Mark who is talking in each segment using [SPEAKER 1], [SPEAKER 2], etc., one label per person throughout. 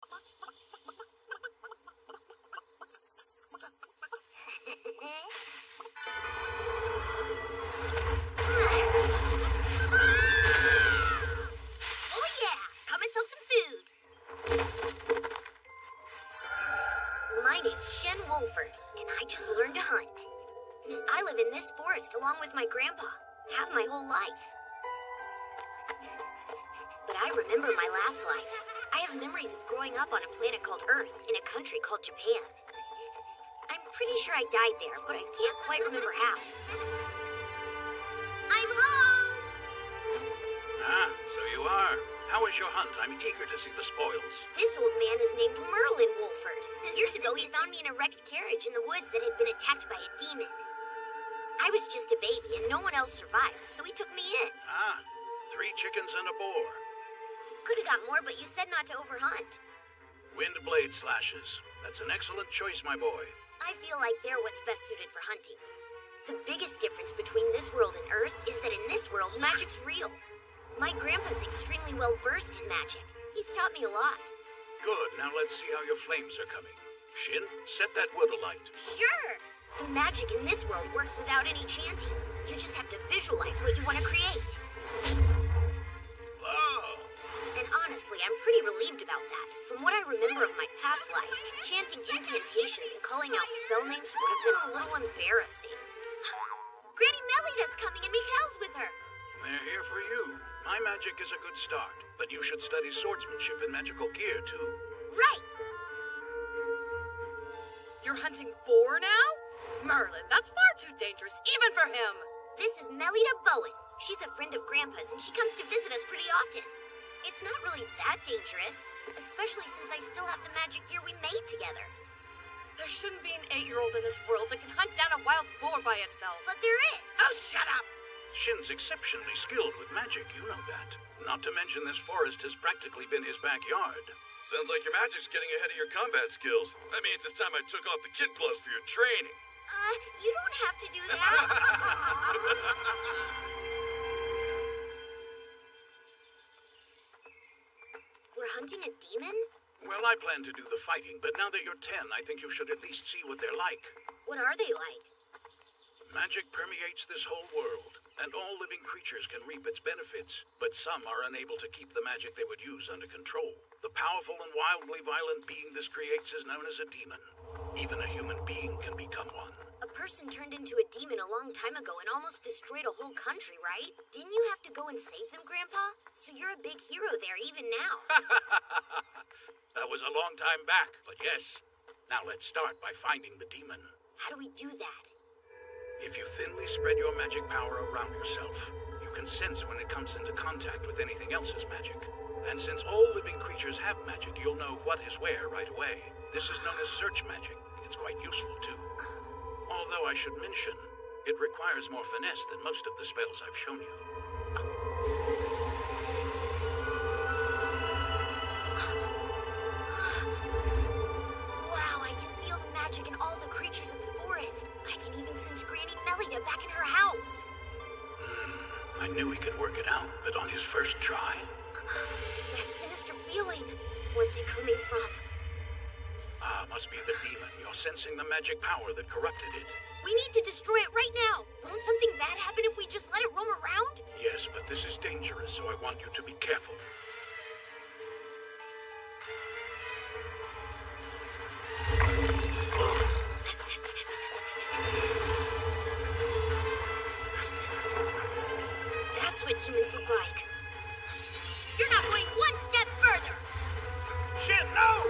[SPEAKER 1] Oh yeah! Got myself some food. My name's Shen Wolford, and I just learned to hunt. I live in this forest along with my grandpa. Have my whole life. But I remember my last life. I have memories of growing up on a planet called Earth in a country called Japan. I'm pretty sure I died there, but I can't quite remember how. I'm home!
[SPEAKER 2] Ah, so you are. How was your hunt? I'm eager to see the spoils.
[SPEAKER 1] This old man is named Merlin Wolford. Years ago, he found me in a wrecked carriage in the woods that had been attacked by a demon. I was just a baby, and no one else survived, so he took me in.
[SPEAKER 2] Ah, 3 chickens and a boar.
[SPEAKER 1] Could have got more, but you said not to overhunt.
[SPEAKER 2] Wind blade slashes. That's an excellent choice, my boy.
[SPEAKER 1] I feel like they're what's best suited for hunting. The biggest difference between this world and Earth is that in this world, magic's real. My grandpa's extremely well versed in magic. He's taught me a lot.
[SPEAKER 2] Good, now let's see how your flames are coming. Shin, set that wood alight.
[SPEAKER 1] Sure! The magic in this world works without any chanting. You just have to visualize what you want to create.
[SPEAKER 2] Whoa!
[SPEAKER 1] And honestly, I'm pretty relieved about that. From what I remember of my past life, chanting incantations and calling out spell names would have been a little embarrassing. Granny Melida's coming and Mikhail's with her.
[SPEAKER 2] They're here for you. My magic is a good start, but you should study swordsmanship and magical gear, too.
[SPEAKER 1] Right!
[SPEAKER 3] You're hunting boar now? Merlin, that's far too dangerous, even for him.
[SPEAKER 1] This is Melida Bowen. She's a friend of Grandpa's and she comes to visit us pretty often. It's not really that dangerous, especially since I still have the magic gear we made together.
[SPEAKER 3] There shouldn't be an 8-year-old in this world that can hunt down a wild boar by itself.
[SPEAKER 1] But there is.
[SPEAKER 3] Oh, shut up!
[SPEAKER 2] Shin's exceptionally skilled with magic, you know that. Not to mention this forest has practically been his backyard.
[SPEAKER 4] Sounds like your magic's getting ahead of your combat skills. That means it's time I took off the kid gloves for your training.
[SPEAKER 1] You don't have to do that. We're hunting a demon?
[SPEAKER 2] Well, I plan to do the fighting, but now that you're 10, I think you should at least see what they're like.
[SPEAKER 1] What are they like?
[SPEAKER 2] Magic permeates this whole world, and all living creatures can reap its benefits, but some are unable to keep the magic they would use under control. The powerful and wildly violent being this creates is known as a demon. Even a human being can become one.
[SPEAKER 1] A person turned into a demon a long time ago and almost destroyed a whole country, right? Didn't you have to go and save them, Grandpa? So you're a big hero there even now.
[SPEAKER 2] That was a long time back, but yes. Now let's start by finding the demon.
[SPEAKER 1] How do we do that?
[SPEAKER 2] If you thinly spread your magic power around yourself, you can sense when it comes into contact with anything else's magic. And since all living creatures have magic, you'll know what is where right away. This is known as search magic. It's quite useful too. Although I should mention, it requires more finesse than most of the spells I've shown you.
[SPEAKER 1] Wow, I can feel the magic in all the creatures of the forest. I can even sense Granny Melida back in her house.
[SPEAKER 2] I knew he could work it out, but on his first try...
[SPEAKER 1] That sinister feeling. What's it coming from?
[SPEAKER 2] Ah, must be the demon. You're sensing the magic power that corrupted it.
[SPEAKER 1] We need to destroy it right now. Won't something bad happen if we just let it roam around?
[SPEAKER 2] Yes, but this is dangerous, so I want you to be careful.
[SPEAKER 1] That's what demons look like. You're not going one step further!
[SPEAKER 2] Shit, no!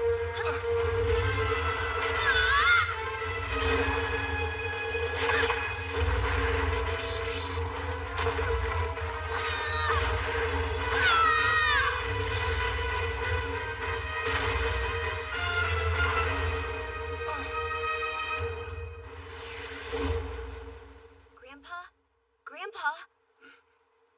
[SPEAKER 1] Grandpa?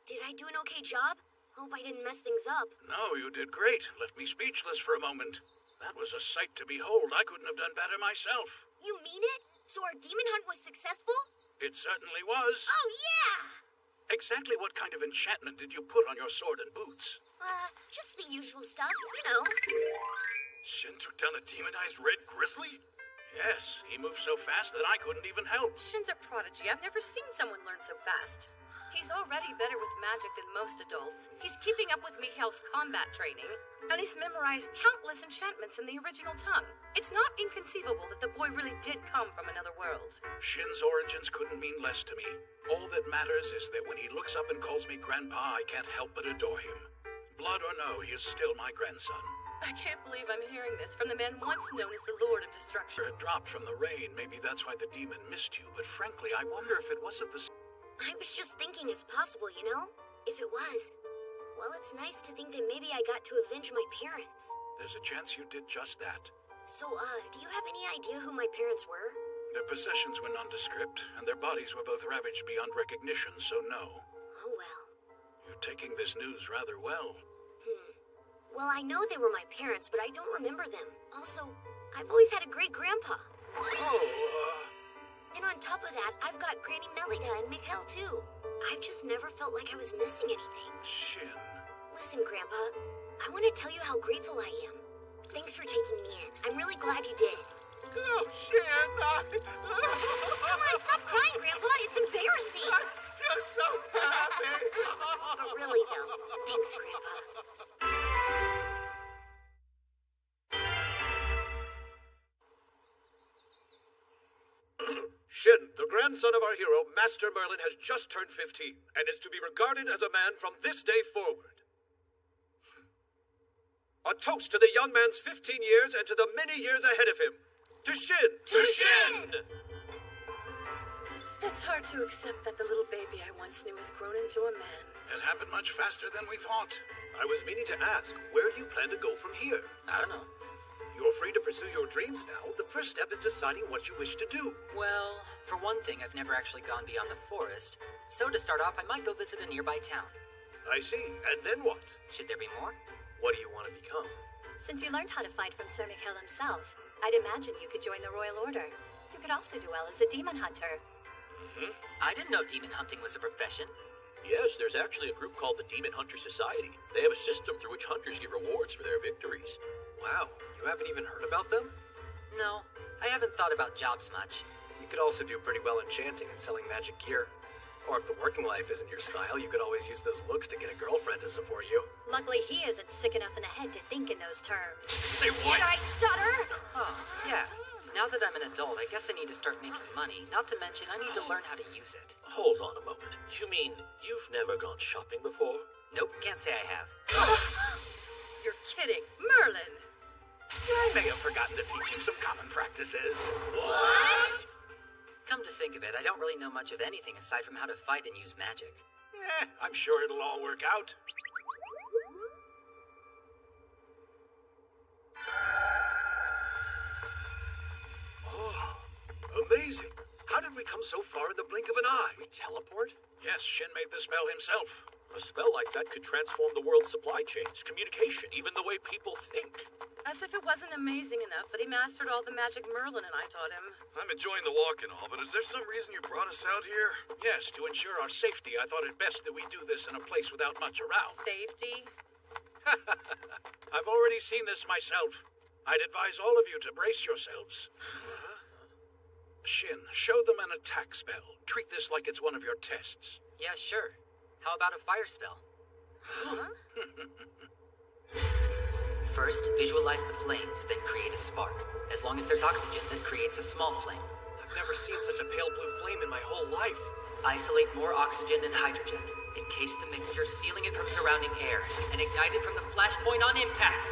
[SPEAKER 1] Did I do an okay job? Hope I didn't mess things up.
[SPEAKER 2] No, you did great. Left me speechless for a moment. That was a sight to behold. I couldn't have done better myself.
[SPEAKER 1] You mean it? So our demon hunt was successful?
[SPEAKER 2] It certainly was.
[SPEAKER 1] Oh, yeah!
[SPEAKER 2] Exactly what kind of enchantment did you put on your sword and boots?
[SPEAKER 1] Just the usual stuff, you know.
[SPEAKER 4] Shin took down a demonized red grizzly?
[SPEAKER 2] Yes, he moved so fast that I couldn't even help.
[SPEAKER 3] Shin's a prodigy. I've never seen someone learn so fast. He's already better with magic than most adults. He's keeping up with Mikhail's combat training, and he's memorized countless enchantments in the original tongue. It's not inconceivable that the boy really did come from another world.
[SPEAKER 2] Shin's origins couldn't mean less to me. All that matters is that when he looks up and calls me Grandpa, I can't help but adore him. Blood or no, he is still my grandson.
[SPEAKER 3] I can't believe I'm hearing this from the man once known as the Lord of Destruction.
[SPEAKER 2] Had dropped from the rain. Maybe that's why the demon missed you. But frankly, I wonder if it wasn't the...
[SPEAKER 1] I was just thinking it's possible, you know? If it was, well, it's nice to think that maybe I got to avenge my parents.
[SPEAKER 2] There's a chance you did just that.
[SPEAKER 1] So, do you have any idea who my parents were?
[SPEAKER 2] Their possessions were nondescript, and their bodies were both ravaged beyond recognition, so no.
[SPEAKER 1] Oh, well.
[SPEAKER 2] You're taking this news rather well.
[SPEAKER 1] Well, I know they were my parents, but I don't remember them. Also, I've always had a great grandpa. And on top of that, I've got Granny Melida and Mikhail too. I've just never felt like I was missing anything.
[SPEAKER 2] Shin.
[SPEAKER 1] Listen, Grandpa, I want to tell you how grateful I am. Thanks for taking me in. I'm really glad you did.
[SPEAKER 4] Oh, Shin,
[SPEAKER 1] Come on, stop crying, Grandpa. It's embarrassing.
[SPEAKER 4] I'm so happy.
[SPEAKER 1] But really, though, thanks, Grandpa.
[SPEAKER 5] Shin, the grandson of our hero, Master Merlin, has just turned 15 and is to be regarded as a man from this day forward. A toast to the young man's 15 years and to the many years ahead of him. To Shin!
[SPEAKER 4] To Shin!
[SPEAKER 3] It's hard to accept that the little baby I once knew has grown into a man.
[SPEAKER 2] It happened much faster than we thought.
[SPEAKER 5] I was meaning to ask, where do you plan to go from here?
[SPEAKER 6] I don't know.
[SPEAKER 5] You're free to pursue your dreams now. The first step is deciding what you wish to do.
[SPEAKER 6] Well, for one thing, I've never actually gone beyond the forest. So to start off, I might go visit a nearby town.
[SPEAKER 5] I see. And then what?
[SPEAKER 6] Should there be more?
[SPEAKER 5] What do you want to become?
[SPEAKER 7] Since you learned how to fight from Sir Mikhail himself, I'd imagine you could join the Royal Order. You could also do well as a demon hunter.
[SPEAKER 6] I didn't know demon hunting was a profession.
[SPEAKER 5] Yes, there's actually a group called the Demon Hunter Society. They have a system through which hunters get rewards for their victories. Wow, you haven't even heard about them?
[SPEAKER 6] No, I haven't thought about jobs much.
[SPEAKER 5] You could also do pretty well enchanting and selling magic gear. Or if the working life isn't your style, you could always use those looks to get a girlfriend to support you.
[SPEAKER 7] Luckily, he isn't sick enough in the head to think in those terms.
[SPEAKER 4] Say what?
[SPEAKER 7] Did I stutter?
[SPEAKER 6] Oh, yeah. Now that I'm an adult, I guess I need to start making money. Not to mention, I need to learn how to use it.
[SPEAKER 5] Hold on a moment. You mean you've never gone shopping before?
[SPEAKER 6] Nope, can't say I have.
[SPEAKER 3] You're kidding. Merlin!
[SPEAKER 2] I may have forgotten to teach you some common practices.
[SPEAKER 4] What?
[SPEAKER 6] Come to think of it, I don't really know much of anything aside from how to fight and use magic.
[SPEAKER 2] I'm sure it'll all work out.
[SPEAKER 5] Oh, amazing. How did we come so far in the blink of an eye? We teleport?
[SPEAKER 2] Yes, Shin made the spell himself.
[SPEAKER 5] A spell like that could transform the world's supply chains, communication, even the way people think.
[SPEAKER 3] As if it wasn't amazing enough that he mastered all the magic Merlin and I taught him.
[SPEAKER 4] I'm enjoying the walk and all, but is there some reason you brought us out here?
[SPEAKER 2] Yes, to ensure our safety, I thought it best that we do this in a place without much around.
[SPEAKER 3] Safety?
[SPEAKER 2] I've already seen this myself. I'd advise all of you to brace yourselves. Shin, show them an attack spell. Treat this like it's one of your tests.
[SPEAKER 6] Yeah, sure. How about a fire spell? First, visualize the flames, then create a spark. As long as there's oxygen, this creates a small flame.
[SPEAKER 5] I've never seen such a pale blue flame in my whole life.
[SPEAKER 6] Isolate more oxygen and hydrogen. Encase the mixture, sealing it from surrounding air, and ignite it from the flashpoint on impact.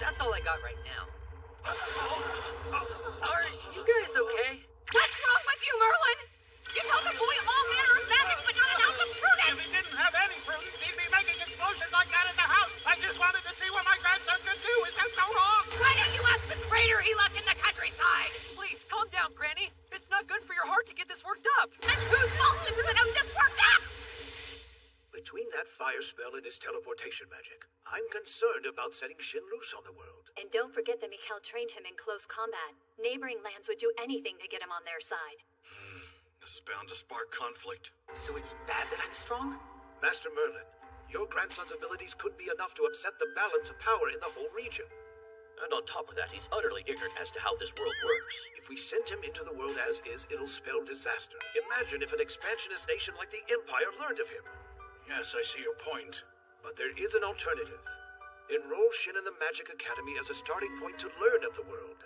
[SPEAKER 6] That's all I got right now. Are you guys okay?
[SPEAKER 3] What's wrong with you, Merlin? You told the boy all manner of magic, but not an ounce of prudence!
[SPEAKER 8] If he didn't have any prudence, he'd be making explosions like that in the house. I just wanted to see what my grandson could do. Is that so wrong?
[SPEAKER 3] Why don't you ask the traitor he left in the countryside?
[SPEAKER 6] Please, calm down, Granny. It's not good for your heart to get this worked up.
[SPEAKER 3] And whose fault is it that I'm just worked up?
[SPEAKER 5] Between that fire spell and his teleportation magic, I'm concerned about
[SPEAKER 9] about setting Shin loose on the world.
[SPEAKER 7] And don't forget that Mikhail trained him in close combat. Neighboring lands would do anything to get him on their side.
[SPEAKER 4] This is bound to spark conflict.
[SPEAKER 6] So it's bad that I'm strong?
[SPEAKER 9] Master Merlin, your grandson's abilities could be enough to upset the balance of power in the whole region.
[SPEAKER 5] And on top of that, he's utterly ignorant as to how this world works.
[SPEAKER 9] If we send him into the world as is, it'll spell disaster. Imagine if an expansionist nation like the Empire learned of him.
[SPEAKER 2] Yes, I see your point.
[SPEAKER 9] But there is an alternative. Enroll Shin in the Magic Academy as a starting point to learn of the world.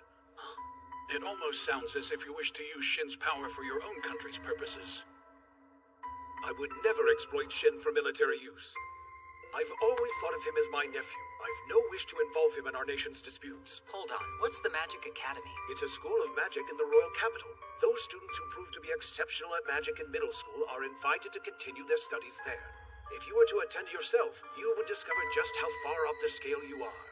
[SPEAKER 2] It almost sounds as if you wish to use Shin's power for your own country's purposes.
[SPEAKER 9] I would never exploit Shin for military use. I've always thought of him as my nephew. I've no wish to involve him in our nation's disputes.
[SPEAKER 6] Hold on, what's the Magic Academy?
[SPEAKER 9] It's a school of magic in the royal capital. Those students who prove to be exceptional at magic in middle school are invited to continue their studies there. If you were to attend yourself, you would discover just how far off the scale you are.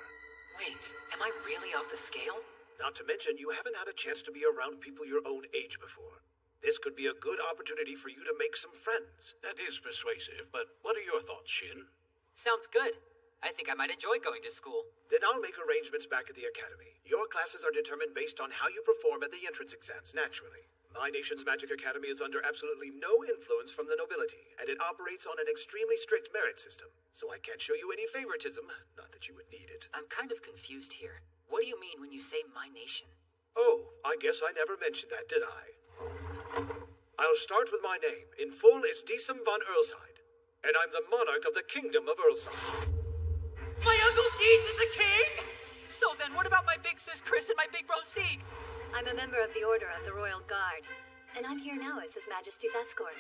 [SPEAKER 6] Wait, am I really off the scale?
[SPEAKER 9] Not to mention, you haven't had a chance to be around people your own age before. This could be a good opportunity for you to make some friends.
[SPEAKER 2] That is persuasive, but what are your thoughts, Shin?
[SPEAKER 6] Sounds good. I think I might enjoy going to school.
[SPEAKER 9] Then I'll make arrangements back at the academy. Your classes are determined based on how you perform at the entrance exams, naturally. My nation's magic academy is under absolutely no influence from the nobility, and it operates on an extremely strict merit system. So I can't show you any favoritism, not that you would need it.
[SPEAKER 6] I'm kind of confused here. What do you mean when you say my nation?
[SPEAKER 9] Oh, I guess I never mentioned that, did I? I'll start with my name. In full, it's Diesem von Earlshide, and I'm the monarch of the Kingdom of Earlshide.
[SPEAKER 6] My Uncle Dees is a king? So then, what about my big sis Chris and my big bro Sieg?
[SPEAKER 7] I'm a member of the Order of the Royal Guard, and I'm here now as His Majesty's escort.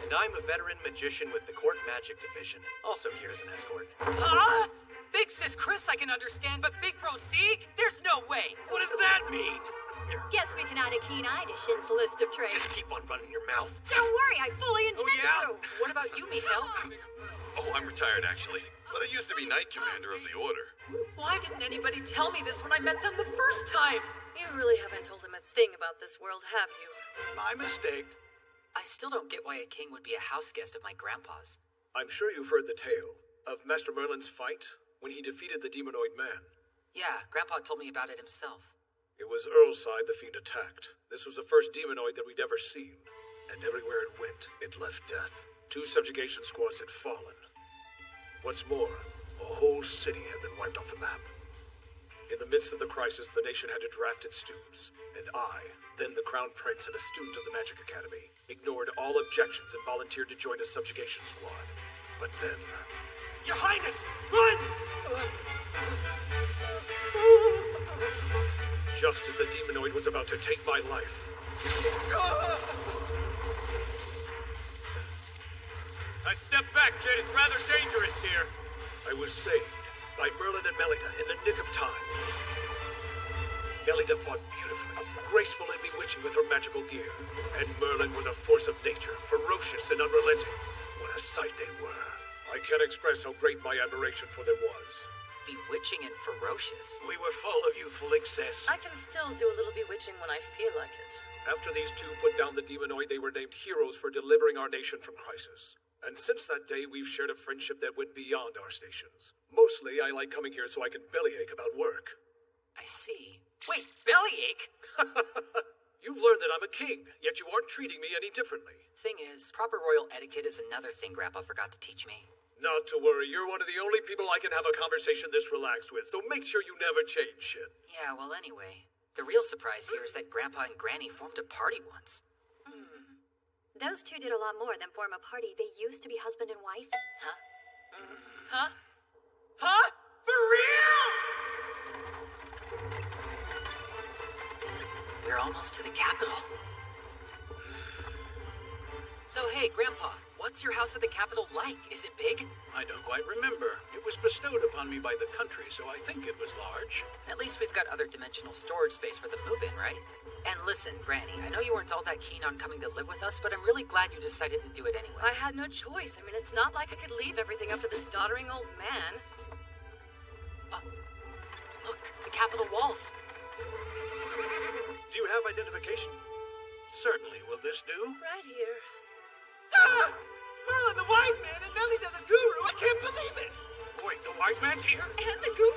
[SPEAKER 5] And I'm a veteran magician with the Court Magic Division, also here as an escort.
[SPEAKER 6] Huh? Big sis Chris I can understand, but big bro Sieg? There's no way.
[SPEAKER 5] What does that mean?
[SPEAKER 7] Guess we can add a keen eye to Shin's list of traits.
[SPEAKER 5] Just keep on running your mouth.
[SPEAKER 7] Don't worry, I fully intend to.
[SPEAKER 6] What about you, Mikhail?
[SPEAKER 4] Oh, I'm retired, actually. But I used to be Knight Commander of the Order.
[SPEAKER 6] Why didn't anybody tell me this when I met them the first time?
[SPEAKER 3] You really haven't told him a thing about this world, have you?
[SPEAKER 2] My mistake.
[SPEAKER 6] I still don't get why a king would be a house guest of my grandpa's.
[SPEAKER 9] I'm sure you've heard the tale of Master Merlin's fight when he defeated the demonoid man.
[SPEAKER 6] Yeah, Grandpa told me about it himself.
[SPEAKER 9] It was Earlshide the fiend attacked. This was the first demonoid that we'd ever seen. And everywhere it went, it left death. 2 subjugation squads had fallen. What's more, a whole city had been wiped off the map. In the midst of the crisis, the nation had to draft its students. And I, then the Crown Prince and a student of the Magic Academy, ignored all objections and volunteered to join a subjugation squad. But then...
[SPEAKER 5] Your Highness, run!
[SPEAKER 9] Just as the demonoid was about to take my life...
[SPEAKER 5] I'd step back, kid. It's rather dangerous here.
[SPEAKER 9] I was saved by Merlin and Melita in the nick of time. Melita fought beautifully, graceful and bewitching with her magical gear. And Merlin was a force of nature, ferocious and unrelenting. What a sight they were. I can't express how great my admiration for them was.
[SPEAKER 6] Bewitching and ferocious.
[SPEAKER 2] We were full of youthful excess.
[SPEAKER 3] I can still do a little bewitching when I feel like it.
[SPEAKER 9] After these 2 put down the demonoid, they were named heroes for delivering our nation from crisis. And since that day, we've shared a friendship that went beyond our stations. Mostly, I like coming here so I can bellyache about work.
[SPEAKER 6] I see. Wait, bellyache?
[SPEAKER 9] You've learned that I'm a king, yet you aren't treating me any differently.
[SPEAKER 6] Thing is, proper royal etiquette is another thing Grandpa forgot to teach me.
[SPEAKER 9] Not to worry, you're one of the only people I can have a conversation this relaxed with, so make sure you never change shit.
[SPEAKER 6] Yeah, well anyway, the real surprise here is that Grandpa and Granny formed a party once.
[SPEAKER 7] Those 2 did a lot more than form a party. They used to be husband and wife.
[SPEAKER 6] Huh? Huh? Huh? For real? We're almost to the capital. So hey, Grandpa, what's your house at the capital like? Is it big?
[SPEAKER 2] I don't quite remember. It was bestowed upon me by the country, so I think it was large.
[SPEAKER 6] At least we've got other dimensional storage space for the move-in, right? And listen, Granny, I know you weren't all that keen on coming to live with us, but I'm really glad you decided to do it anyway.
[SPEAKER 3] I had no choice. I mean, it's not like I could leave everything up to this doddering old man.
[SPEAKER 6] Look, the Capitol walls.
[SPEAKER 9] Do you have identification?
[SPEAKER 2] Certainly. Will this do?
[SPEAKER 3] Right here.
[SPEAKER 8] Merlin the Wise Man and Melita the Guru! I can't believe it!
[SPEAKER 2] Wait, the wise man's here?
[SPEAKER 3] And the guru?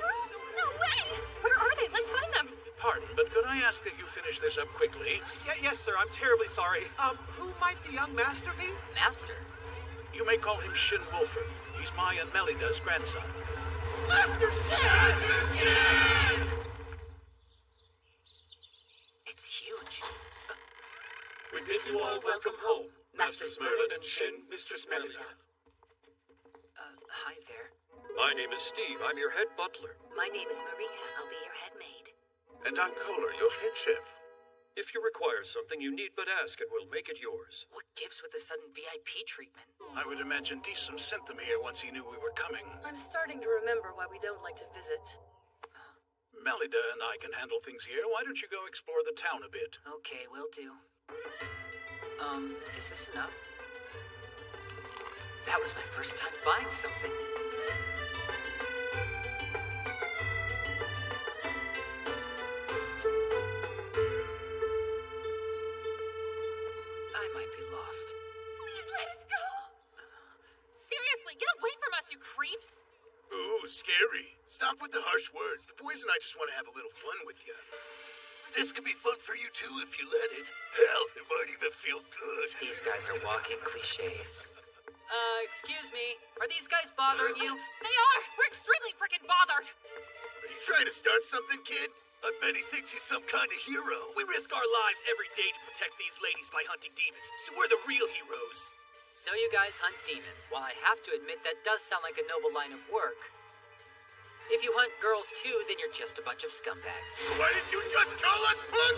[SPEAKER 3] No way! Where are they? Let's find them.
[SPEAKER 2] Pardon, but could I ask that you finish this up quickly?
[SPEAKER 5] Yes, sir. I'm terribly sorry. Who might the young master be?
[SPEAKER 6] Master?
[SPEAKER 2] You may call him Shin Wolford. He's my and Melida's grandson.
[SPEAKER 8] Master Shin!
[SPEAKER 6] It's huge.
[SPEAKER 9] We bid you all welcome home. Masters Merlin and Shin, Mistress Melida.
[SPEAKER 6] Hi there.
[SPEAKER 4] My name is Steve. I'm your head butler.
[SPEAKER 10] My name is Marika. I'll be your head maid.
[SPEAKER 2] And I'm Kohler, your head chef.
[SPEAKER 4] If you require something, you need but ask, and we'll make it yours.
[SPEAKER 6] What gives with the sudden VIP treatment?
[SPEAKER 2] I would imagine Deesum sent them here once he knew we were coming.
[SPEAKER 3] I'm starting to remember why we don't like to visit.
[SPEAKER 2] Melida and I can handle things here. Why don't you go explore the town a bit?
[SPEAKER 6] Okay, will do. Is this enough? That was my first time buying something. I might be lost.
[SPEAKER 3] Please let us go! Seriously, get away from us, you creeps!
[SPEAKER 9] Ooh, scary. Stop with the harsh words. The boys and I just want to have a little fun with you. This could be fun for you too if you let it. Hell, it might even feel good.
[SPEAKER 6] These guys are walking cliches. Excuse me. Are these guys bothering you?
[SPEAKER 3] They are! We're extremely freaking bothered!
[SPEAKER 9] Are you trying to start something, kid? I bet he thinks he's some kind of hero. We risk our lives every day to protect these ladies by hunting demons, so we're the real heroes.
[SPEAKER 6] So you guys hunt demons. While I have to admit that does sound like a noble line of work. If you hunt girls too, then you're just a bunch of scumbags.
[SPEAKER 9] Why did you just call us punk?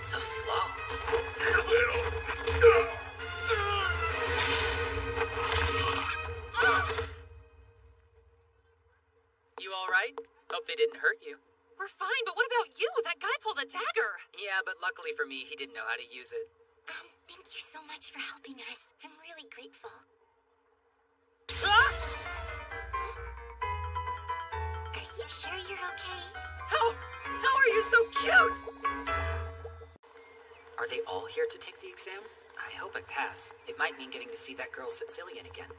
[SPEAKER 6] So slow. You alright? Hope they didn't hurt you.
[SPEAKER 3] We're fine, but what about you? That guy pulled a dagger!
[SPEAKER 6] Yeah, but luckily for me, he didn't know how to use it.
[SPEAKER 1] Thank you so much for helping us. I'm really grateful.
[SPEAKER 6] Ah!
[SPEAKER 1] Are you sure you're okay?
[SPEAKER 6] How are you so cute? Are they all here to take the exam? I hope I pass. It might mean getting to see that girl Sicilian again.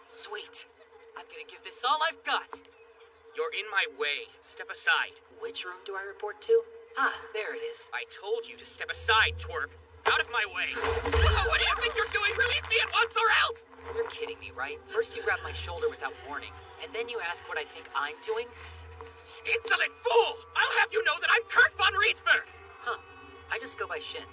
[SPEAKER 6] Sweet. I'm gonna give this all I've got.
[SPEAKER 11] You're in my way. Step aside.
[SPEAKER 6] Which room do I report to? Ah, there it is.
[SPEAKER 11] I told you to step aside, twerp. Out of my way. Oh, what do you think you're doing? Release me at once or else!
[SPEAKER 6] You're kidding me, right? First you grab my shoulder without warning, and then you ask what I think I'm doing?
[SPEAKER 11] Insolent fool! I'll have you know that I'm Kurt von Rietsberg!
[SPEAKER 6] Huh. I just go by Shin.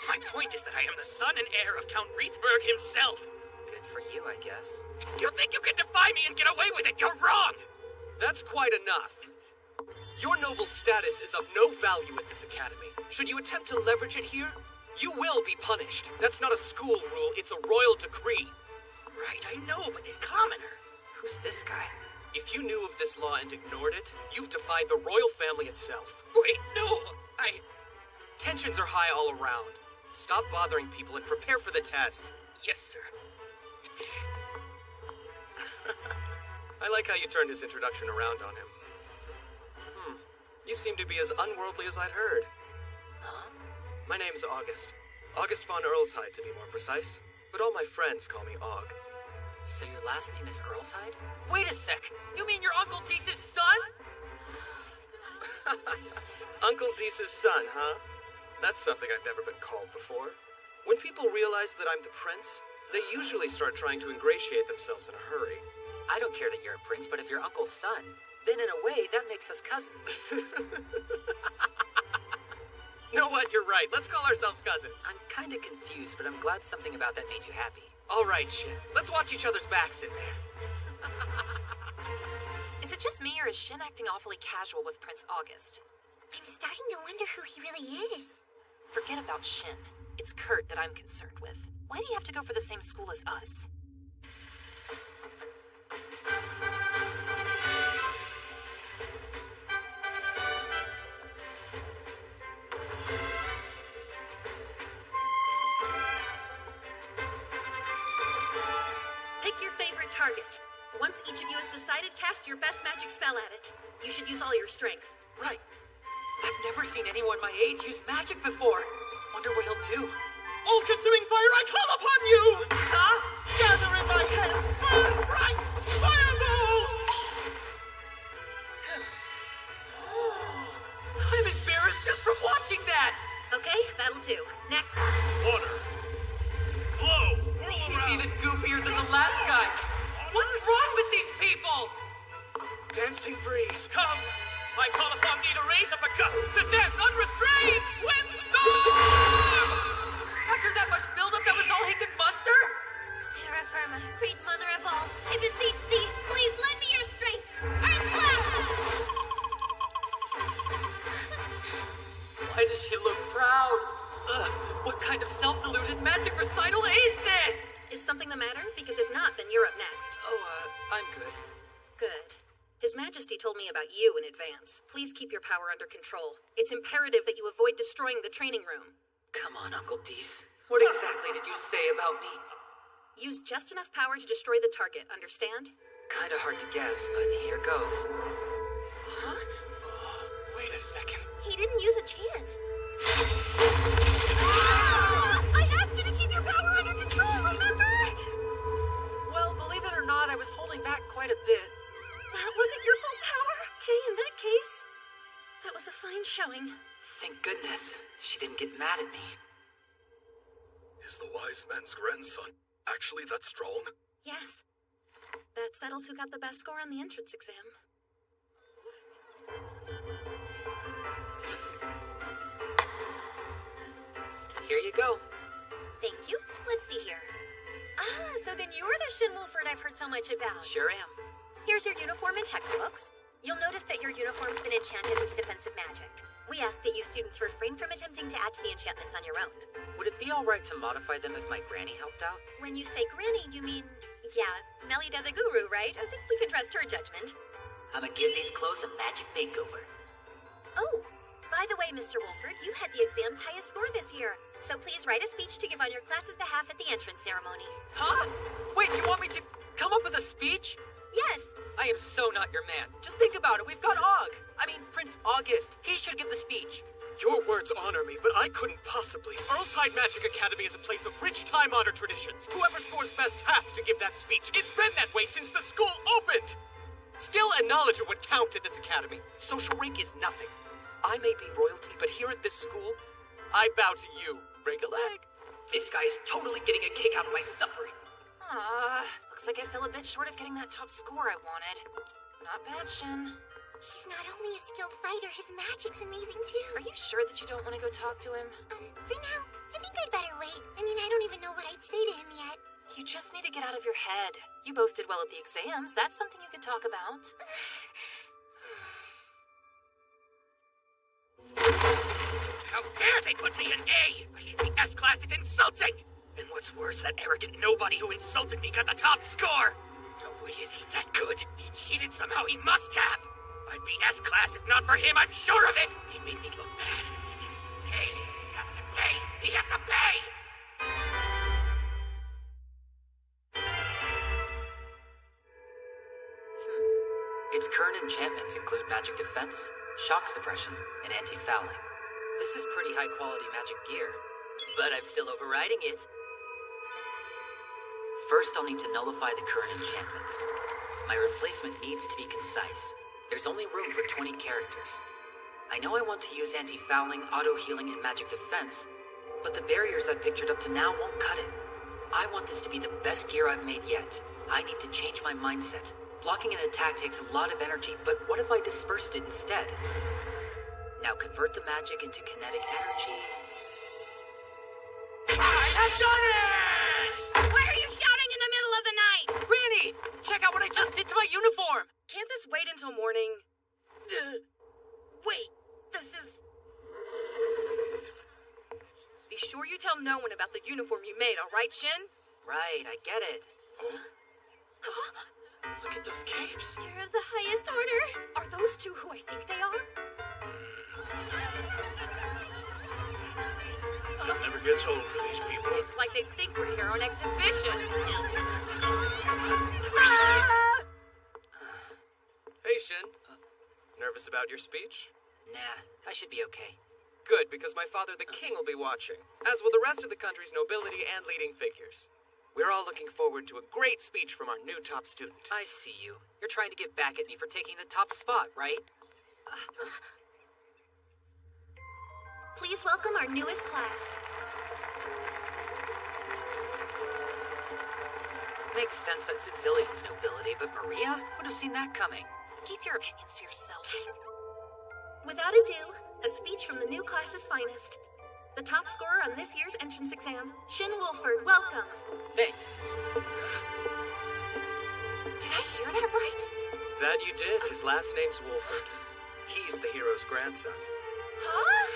[SPEAKER 11] My point is that I am the son and heir of Count Rietsberg himself.
[SPEAKER 6] Good for you, I guess.
[SPEAKER 11] You think you can defy me and get away with it? You're wrong!
[SPEAKER 5] That's quite enough. Your noble status is of no value at this academy. Should you attempt to leverage it here, you will be punished. That's not a school rule, it's a royal decree.
[SPEAKER 11] Right, I know, but this commoner...
[SPEAKER 6] Who's this guy?
[SPEAKER 5] If you knew of this law and ignored it, you've defied the royal family itself.
[SPEAKER 11] Wait, no,
[SPEAKER 5] Tensions are high all around. Stop bothering people and prepare for the test.
[SPEAKER 11] Yes, sir.
[SPEAKER 5] I like how you turned his introduction around on him. You seem to be as unworldly as I'd heard.
[SPEAKER 6] Huh?
[SPEAKER 5] My name's August. August von Earlshide, to be more precise. But all my friends call me Og.
[SPEAKER 6] So your last name is Earlshide?
[SPEAKER 11] Wait a sec! You mean your Uncle Deese's son?
[SPEAKER 5] Uncle Deese's son, huh? That's something I've never been called before. When people realize that I'm the prince, they usually start trying to ingratiate themselves in a hurry.
[SPEAKER 6] I don't care that you're a prince, but if you're Uncle's son, then in a way, that makes us cousins.
[SPEAKER 5] Know what? You're right. Let's call ourselves cousins.
[SPEAKER 6] I'm kinda confused, but I'm glad something about that made you happy.
[SPEAKER 5] All right, Shin. Let's watch each other's backs in there.
[SPEAKER 3] Is it just me, or is Shin acting awfully casual with Prince August?
[SPEAKER 1] I'm starting to wonder who he really is.
[SPEAKER 3] Forget about Shin. It's Kurt that I'm concerned with. Why do you have to go for the same school as us?
[SPEAKER 10] Pick your favorite target. Once each of you has decided, cast your best magic spell at it. You should use all your strength.
[SPEAKER 6] Right. I've never seen anyone my age use magic before. Wonder what he'll do.
[SPEAKER 5] All-consuming fire, I call upon you! Huh? Gather in my hands, burn bright, fireball! I'm embarrassed just from watching that!
[SPEAKER 10] Okay, that'll do. Next.
[SPEAKER 4] Water. Flow. Whirl
[SPEAKER 5] He's
[SPEAKER 4] around.
[SPEAKER 5] even goofier than the last guy. What's wrong with these people?
[SPEAKER 11] Dancing breeze, come! I call upon thee to raise up a gust to dance unrestrained! Windstorm!
[SPEAKER 5] After that much buildup, that was all he could muster?
[SPEAKER 1] Terra firma, great mother of all, I beseech thee, please lend me your strength. Earth blast!
[SPEAKER 5] Why does she look proud? Ugh, what kind of self-deluded magic recital is this?
[SPEAKER 10] Is something the matter? Because if not, then you're up next.
[SPEAKER 5] Oh, I'm good.
[SPEAKER 10] Good. His Majesty told me about you in advance. Please keep your power under control. It's imperative that you avoid destroying the training room.
[SPEAKER 6] Come on, Uncle Dees. What exactly did you say about me?
[SPEAKER 10] Use just enough power to destroy the target, understand?
[SPEAKER 6] Kinda hard to guess, but here goes.
[SPEAKER 10] Huh?
[SPEAKER 11] Wait a second.
[SPEAKER 1] He didn't use a chant. I asked you to keep your power under control, remember?
[SPEAKER 6] Well, believe it or not, I was holding back quite a bit.
[SPEAKER 10] That wasn't your full power? Okay, in that case, that was a fine showing.
[SPEAKER 6] Thank goodness she didn't get mad at me.
[SPEAKER 4] Is the wise man's grandson actually that strong?
[SPEAKER 10] Yes. That settles who got the best score on the entrance exam.
[SPEAKER 6] Here you go.
[SPEAKER 1] Thank you. Let's see here. Ah, so then you're the Shin Wolford I've heard so much about.
[SPEAKER 6] Sure am.
[SPEAKER 1] Here's your uniform and textbooks. You'll notice that your uniform's been enchanted with defensive magic. We ask that you students refrain from attempting to add to the enchantments on your own.
[SPEAKER 6] Would it be alright to modify them if my granny helped out?
[SPEAKER 1] When you say granny, you mean, yeah, Melida the Guru, right? I think we can trust her judgment.
[SPEAKER 6] I'ma give these clothes a magic makeover.
[SPEAKER 1] Oh, by the way, Mr. Wolford, you had the exam's highest score this year. So please write a speech to give on your class's behalf at the entrance ceremony.
[SPEAKER 5] Huh? Wait, you want me to come up with a speech?
[SPEAKER 1] Yes.
[SPEAKER 5] I am so not your man. Just think about it. We've got Prince August. He should give the speech.
[SPEAKER 11] Your words honor me, but I couldn't possibly. Earlshide Magic Academy is a place of rich, time-honored traditions. Whoever scores best has to give that speech. It's been that way since the school opened! Skill and knowledge are what count at this academy. Social rank is nothing. I may be royalty, but here at this school, I bow to you. Break a leg.
[SPEAKER 5] This guy is totally getting a kick out of my suffering.
[SPEAKER 3] Looks like I fell a bit short of getting that top score I wanted. Not bad, Shin.
[SPEAKER 1] He's not only a skilled fighter, his magic's amazing too.
[SPEAKER 3] Are you sure that you don't want to go talk to him?
[SPEAKER 1] For now, I think I'd better wait. I mean, I don't even know what I'd say to him yet.
[SPEAKER 3] You just need to get out of your head. You both did well at the exams. That's something you could talk about.
[SPEAKER 11] How dare they put me in A! I should be S-class, it's insulting! And what's worse, that arrogant nobody who insulted me got the top score! No way is he that good. He cheated somehow, he must have! I'd be S-class if not for him, I'm sure of it! He made me look bad. He has to pay. He has to pay. He has to pay!
[SPEAKER 6] Its current enchantments include magic defense, shock suppression, and anti-fouling. This is pretty high-quality magic gear, but I'm still overriding it. First, I'll need to nullify the current enchantments. My replacement needs to be concise. There's only room for 20 characters. I know I want to use anti-fouling, auto-healing, and magic defense, but the barriers I've pictured up to now won't cut it. I want this to be the best gear I've made yet. I need to change my mindset. Blocking an attack takes a lot of energy, but what if I dispersed it instead? Now convert the magic into kinetic energy.
[SPEAKER 11] I have done it!
[SPEAKER 3] Why are you shouting in the middle of the night?
[SPEAKER 5] Granny! Check out what I just did to my uniform!
[SPEAKER 3] Can't this wait until morning?
[SPEAKER 10] Wait, this is...
[SPEAKER 3] Be sure you tell no one about the uniform you made, all right, Shin?
[SPEAKER 6] Right, I get it.
[SPEAKER 11] Look at those capes.
[SPEAKER 1] They're of the highest order.
[SPEAKER 3] Are those two who I think they are?
[SPEAKER 2] It never gets old for these people.
[SPEAKER 3] It's like they think we're here on exhibition.
[SPEAKER 5] Hey, Shin. Nervous about your speech?
[SPEAKER 6] Nah, I should be okay.
[SPEAKER 5] Good, because my father the king will be watching, as will the rest of the country's nobility and leading figures. We're all looking forward to a great speech from our new top student.
[SPEAKER 6] I see you. You're trying to get back at me for taking the top spot, right?
[SPEAKER 10] Please welcome our newest class.
[SPEAKER 6] Makes sense that Sicilian's nobility, but Maria? Who'd have seen that coming?
[SPEAKER 10] Keep your opinions to yourself. Without ado, a speech from the new class's finest. The top scorer on this year's entrance exam, Shin Wolford, welcome.
[SPEAKER 6] Thanks.
[SPEAKER 10] Did I hear that right?
[SPEAKER 5] That you did. His last name's Wolford. He's the hero's grandson.
[SPEAKER 10] Huh?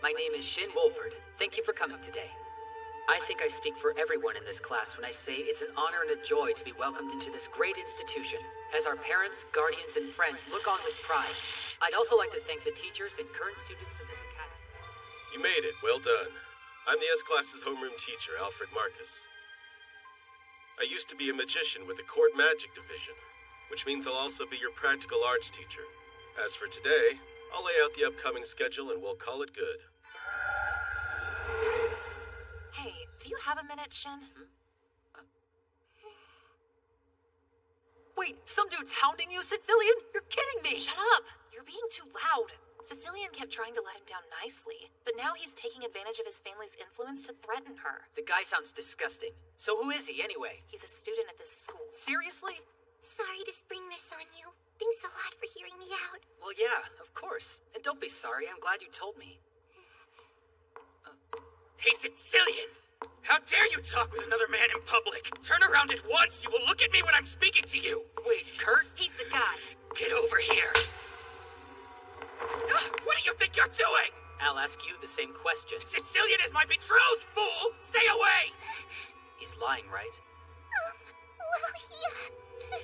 [SPEAKER 6] My name is Shin Wolford. Thank you for coming today. I think I speak for everyone in this class when I say it's an honor and a joy to be welcomed into this great institution. As our parents, guardians, and friends look on with pride, I'd also like to thank the teachers and current students of this academy.
[SPEAKER 4] You made it. Well done. I'm the S-Class's homeroom teacher, Alfred Marcus. I used to be a magician with the Court Magic Division, which means I'll also be your practical arts teacher. As for today, I'll lay out the upcoming schedule and we'll call it good.
[SPEAKER 10] Hey, do you have a minute, Shin?
[SPEAKER 6] Wait, some dude's hounding you, Sicilian? You're kidding me!
[SPEAKER 10] Shut up! You're being too loud. Sicilian kept trying to let him down nicely, but now he's taking advantage of his family's influence to threaten her.
[SPEAKER 6] The guy sounds disgusting. So who is he, anyway?
[SPEAKER 10] He's a student at this school.
[SPEAKER 6] Seriously?
[SPEAKER 1] Sorry to spring this on you. Thanks a lot for hearing me out.
[SPEAKER 6] Well, yeah, of course. And don't be sorry, I'm glad you told me.
[SPEAKER 11] Hey, Sicilian! How dare you talk with another man in public? Turn around at once! You will look at me when I'm speaking to you!
[SPEAKER 6] Wait, Kurt?
[SPEAKER 10] He's the guy.
[SPEAKER 11] Get over here! What do you think you're doing?
[SPEAKER 6] I'll ask you the same question.
[SPEAKER 11] Sicilian is my betrothed, fool! Stay away!
[SPEAKER 6] He's lying, right?
[SPEAKER 1] Well, yeah.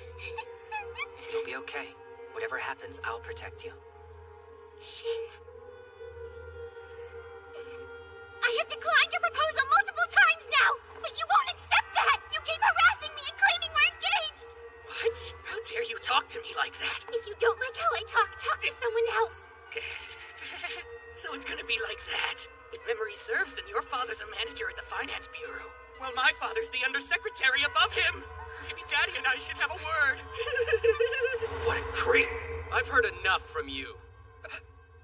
[SPEAKER 6] You'll be okay. Whatever happens, I'll protect you.
[SPEAKER 1] Shin. I have declined your proposal multiple times now, but you won't accept that! You keep harassing me and claiming we're engaged!
[SPEAKER 11] What? How dare you talk to me like that?
[SPEAKER 1] If you don't like how I talk to someone else.
[SPEAKER 11] So it's gonna be like that. If memory serves, then your father's a manager at the Finance Bureau. Well, my father's the undersecretary above him. Maybe Daddy and I should have a word.
[SPEAKER 5] What a creep! I've heard enough from you.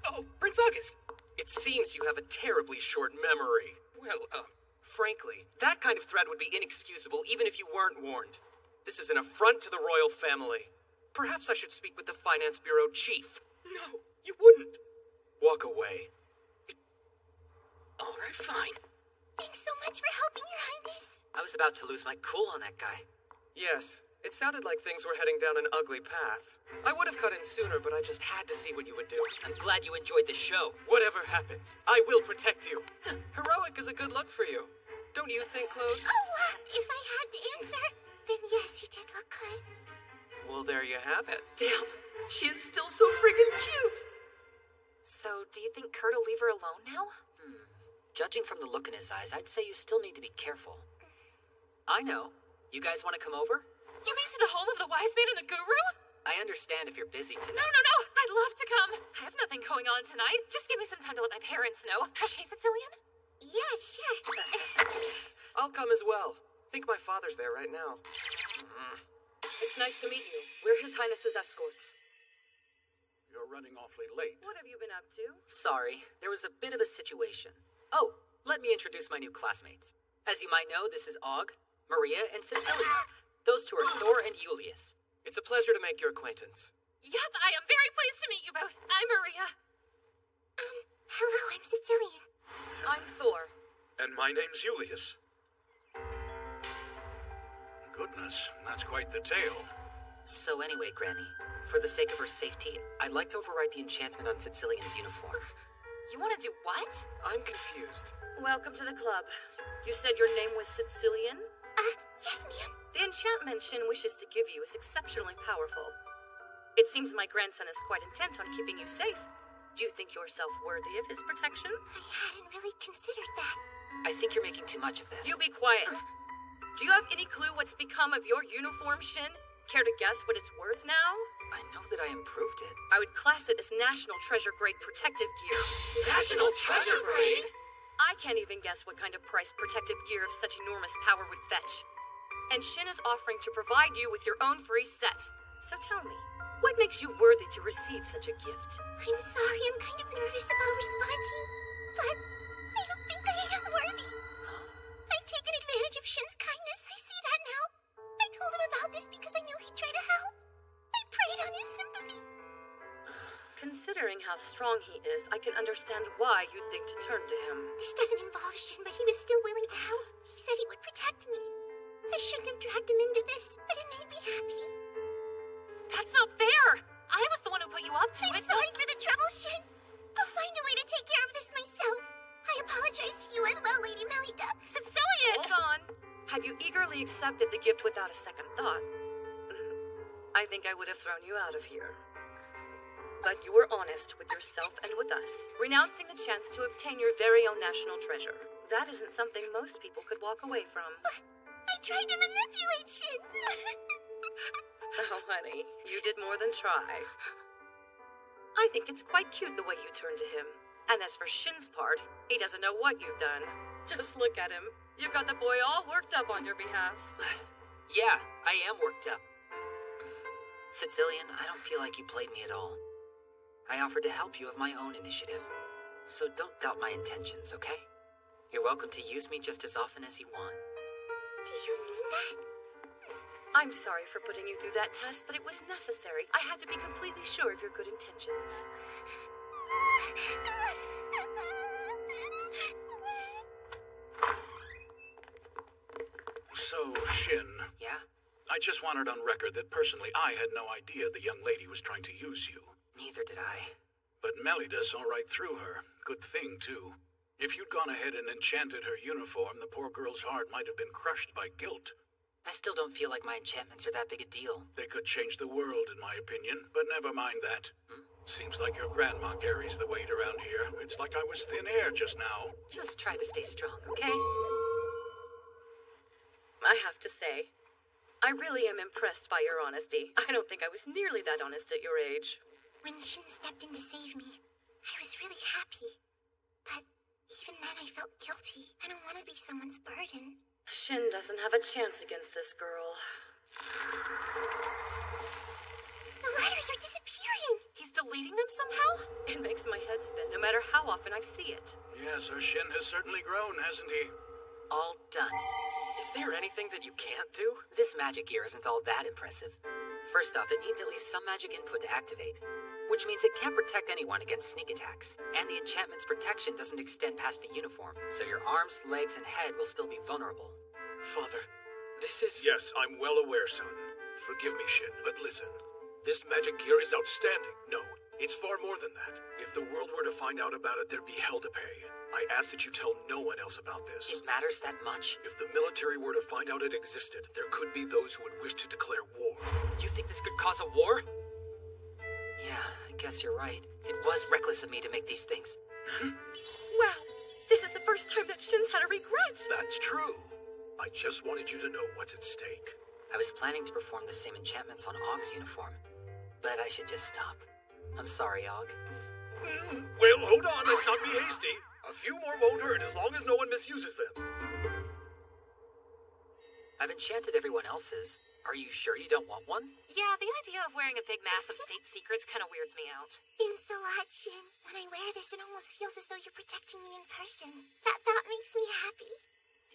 [SPEAKER 11] Oh, Prince August.
[SPEAKER 5] It seems you have a terribly short memory.
[SPEAKER 11] Well,
[SPEAKER 5] Frankly, that kind of threat would be inexcusable even if you weren't warned. This is an affront to the royal family. Perhaps I should speak with the Finance Bureau chief.
[SPEAKER 11] No, you wouldn't.
[SPEAKER 5] Walk away.
[SPEAKER 11] All right, fine.
[SPEAKER 1] Thanks so much for helping, Your Highness.
[SPEAKER 6] I was about to lose my cool on that guy.
[SPEAKER 5] Yes, it sounded like things were heading down an ugly path. I would have cut in sooner, but I just had to see what you would do.
[SPEAKER 6] I'm glad you enjoyed the show.
[SPEAKER 5] Whatever happens, I will protect you. Heroic is a good look for you. Don't you think, Claude?
[SPEAKER 1] Oh, if I had to answer, then yes, you did look good.
[SPEAKER 5] Well, there you have it.
[SPEAKER 6] Damn, she is still so friggin' cute!
[SPEAKER 10] So, do you think Kurt will leave her alone now?
[SPEAKER 6] Judging from the look in his eyes, I'd say you still need to be careful. I know. You guys want to come over?
[SPEAKER 10] You mean to the home of the wise man and the guru?
[SPEAKER 6] I understand if you're busy tonight.
[SPEAKER 10] No. I'd love to come. I have nothing going on tonight. Just give me some time to let my parents know. Okay, Sicilian?
[SPEAKER 1] Yeah, sure.
[SPEAKER 5] I'll come as well. Think my father's there right now.
[SPEAKER 3] It's nice to meet you. We're His Highness's escorts.
[SPEAKER 2] You're running awfully late.
[SPEAKER 3] What have you been up to?
[SPEAKER 6] Sorry, there was a bit of a situation. Oh, let me introduce my new classmates. As you might know, this is Og, Maria, and Cecilia. Those two are Thor and Julius.
[SPEAKER 5] It's a pleasure to make your acquaintance.
[SPEAKER 10] Yep, I am very pleased to meet you both. I'm Maria.
[SPEAKER 1] Hello, I'm Sicilian.
[SPEAKER 3] I'm Thor.
[SPEAKER 2] And my name's Julius. Goodness, that's quite the tale.
[SPEAKER 6] So anyway, Granny, for the sake of her safety, I'd like to overwrite the enchantment on Sicilian's uniform.
[SPEAKER 10] You want to do what?
[SPEAKER 5] I'm confused.
[SPEAKER 3] Welcome to the club. You said your name was Sicilian?
[SPEAKER 1] Yes, ma'am.
[SPEAKER 3] The enchantment Shin wishes to give you is exceptionally powerful. It seems my grandson is quite intent on keeping you safe. Do you think yourself worthy of his protection?
[SPEAKER 1] I hadn't really considered that.
[SPEAKER 6] I think you're making too much of this.
[SPEAKER 3] You be quiet. Do you have any clue what's become of your uniform, Shin? Care to guess what it's worth now?
[SPEAKER 6] I know that I improved it.
[SPEAKER 3] I would class it as National Treasure Grade protective gear.
[SPEAKER 11] National Treasure Grade?
[SPEAKER 3] I can't even guess what kind of price protective gear of such enormous power would fetch. And Shin is offering to provide you with your own free set. So tell me, what makes you worthy to receive such a gift?
[SPEAKER 1] I'm sorry, I'm kind of nervous about responding, but I don't think I am worthy. I've taken advantage of Shin's kindness, I see that now. I told him about this because I knew he'd try to help. I preyed on his sympathy.
[SPEAKER 3] Considering how strong he is, I can understand why you'd think to turn to him.
[SPEAKER 1] This doesn't involve Shin, but he was still willing to help. He said he would protect me. I shouldn't have dragged him into this, but it made me happy.
[SPEAKER 10] That's not fair! I was the one who put you up to
[SPEAKER 1] I'm
[SPEAKER 10] it.
[SPEAKER 1] sorry for the trouble, Shin. I'll find a way to take care of this myself. I apologize to you as well, Lady Melida.
[SPEAKER 10] Sicilian!
[SPEAKER 3] Hold on. Had you eagerly accepted the gift without a second thought, I think I would have thrown you out of here. But you were honest with yourself and with us, renouncing the chance to obtain your very own national treasure. That isn't something most people could walk away from.
[SPEAKER 1] But I tried to manipulate Shin.
[SPEAKER 3] Oh, honey, you did more than try. I think it's quite cute the way you turned to him. And as for Shin's part, he doesn't know what you've done. Just look at him. You've got the boy all worked up on your behalf.
[SPEAKER 6] Yeah, I am worked up. Sicilian, I don't feel like you played me at all. I offered to help you of my own initiative. So don't doubt my intentions, okay? You're welcome to use me just as often as you want.
[SPEAKER 1] Do you mean that?
[SPEAKER 3] I'm sorry for putting you through that test, but it was necessary. I had to be completely sure of your good intentions.
[SPEAKER 2] So, Shin.
[SPEAKER 6] Yeah?
[SPEAKER 2] I just wanted on record that personally I had no idea the young lady was trying to use you.
[SPEAKER 6] Neither did I.
[SPEAKER 2] But Melida saw right through her. Good thing, too. If you'd gone ahead and enchanted her uniform, the poor girl's heart might have been crushed by guilt.
[SPEAKER 6] I still don't feel like my enchantments are that big a deal.
[SPEAKER 2] They could change the world, in my opinion, but never mind that. Seems like your grandma carries the weight around here. It's like I was thin air just now.
[SPEAKER 6] Just try to stay strong, okay?
[SPEAKER 3] I have to say, I really am impressed by your honesty. I don't think I was nearly that honest at your age.
[SPEAKER 1] When Shin stepped in to save me, I was really happy. But even then I felt guilty. I don't want to be someone's burden.
[SPEAKER 3] Shin doesn't have a chance against this girl.
[SPEAKER 1] The ladders are disappearing.
[SPEAKER 10] He's deleting them somehow?
[SPEAKER 3] It makes my head spin, no matter how often I see it.
[SPEAKER 2] Yes, our Shin has certainly grown, hasn't he?
[SPEAKER 6] All done.
[SPEAKER 5] Is there anything that you can't do?
[SPEAKER 6] This magic gear isn't all that impressive. First off, it needs at least some magic input to activate, which means it can't protect anyone against sneak attacks. And the enchantment's protection doesn't extend past the uniform, so your arms, legs, and head will still be vulnerable.
[SPEAKER 5] Father, this is...
[SPEAKER 9] Yes, I'm well aware, son. Forgive me, Shin, but listen. This magic gear is outstanding. No, it's far more than that. If the world were to find out about it, there'd be hell to pay. I ask that you tell no one else about this.
[SPEAKER 6] It matters that much?
[SPEAKER 9] If the military were to find out it existed, there could be those who would wish to declare war.
[SPEAKER 5] You think this could cause a war?
[SPEAKER 6] Yeah, I guess you're right. It was reckless of me to make these things.
[SPEAKER 3] Wow, this is the first time that Shin's had a regret.
[SPEAKER 9] That's true. I just wanted you to know what's at stake.
[SPEAKER 6] I was planning to perform the same enchantments on Ogg's uniform, but I should just stop. I'm sorry, Ogg.
[SPEAKER 9] Well, hold on, let's not be hasty. A few more won't hurt as long as no one misuses them.
[SPEAKER 6] I've enchanted everyone else's. Are you sure you don't want one?
[SPEAKER 10] Yeah, the idea of wearing a big mass of state secrets kind of weirds me out.
[SPEAKER 1] Thanks a lot, Shin. When I wear this, it almost feels as though you're protecting me in person. That thought makes me happy.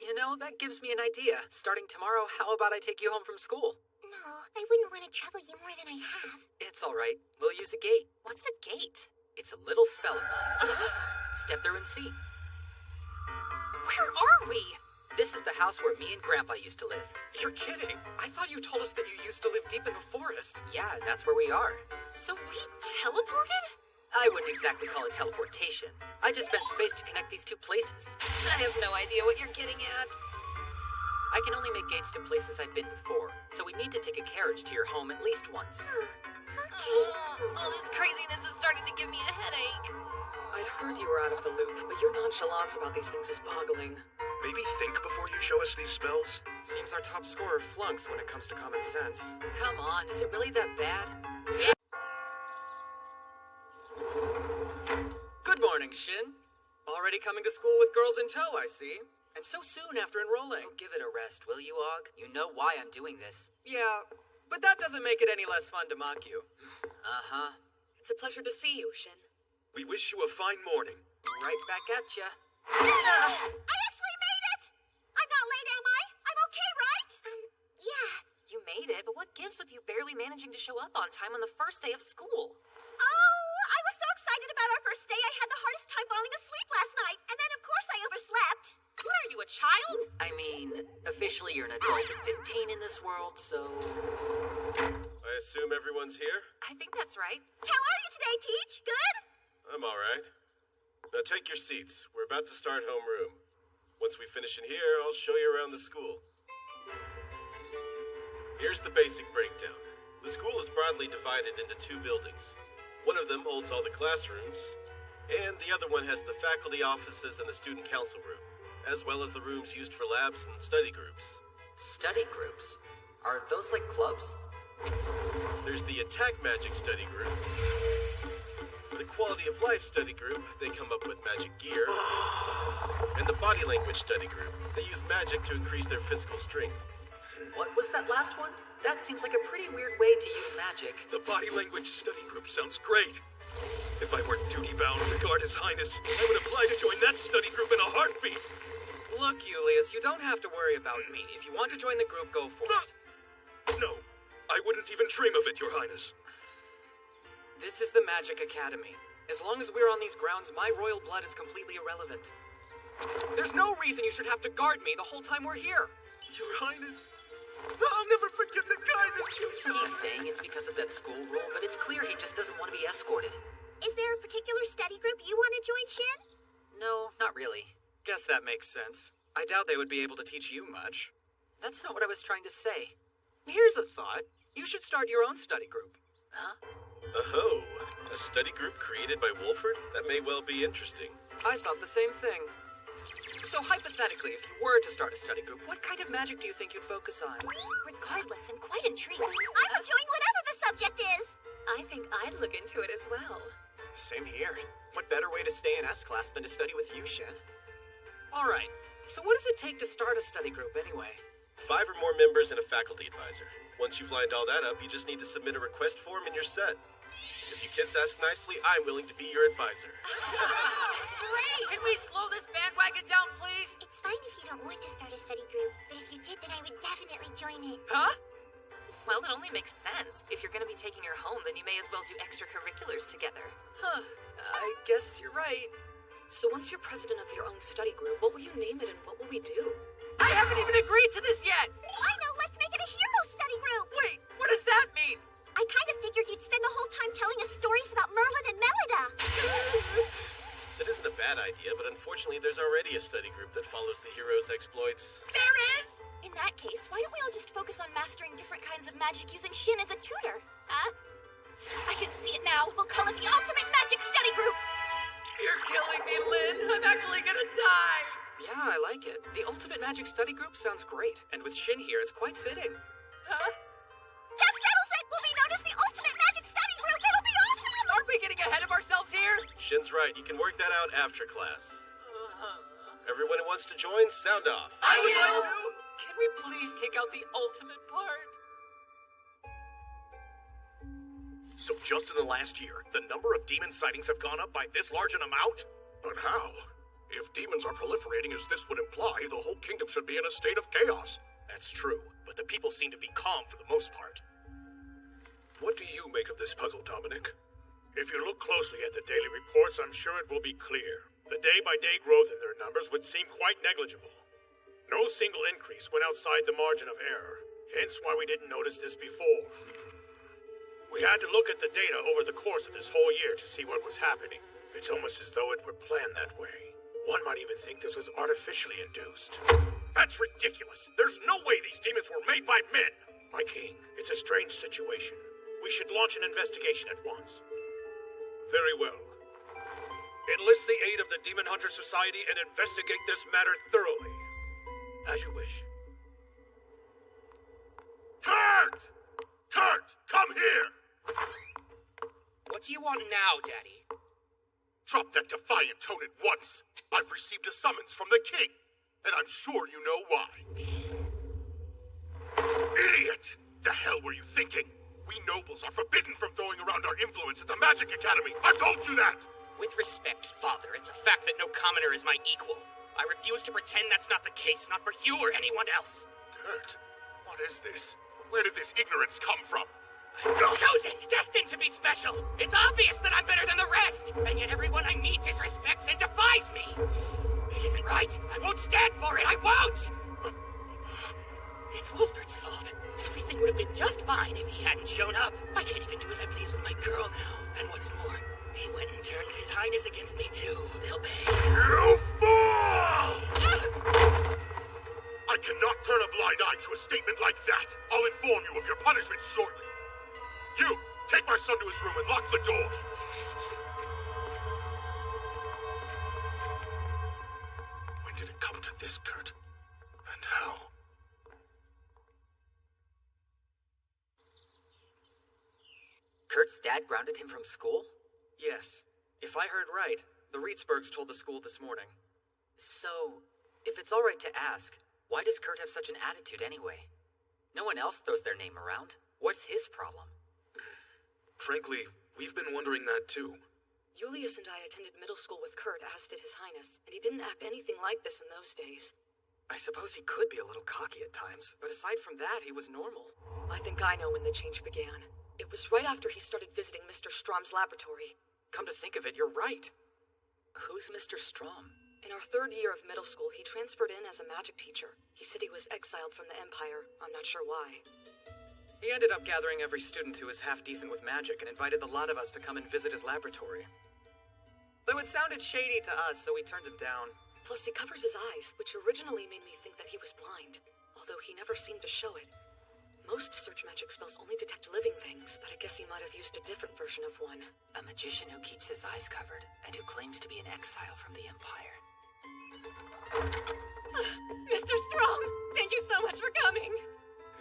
[SPEAKER 6] You know, that gives me an idea. Starting tomorrow, how about I take you home from school?
[SPEAKER 1] No, I wouldn't want to trouble you more than I have.
[SPEAKER 6] It's all right. We'll use a gate.
[SPEAKER 10] What's a gate?
[SPEAKER 6] It's a little spell of mine. Step through and see.
[SPEAKER 10] Where are we?
[SPEAKER 6] This is the house where me and Grandpa used to live.
[SPEAKER 5] You're kidding. I thought you told us that you used to live deep in the forest.
[SPEAKER 6] Yeah, that's where we are.
[SPEAKER 10] So we teleported?
[SPEAKER 6] I wouldn't exactly call it teleportation. I just spent space to connect these two places.
[SPEAKER 10] I have no idea what you're getting at.
[SPEAKER 6] I can only make gates to places I've been before, so we need to take a carriage to your home at least once.
[SPEAKER 10] All this craziness is starting to give me a headache.
[SPEAKER 3] I'd heard you were out of the loop, but your nonchalance about these things is boggling.
[SPEAKER 2] Maybe think before you show us these spells?
[SPEAKER 5] Seems our top scorer flunks when it comes to common sense.
[SPEAKER 6] Come on, is it really that bad?
[SPEAKER 5] Good morning, Shin. Already coming to school with girls in tow, I see. And so soon after enrolling.
[SPEAKER 6] Oh, give it a rest, will you, Og? You know why I'm doing this.
[SPEAKER 5] Yeah, but that doesn't make it any less fun to mock you.
[SPEAKER 6] Uh-huh.
[SPEAKER 3] It's a pleasure to see you, Shin.
[SPEAKER 2] We wish you a fine morning.
[SPEAKER 6] Right back at ya.
[SPEAKER 1] I actually made it! I'm not late, am I? I'm okay, right? Yeah.
[SPEAKER 3] You made it, but what gives with you barely managing to show up on time on the first day of school?
[SPEAKER 1] Oh, I was so excited about our first day, I had the hardest time falling asleep last night. And then, of course, I overslept.
[SPEAKER 3] What are you, a child?
[SPEAKER 6] I mean, officially you're an adult at 15 in this world, so...
[SPEAKER 4] I assume everyone's here?
[SPEAKER 3] I think that's right.
[SPEAKER 1] How are you today, Teach? Good?
[SPEAKER 4] I'm alright. Now take your seats. We're about to start homeroom. Once we finish in here, I'll show you around the school. Here's the basic breakdown. The school is broadly divided into two buildings. One of them holds all the classrooms, and the other one has the faculty offices and the student council room, as well as the rooms used for labs and study groups.
[SPEAKER 6] Study groups? Are those like clubs?
[SPEAKER 4] There's the Attack Magic Study Group, the Quality of Life Study Group, they come up with magic gear, and the Body Language Study Group, they use magic to increase their physical strength.
[SPEAKER 6] What was that last one? That seems like a pretty weird way to use magic.
[SPEAKER 2] The Body Language Study Group sounds great. If I weren't duty-bound to guard His Highness, I would apply to join that study group in a heartbeat.
[SPEAKER 5] Look, Julius, you don't have to worry about me. If you want to join the group, go for it.
[SPEAKER 2] No, I wouldn't even dream of it, Your Highness.
[SPEAKER 5] This is the Magic Academy. As long as we're on these grounds, my royal blood is completely irrelevant. There's no reason you should have to guard me the whole time we're here.
[SPEAKER 2] Your Highness, I'll never forget the kindness you showed.
[SPEAKER 6] He's saying it's because of that school rule, but it's clear he just doesn't want to be escorted.
[SPEAKER 1] Is there a particular study group you want to join, Shin?
[SPEAKER 6] No, not really.
[SPEAKER 5] Guess that makes sense. I doubt they would be able to teach you much.
[SPEAKER 6] That's not what I was trying to say.
[SPEAKER 5] Here's a thought. You should start your own study group.
[SPEAKER 6] Huh?
[SPEAKER 4] Oh, a study group created by Wolford? That may well be interesting.
[SPEAKER 5] I thought the same thing. So hypothetically, if you were to start a study group, what kind of magic do you think you'd focus on?
[SPEAKER 1] Regardless, I'm quite intrigued. I would join whatever the subject is.
[SPEAKER 3] I think I'd look into it as well.
[SPEAKER 5] Same here. What better way to stay in S class than to study with you, Shen? All right. So what does it take to start a study group anyway?
[SPEAKER 4] 5 or more members and a faculty advisor. Once you've lined all that up, you just need to submit a request form and you're set. If you kids ask nicely, I'm willing to be your advisor.
[SPEAKER 11] Great! Can we slow this bandwagon down, please?
[SPEAKER 1] It's fine if you don't want to start a study group, but if you did, then I would definitely join it.
[SPEAKER 5] Huh?
[SPEAKER 3] Well, it only makes sense. If you're going to be taking her home, then you may as well do extracurriculars together.
[SPEAKER 5] Huh. I guess you're right.
[SPEAKER 3] So once you're president of your own study group, what will you name it and what will we do?
[SPEAKER 11] I haven't even agreed to this yet!
[SPEAKER 1] I know, let's make it a hero study group!
[SPEAKER 11] Wait, what does that mean?
[SPEAKER 1] I kind of figured you'd spend the whole time telling us stories about Merlin and Melida.
[SPEAKER 4] That isn't a bad idea, but unfortunately there's already a study group that follows the hero's exploits.
[SPEAKER 11] There is?
[SPEAKER 1] In that case, why don't we all just focus on mastering different kinds of magic using Shin as a tutor? Huh? I can see it now. We'll call it the Ultimate Magic Study Group.
[SPEAKER 11] You're killing me, Lynn. I'm actually gonna die.
[SPEAKER 5] Yeah, I like it. The Ultimate Magic Study Group sounds great. And with Shin here, it's quite fitting.
[SPEAKER 11] Huh?
[SPEAKER 1] That settles it! We'll be known as the Ultimate Magic Study Group! It'll be awesome!
[SPEAKER 11] Aren't we getting ahead of ourselves here?
[SPEAKER 4] Shin's right, you can work that out after class. Everyone who wants to join, sound off.
[SPEAKER 11] I would like to. Can we please take out the ultimate part?
[SPEAKER 9] So just in the last year, the number of demon sightings have gone up by this large an amount? But how? If demons are proliferating as this would imply, the whole kingdom should be in a state of chaos. That's true, but the people seem to be calm for the most part. What do you make of this puzzle, Dominic?
[SPEAKER 12] If you look closely at the daily reports, I'm sure it will be clear. The day-by-day growth in their numbers would seem quite negligible. No single increase went outside the margin of error, hence why we didn't notice this before. We had to look at the data over the course of this whole year to see what was happening. It's almost as though it were planned that way. One might even think this was artificially induced.
[SPEAKER 9] That's ridiculous! There's no way these demons were made by men!
[SPEAKER 12] My king, it's a strange situation. We should launch an investigation at once.
[SPEAKER 9] Very well. Enlist the aid of the Demon Hunter Society and investigate this matter thoroughly.
[SPEAKER 5] As you wish.
[SPEAKER 12] Kurt! Kurt, come here!
[SPEAKER 11] What do you want now, Daddy?
[SPEAKER 12] Drop that defiant tone at once. I've received a summons from the king, and I'm sure you know why. Idiot! The hell were you thinking? We nobles are forbidden from throwing around our influence at the Magic Academy. I've told you that!
[SPEAKER 11] With respect, Father, it's a fact that no commoner is my equal. I refuse to pretend that's not the case, not for you or anyone else.
[SPEAKER 12] Kurt, what is this? Where did this ignorance come from?
[SPEAKER 11] I'm chosen, destined to be special. It's obvious that I'm better than the rest, and yet everyone I meet disrespects and defies me. It isn't right. I won't stand for it. I won't! It's Wolfert's fault. Everything would have been just fine if he hadn't shown up. I can't even do as I please with my girl now. And what's more, he went and turned His Highness against me too. They'll pay.
[SPEAKER 12] You fool! I cannot turn a blind eye to a statement like that. I'll inform you of your punishment shortly. You, take my son to his room and lock the door. When did it come to this, Kurt? And how?
[SPEAKER 6] Kurt's dad grounded him from school?
[SPEAKER 5] Yes. If I heard right, the Reetzbergs told the school this morning.
[SPEAKER 6] So, if it's alright to ask, why does Kurt have such an attitude anyway? No one else throws their name around. What's his problem?
[SPEAKER 2] Frankly, we've been wondering that too.
[SPEAKER 13] Julius and I attended middle school with Kurt, as did His Highness, and he didn't act anything like this in those days.
[SPEAKER 5] I suppose he could be a little cocky at times, but aside from that, he was normal.
[SPEAKER 13] I think I know when the change began. It was right after he started visiting Mr. Strom's laboratory.
[SPEAKER 5] Come to think of it, you're right.
[SPEAKER 6] Who's Mr. Strom?
[SPEAKER 13] In our third year of middle school, he transferred in as a magic teacher. He said he was exiled from the Empire. I'm not sure why.
[SPEAKER 5] He ended up gathering every student who was half-decent with magic and invited a lot of us to come and visit his laboratory. Though it sounded shady to us, so we turned him down.
[SPEAKER 13] Plus, he covers his eyes, which originally made me think that he was blind, although he never seemed to show it. Most search magic spells only detect living things, but I guess he might have used a different version of one.
[SPEAKER 6] A magician who keeps his eyes covered, and who claims to be an exile from the Empire.
[SPEAKER 13] Mr. Strom, thank you so much for coming!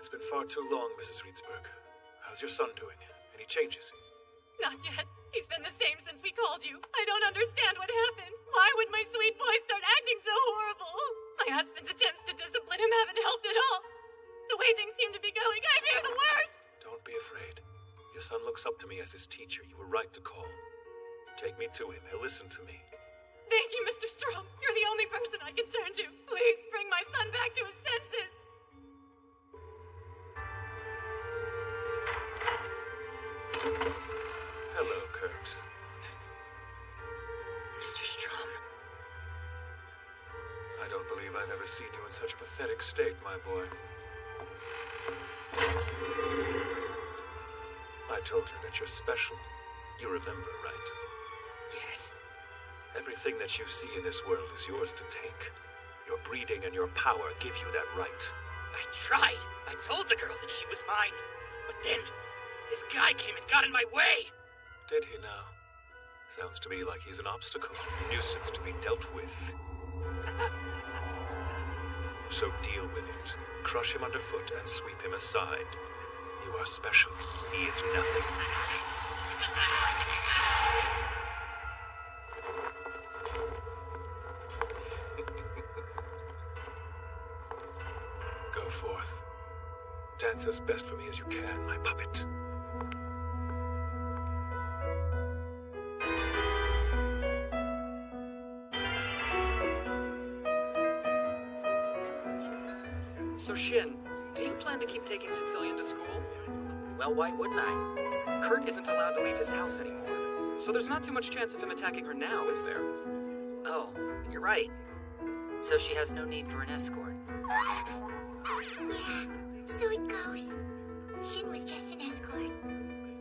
[SPEAKER 9] It's been far too long, Mrs. Reetzberg. How's your son doing? Any changes?
[SPEAKER 13] Not yet. He's been the same since we called you. I don't understand what happened. Why would my sweet boy start acting so horrible? My husband's attempts to discipline him haven't helped at all. The way things seem to be going, I fear the worst!
[SPEAKER 9] Don't be afraid. Your son looks up to me as his teacher. You were right to call. Take me to him. He'll listen to me.
[SPEAKER 13] Thank you, Mr. Strom. You're the only person I can turn to. Please bring my son back to his senses.
[SPEAKER 9] Hello, Kurt.
[SPEAKER 11] Mr. Strom.
[SPEAKER 9] I don't believe I've ever seen you in such a pathetic state, my boy. I told you that you're special. You remember, right?
[SPEAKER 11] Yes.
[SPEAKER 9] Everything that you see in this world is yours to take. Your breeding and your power give you that right.
[SPEAKER 11] I tried. I told the girl that she was mine. But then, this guy came and got in my way.
[SPEAKER 9] Did he now? Sounds to me like he's an obstacle, a nuisance to be dealt with. So deal with it. Crush him underfoot and sweep him aside. You are special. He is nothing. Go forth. Dance as best for me as you can, my puppet.
[SPEAKER 5] So Shin, do you plan to keep taking Cecilian to school?
[SPEAKER 6] Well, why wouldn't I?
[SPEAKER 5] Kurt isn't allowed to leave his house anymore, so there's not too much chance of him attacking her now, is there?
[SPEAKER 6] Oh, you're right. So she has no need for an escort.
[SPEAKER 1] Yeah, so it goes. Shin was just an escort.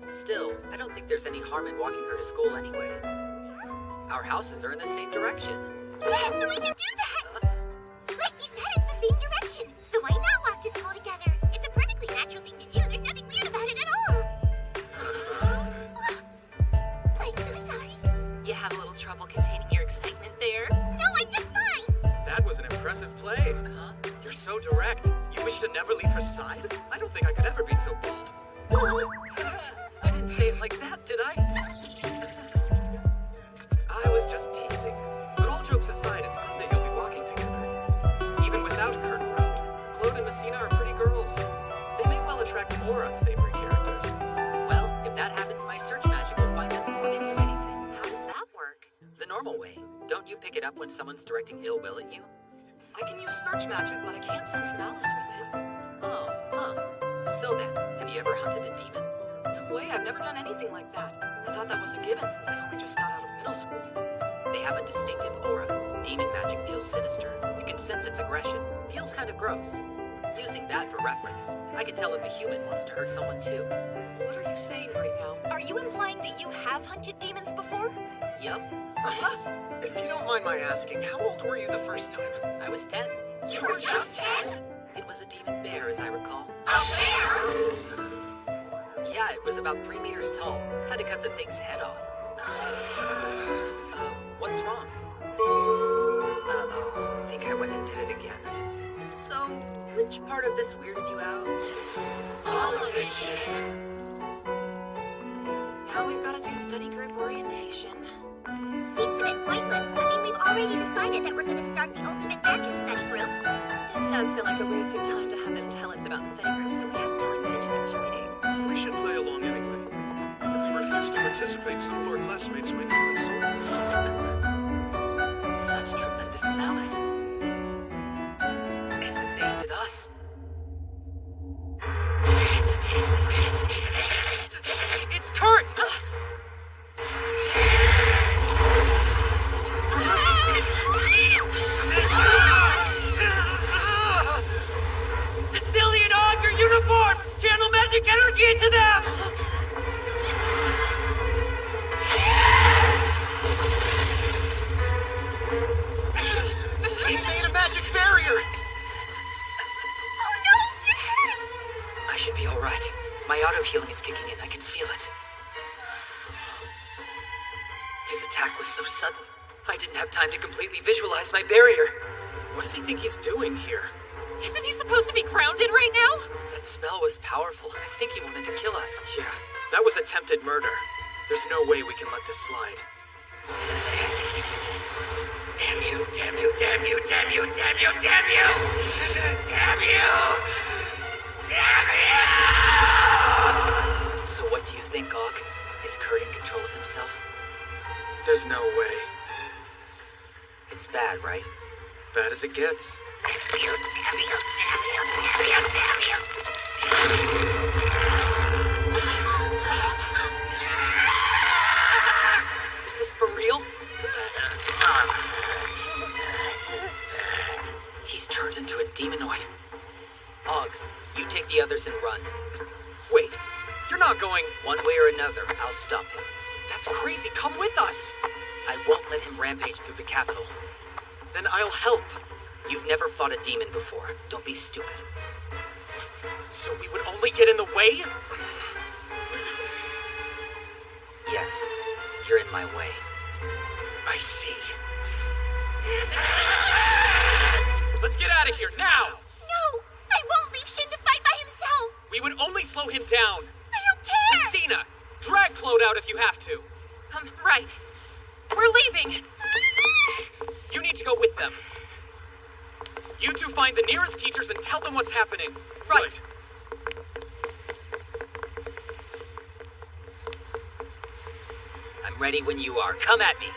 [SPEAKER 6] Still, I don't think there's any harm in walking her to school anyway. Our houses are in the same direction.
[SPEAKER 1] Yeah, so we should do that! Like you said, it's the same direction, so why not walk to school together? It's a perfectly natural thing to do. There's nothing weird about it at all. I'm so sorry.
[SPEAKER 13] You have a little trouble containing your excitement there?
[SPEAKER 1] No, I'm just fine.
[SPEAKER 5] That was an impressive play.
[SPEAKER 11] You're
[SPEAKER 5] Ultra's side? I don't think I could ever be so bold. I didn't say it like that, did I? I was just teasing. But all jokes aside, it's good that you'll be walking together. Even without Curtain Road, Claude and Messina are pretty girls. They may well attract more unsavory characters.
[SPEAKER 6] Well, if that happens, my search magic will find them before they do anything.
[SPEAKER 7] How does that work?
[SPEAKER 6] The normal way. Don't you pick it up when someone's directing ill will at you?
[SPEAKER 3] I can use search magic, but I can't sense malice with it.
[SPEAKER 6] Oh, huh. So then, have you ever hunted a demon?
[SPEAKER 3] No way, I've never done anything like that. I thought that was a given since I only just got out of middle school.
[SPEAKER 6] They have a distinctive aura. Demon magic feels sinister. You can sense its aggression. Feels kind of gross. Using that for reference, I can tell if a human wants to hurt someone too.
[SPEAKER 3] What are you saying right now?
[SPEAKER 10] Are you implying that you have hunted demons before?
[SPEAKER 6] Yup.
[SPEAKER 5] If you don't mind my asking, how old were you the first time?
[SPEAKER 6] I was 10.
[SPEAKER 10] You were just 10?
[SPEAKER 6] It was a demon bear, as I recall.
[SPEAKER 10] A bear?
[SPEAKER 6] Yeah, it was about 3 meters tall. Had to cut the thing's head off. What's wrong? Uh-oh, think I went and did it again. So, which part of this weirded you out?
[SPEAKER 10] All of it, Shin.
[SPEAKER 3] Now we've got to do study group orientation.
[SPEAKER 1] Seems a bit pointless. I mean, we've already decided that we're going to start the Ultimate Magic Study Group.
[SPEAKER 7] It does feel like a waste of time to have them tell us about study groups that we have no intention of joining.
[SPEAKER 2] We should play along anyway. If we refuse to participate, some of our classmates might feel insulted.
[SPEAKER 6] Such tremendous malice. And it's aimed at us.
[SPEAKER 5] It's Kurt!
[SPEAKER 11] Sicilian Og, your uniform! Channel magic energy into them!
[SPEAKER 5] He made a magic barrier!
[SPEAKER 10] Oh no, you're hurt!
[SPEAKER 6] I should be alright. My auto-healing is kicking in. I can feel it. His attack was so sudden, I didn't have time to completely visualize my barrier.
[SPEAKER 5] What does he think he's doing here?
[SPEAKER 3] Isn't he supposed to be grounded right now?
[SPEAKER 6] That spell was powerful. I think he wanted to kill us.
[SPEAKER 5] Yeah, that was attempted murder. There's no way we can let this slide.
[SPEAKER 11] Damn you, damn you, damn you, damn you, damn you, damn you! Damn you! Damn you!
[SPEAKER 6] So what do you think, Og? Is Kurt in control of himself?
[SPEAKER 5] There's no way.
[SPEAKER 6] It's bad, right?
[SPEAKER 5] Bad as it gets.
[SPEAKER 11] Damn you, damn you, damn you, damn you, damn you!
[SPEAKER 6] Is this for real? He's turned into a demonoid. Og, you take the others and run.
[SPEAKER 5] Wait, you're not going...
[SPEAKER 6] One way or another, I'll stop him.
[SPEAKER 5] That's crazy, come with us!
[SPEAKER 6] I won't let him rampage through the capital.
[SPEAKER 5] Then I'll help.
[SPEAKER 6] You've never fought a demon before. Don't be stupid.
[SPEAKER 5] So we would only get in the way?
[SPEAKER 6] Yes, you're in my way.
[SPEAKER 5] I see. Let's get out of here, now!
[SPEAKER 10] No! I won't leave Shin to fight by himself!
[SPEAKER 5] We would only slow him down.
[SPEAKER 10] I don't care!
[SPEAKER 5] Messina, drag Claude out if you have to.
[SPEAKER 3] Right. We're leaving.
[SPEAKER 5] You need to go with them. You two find the nearest teachers and tell them what's happening.
[SPEAKER 3] Right.
[SPEAKER 6] I'm ready when you are. Come at me.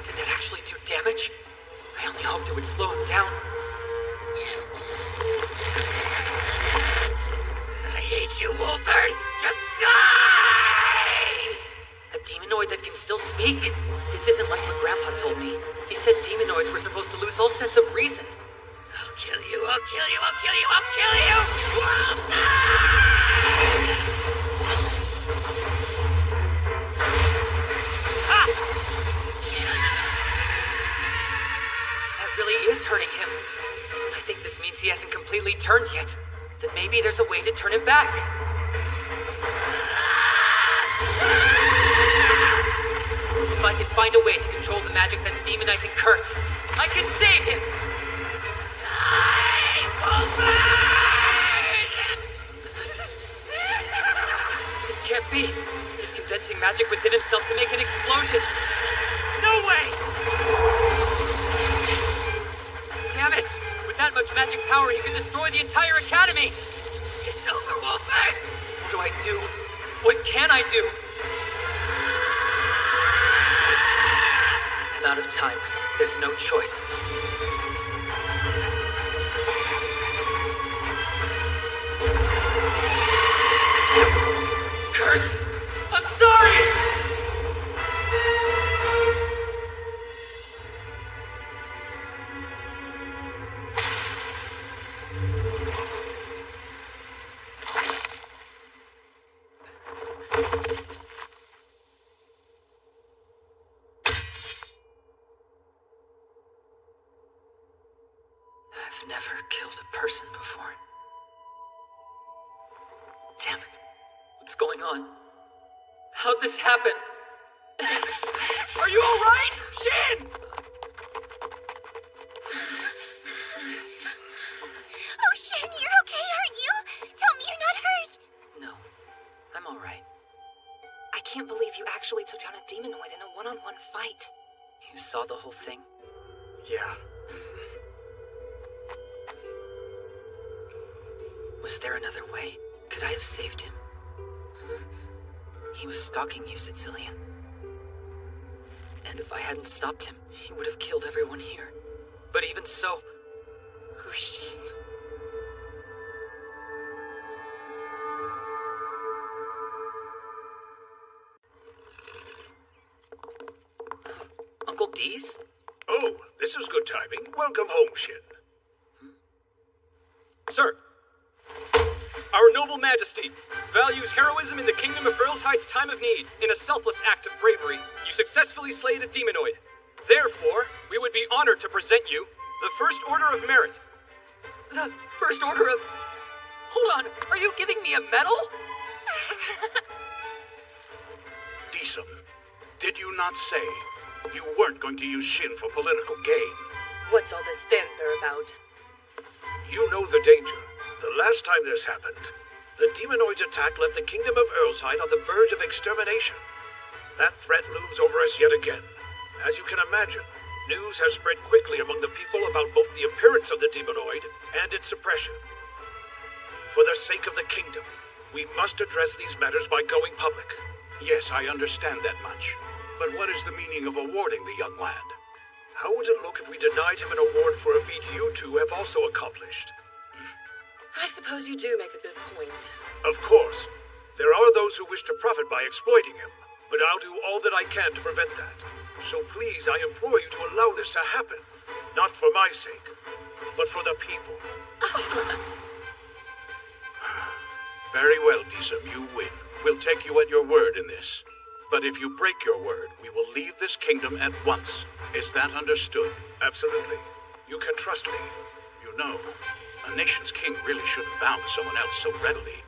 [SPEAKER 6] Did that actually do damage? I only hoped it would slow him down.
[SPEAKER 11] I hate you, Wolford! Just die!
[SPEAKER 6] A demonoid that can still speak? This isn't like what Grandpa told me. He said demonoids were supposed to lose all sense of reason.
[SPEAKER 11] I'll kill you, I'll kill you, I'll kill you, I'll kill you!
[SPEAKER 6] That really is hurting him. I think this him back! If I can find a way to control the magic that's demonizing Kurt, I can save him!
[SPEAKER 11] Time will burn!
[SPEAKER 6] It can't be! He's condensing magic within himself to make an explosion! No way! Damn it! With that much magic power, he could destroy the entire academy!
[SPEAKER 11] It's over, Wolford!
[SPEAKER 6] What do I do? What can I do? I'm out of time. There's no choice. Kurt! I'm sorry! I've never killed a person before. Damn it. What's going on? How'd this happen?
[SPEAKER 11] Are you alright? Shin!
[SPEAKER 1] Oh, Shin, you're okay, aren't you? Tell me you're not hurt.
[SPEAKER 6] No, I'm alright.
[SPEAKER 10] I can't believe you actually took down a demonoid in a one-on-one fight.
[SPEAKER 6] You saw the whole thing?
[SPEAKER 9] Yeah.
[SPEAKER 6] Was there another way? Could I have saved him? He was stalking you, Sicilian. And if I hadn't stopped him, he would have killed everyone here. But even so...
[SPEAKER 1] Oh, Shin.
[SPEAKER 6] Uncle D's?
[SPEAKER 9] Oh, this is good timing. Welcome home, Shin.
[SPEAKER 5] Sir, our noble majesty values heroism in the kingdom of Earlshide's time of need. In a selfless act of bravery, you successfully slayed a demonoid. Therefore, we would be honored to present you the First Order of Merit.
[SPEAKER 6] The First Order of... Hold on, are you giving me a medal?
[SPEAKER 2] Disum, did you not say you weren't going to use Shin for political gain?
[SPEAKER 3] What's all this fanfare about?
[SPEAKER 9] You know the danger. The last time this happened, the demonoid's attack left the kingdom of Earlshide on the verge of extermination. That threat looms over us yet again. As you can imagine, news has spread quickly among the people about both the appearance of the demonoid and its suppression. For the sake of the kingdom, we must address these matters by going public.
[SPEAKER 2] Yes, I understand that much. But what is the meaning of awarding the young lad?
[SPEAKER 9] How would it look if we denied him an award for a feat you two have also accomplished?
[SPEAKER 3] I suppose you do make a good point.
[SPEAKER 9] Of course. There are those who wish to profit by exploiting him, but I'll do all that I can to prevent that. So please, I implore you to allow this to happen. Not for my sake, but for the people.
[SPEAKER 2] Very well, Disum, you win. We'll take you at your word in this. But if you break your word, we will leave this kingdom at once. Is that understood?
[SPEAKER 9] Absolutely. You can trust me.
[SPEAKER 2] You know, a nation's king really shouldn't bow to someone else so readily.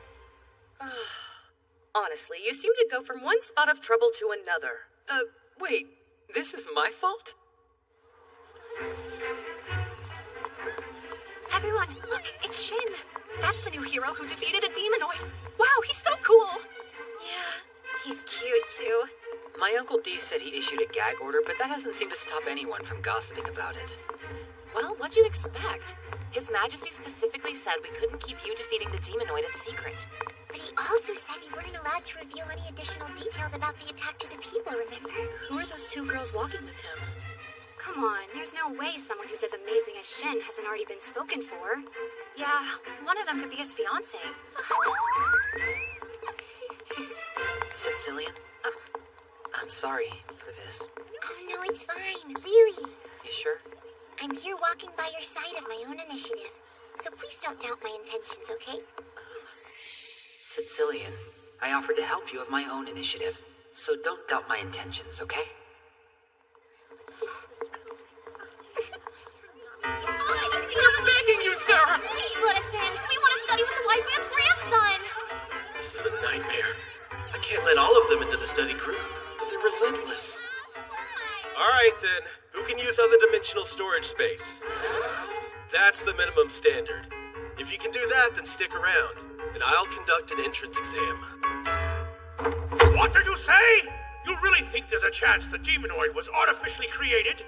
[SPEAKER 3] Honestly, you seem to go from one spot of trouble to another.
[SPEAKER 6] Wait, this is my fault?
[SPEAKER 10] Everyone, look, it's Shin. That's the new hero who defeated a demonoid. Wow, he's so cool.
[SPEAKER 7] Yeah, he's cute too.
[SPEAKER 6] My Uncle D said he issued a gag order, but that hasn't seemed to stop anyone from gossiping about it.
[SPEAKER 7] Well, what'd you expect? His Majesty specifically said we couldn't keep you defeating the demonoid a secret.
[SPEAKER 1] But he also said we weren't allowed to reveal any additional details about the attack to the people, remember?
[SPEAKER 10] Who are those two girls walking with him?
[SPEAKER 1] Come on, there's no way someone who's as amazing as Shin hasn't already been spoken for.
[SPEAKER 7] Yeah, one of them could be his fiancé. Sicilian? I'm sorry for this.
[SPEAKER 1] Oh, no, it's fine. Really.
[SPEAKER 7] You sure?
[SPEAKER 1] I'm here walking by your side of my own initiative. So please don't doubt my intentions, okay?
[SPEAKER 6] Sicilian, I offered to help you of my own initiative. So don't doubt my intentions, okay?
[SPEAKER 10] I'm begging you, sir!
[SPEAKER 1] Please let us in. We want to study with the wise man's grandson.
[SPEAKER 4] nightmare. I can't let all of them into the study group. They're relentless. Alright then, who can use other dimensional storage space? That's the minimum standard. If you can do that, then stick around, and I'll conduct an entrance exam.
[SPEAKER 12] What did you say? You really think there's a chance the demonoid was artificially created?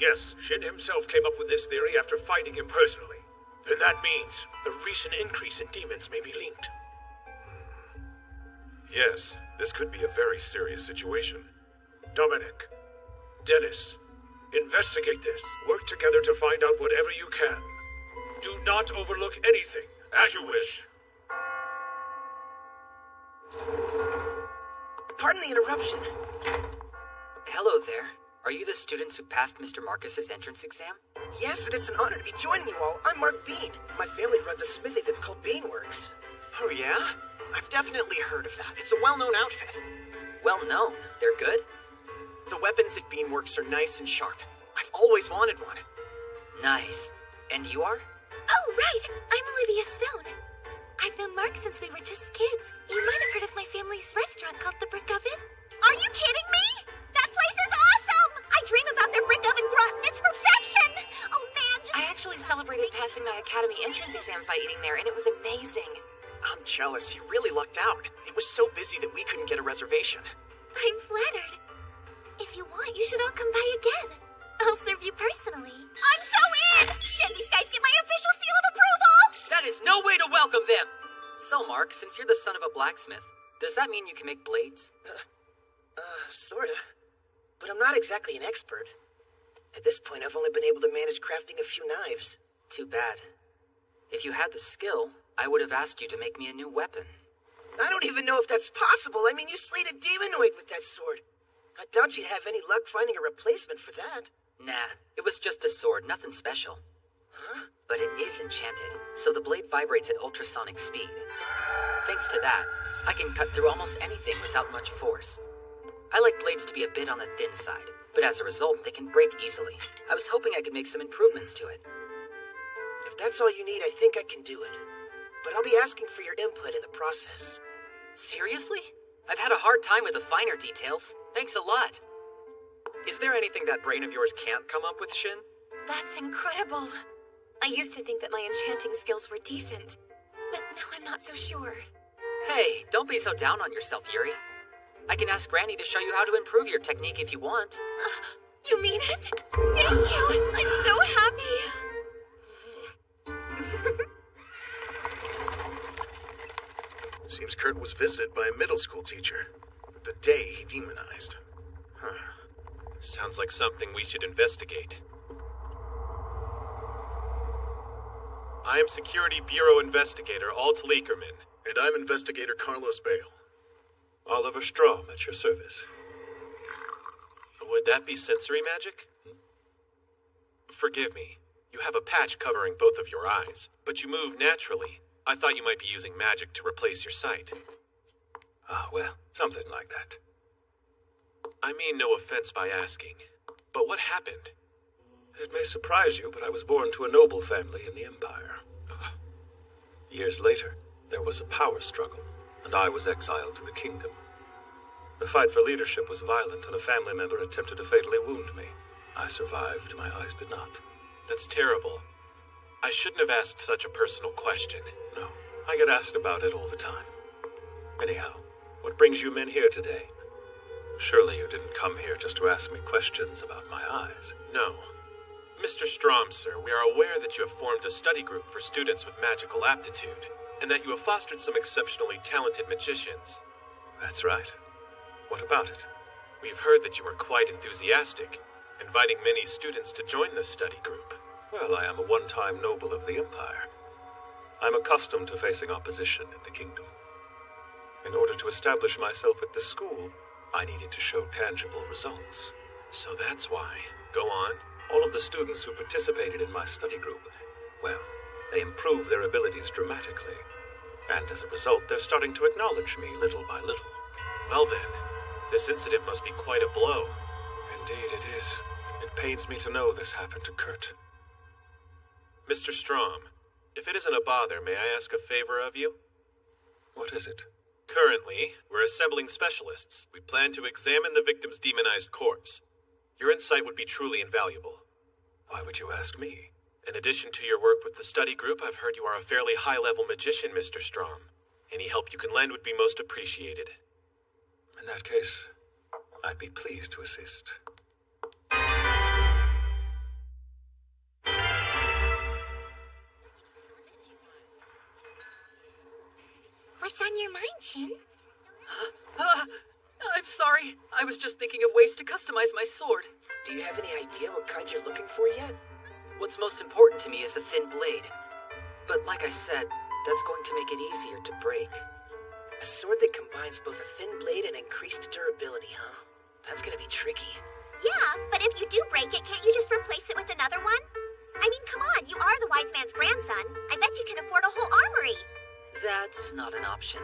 [SPEAKER 12] Yes, Shin himself came up with this theory after fighting him personally. Then that means the recent increase in demons may be linked.
[SPEAKER 9] Yes, this could be a very serious situation. Dominic, Dennis, investigate this. Work together to find out whatever you can. Do not overlook anything, as you wish.
[SPEAKER 14] Pardon the interruption.
[SPEAKER 6] Hello there. Are you the students who passed Mr. Marcus's entrance exam?
[SPEAKER 14] Yes, and it's an honor to be joining you all. I'm Mark Bean. My family runs a smithy that's called Beanworks.
[SPEAKER 5] Oh yeah? I've definitely heard of that. It's a well-known outfit.
[SPEAKER 6] Well known. They're good?
[SPEAKER 5] The weapons at Beanworks are nice and sharp. I've always wanted one.
[SPEAKER 6] Nice. And you are?
[SPEAKER 10] Oh, right. I'm Olivia Stone. I've known Mark since we were just kids. You might have heard of my family's restaurant called the Brick Oven. Are you kidding me? That place is awesome! I dream about their brick oven gratin. It's perfection! Oh, man.
[SPEAKER 3] I actually celebrated passing my academy entrance exams by eating there, and it was amazing.
[SPEAKER 5] I'm jealous. You really lucked out. It was so busy that we couldn't get a reservation.
[SPEAKER 10] I'm flattered. If you want, you should all come by again. I'll serve you personally. I'm so in! Shin, these guys get my official seal of approval!
[SPEAKER 6] That is no way to welcome them! So, Mark, since you're the son of a blacksmith, does that mean you can make blades?
[SPEAKER 14] Sorta. But I'm not exactly an expert. At this point, I've only been able to manage crafting a few knives.
[SPEAKER 6] Too bad. If you had the skill, I would have asked you to make me a new weapon.
[SPEAKER 14] I don't even know if that's possible. I mean, you slayed a demonoid with that sword. I doubt you'd have any luck finding a replacement for that.
[SPEAKER 6] Nah, it was just a sword, nothing special.
[SPEAKER 14] Huh?
[SPEAKER 6] But it is enchanted, so the blade vibrates at ultrasonic speed. Thanks to that, I can cut through almost anything without much force. I like blades to be a bit on the thin side, but as a result, they can break easily. I was hoping I could make some improvements to it.
[SPEAKER 14] If that's all you need, I think I can do it. But I'll be asking for your input in the process.
[SPEAKER 6] Seriously? I've had a hard time with the finer details. Thanks a lot.
[SPEAKER 5] Is there anything that brain of yours can't come up with, Shin?
[SPEAKER 10] That's incredible. I used to think that my enchanting skills were decent, but now I'm not so sure.
[SPEAKER 6] Hey, don't be so down on yourself, Yuri. I can ask Granny to show you how to improve your technique if you want.
[SPEAKER 10] You mean it? Thank you! I'm so happy!
[SPEAKER 9] Seems Kurt was visited by a middle school teacher. The day he demonized.
[SPEAKER 4] Huh. Sounds like something we should investigate. I am Security Bureau Investigator Alt Leakerman.
[SPEAKER 9] And I'm Investigator Carlos Bale. Oliver Strom at your service.
[SPEAKER 4] Would that be sensory magic? Forgive me. You have a patch covering both of your eyes, but you move naturally. I thought you might be using magic to replace your sight.
[SPEAKER 9] Ah, well, something like that.
[SPEAKER 4] I mean no offense by asking, but what happened?
[SPEAKER 9] It may surprise you, but I was born to a noble family in the Empire. Years later, there was a power struggle, and I was exiled to the kingdom. The fight for leadership was violent, and a family member attempted to fatally wound me. I survived, my eyes did not.
[SPEAKER 4] That's terrible. I shouldn't have asked such a personal question.
[SPEAKER 9] No, I get asked about it all the time. Anyhow, what brings you men here today? Surely you didn't come here just to ask me questions about my eyes.
[SPEAKER 4] No. Mr. Strom, sir, we are aware that you have formed a study group for students with magical aptitude, and that you have fostered some exceptionally talented magicians.
[SPEAKER 9] That's right. What about it?
[SPEAKER 4] We've heard that you are quite enthusiastic, inviting many students to join this study group.
[SPEAKER 9] Well, I am a one-time noble of the Empire. I'm accustomed to facing opposition in the kingdom. In order to establish myself at this school, I needed to show tangible results.
[SPEAKER 4] So that's why. Go on.
[SPEAKER 9] All of the students who participated in my study group, well, they improved their abilities dramatically. And as a result, they're starting to acknowledge me little by little.
[SPEAKER 4] Well then, this incident must be quite a blow.
[SPEAKER 9] Indeed it is. It pains me to know this happened to Kurt.
[SPEAKER 4] Mr. Strom, if it isn't a bother, may I ask a favor of you?
[SPEAKER 9] What is it?
[SPEAKER 4] Currently, we're assembling specialists. We plan to examine the victim's demonized corpse. Your insight would be truly invaluable.
[SPEAKER 9] Why would you ask me?
[SPEAKER 4] In addition to your work with the study group, I've heard you are a fairly high-level magician, Mr. Strom. Any help you can lend would be most appreciated.
[SPEAKER 9] In that case, I'd be pleased to assist.
[SPEAKER 10] What's on your mind, Shin?
[SPEAKER 6] I'm sorry. I was just thinking of ways to customize my sword.
[SPEAKER 14] Do you have any idea what kind you're looking for yet?
[SPEAKER 6] What's most important to me is a thin blade. But like I said, that's going to make it easier to break.
[SPEAKER 14] A sword that combines both a thin blade and increased durability, huh? That's gonna be tricky.
[SPEAKER 10] Yeah, but if you do break it, can't you just replace it with another one? I mean, come on, you are the wise man's grandson. I bet you can afford a whole armory.
[SPEAKER 6] That's not an option.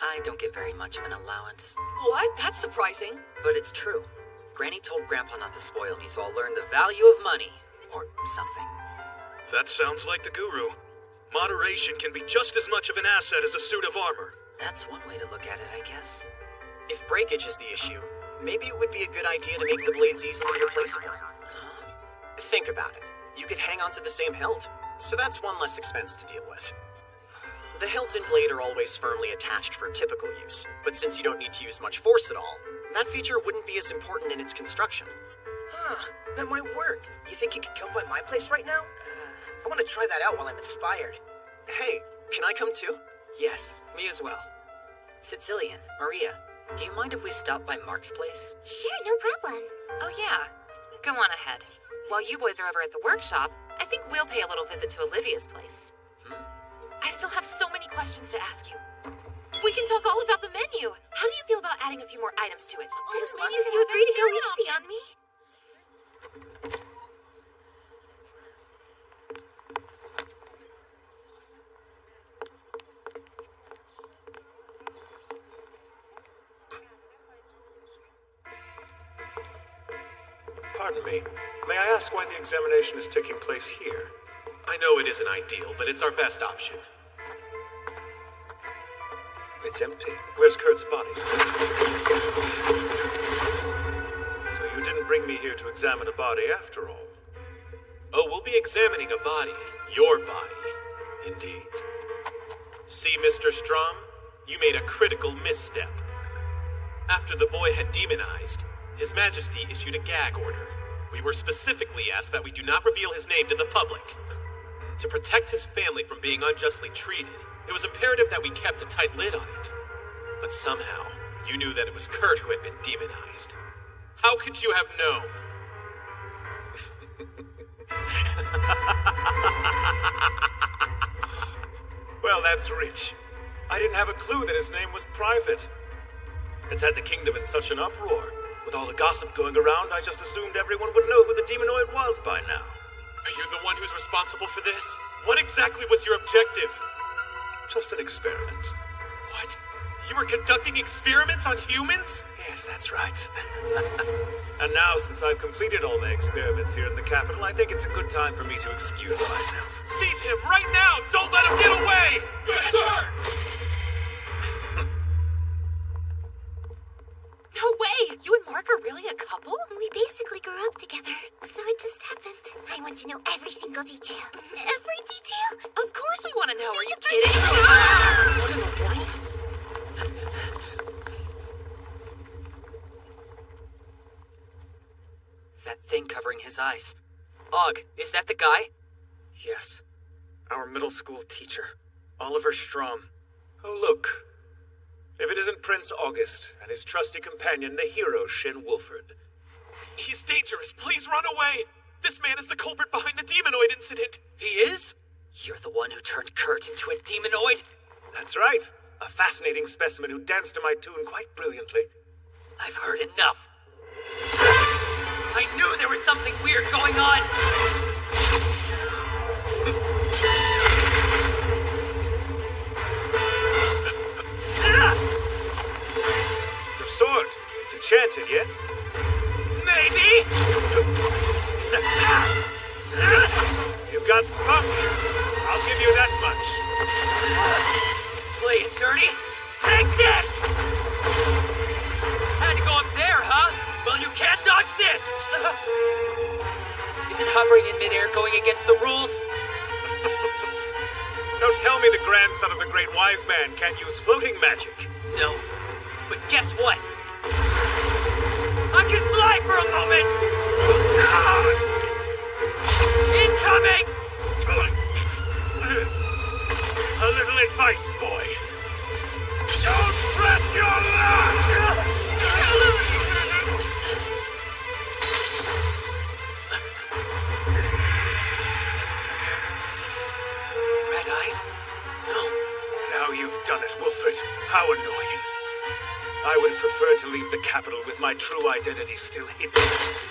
[SPEAKER 6] I don't get very much of an allowance.
[SPEAKER 3] What? That's surprising.
[SPEAKER 6] But it's true. Granny told Grandpa not to spoil me, so I'll learn the value of money. Or something.
[SPEAKER 2] That sounds like the guru. Moderation can be just as much of an asset as a suit of armor.
[SPEAKER 6] That's one way to look at it, I guess.
[SPEAKER 15] If breakage is the issue, maybe it would be a good idea to make the blades easily replaceable. Think about it. You could hang on to the same hilt, so that's one less expense to deal with. The hilt and blade are always firmly attached for typical use, but since you don't need to use much force at all, that feature wouldn't be as important in its construction.
[SPEAKER 14] Huh, that might work. You think you could come by my place right now? I want to try that out while I'm inspired.
[SPEAKER 15] Hey, can I come too? Yes, me as well.
[SPEAKER 6] Sicilian, Maria, do you mind if we stop by Mark's place?
[SPEAKER 10] Sure, no problem.
[SPEAKER 3] Oh, yeah. Go on ahead. While you boys are over at the workshop, I think we'll pay a little visit to Olivia's place. I still have so many questions to ask you. We can talk all about the menu. How do you feel about adding a few more items to it?
[SPEAKER 10] As long as you agree to go easy on me.
[SPEAKER 9] Pardon me. May I ask why the examination is taking place here?
[SPEAKER 4] I know it isn't ideal, but it's our best option.
[SPEAKER 9] It's empty. Where's Kurt's body? So you didn't bring me here to examine a body after all?
[SPEAKER 4] Oh, we'll be examining a body. Your body.
[SPEAKER 9] Indeed.
[SPEAKER 4] See, Mr. Strom? You made a critical misstep. After the boy had demonized, His Majesty issued a gag order. We were specifically asked that we do not reveal his name to the public. To protect his family from being unjustly treated, it was imperative that we kept a tight lid on it. But somehow, you knew that it was Kurt who had been demonized. How could you have known?
[SPEAKER 9] Well, that's rich. I didn't have a clue that his name was private. It's had the kingdom in such an uproar. With all the gossip going around, I just assumed everyone would know who the demonoid was by now.
[SPEAKER 4] Are you the one who's responsible for this? What exactly was your objective?
[SPEAKER 9] Just an experiment.
[SPEAKER 4] What? You were conducting experiments on humans?
[SPEAKER 9] Yes, that's right. And now, since I've completed all my experiments here in the capital, I think it's a good time for me to excuse myself.
[SPEAKER 4] Seize him right now! Don't let him get away!
[SPEAKER 11] Yes, sir!
[SPEAKER 3] No way! You and Mark are really a couple?
[SPEAKER 10] We basically grew up together, so it just happened. I want to know every single detail. Every detail?
[SPEAKER 3] Of course we want to know. Are you kidding?
[SPEAKER 14] What in the world?
[SPEAKER 6] That thing covering his eyes. Og, is that the guy?
[SPEAKER 15] Yes. Our middle school teacher, Oliver Strom.
[SPEAKER 9] Oh, look. If it isn't Prince August and his trusty companion, the hero Shin Wolford.
[SPEAKER 4] He's dangerous. Please run away. This man is the culprit behind the demonoid incident.
[SPEAKER 6] He is? You're the one who turned Kurt into a demonoid?
[SPEAKER 9] That's right. A fascinating specimen who danced to my tune quite brilliantly.
[SPEAKER 6] I've heard enough. I knew there was something weird going on!
[SPEAKER 9] Your sword. It's enchanted, yes?
[SPEAKER 6] Maybe!
[SPEAKER 9] You've got spunk. I'll give you that much.
[SPEAKER 6] Play it dirty. Take this! hovering in midair going against the rules?
[SPEAKER 12] Don't tell me the grandson of the great wise man can't use floating magic.
[SPEAKER 6] No. But guess what? I can fly for a moment! Incoming!
[SPEAKER 12] A little advice, boy. Don't press your luck!
[SPEAKER 6] Red eyes? No.
[SPEAKER 12] Now you've done it, Wolfert. How annoying. I would have preferred to leave the capital with my true identity still hidden.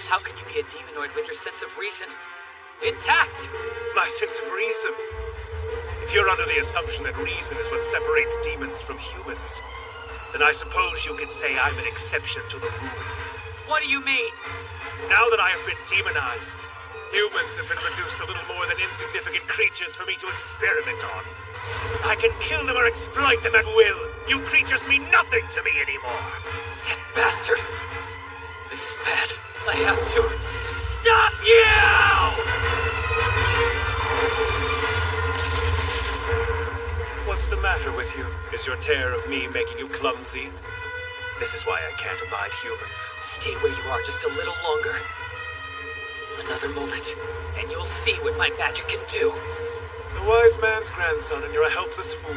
[SPEAKER 6] How can you be a demonoid with your sense of reason intact?
[SPEAKER 12] My sense of reason? If you're under the assumption that reason is what separates demons from humans, then I suppose you could say I'm an exception to the rule.
[SPEAKER 6] What do you mean?
[SPEAKER 12] Now that I have been demonized, humans have been reduced to little more than insignificant creatures for me to experiment on. I can kill them or exploit them at will. You creatures mean nothing to me anymore.
[SPEAKER 6] That bastard! This is bad. I have to stop you!
[SPEAKER 12] What's the matter with you? Is your terror of me making you clumsy? This is why I can't abide humans.
[SPEAKER 6] Stay where you are just a little longer. Another moment, and you'll see what my magic can do.
[SPEAKER 12] The wise man's grandson, and you're a helpless fool.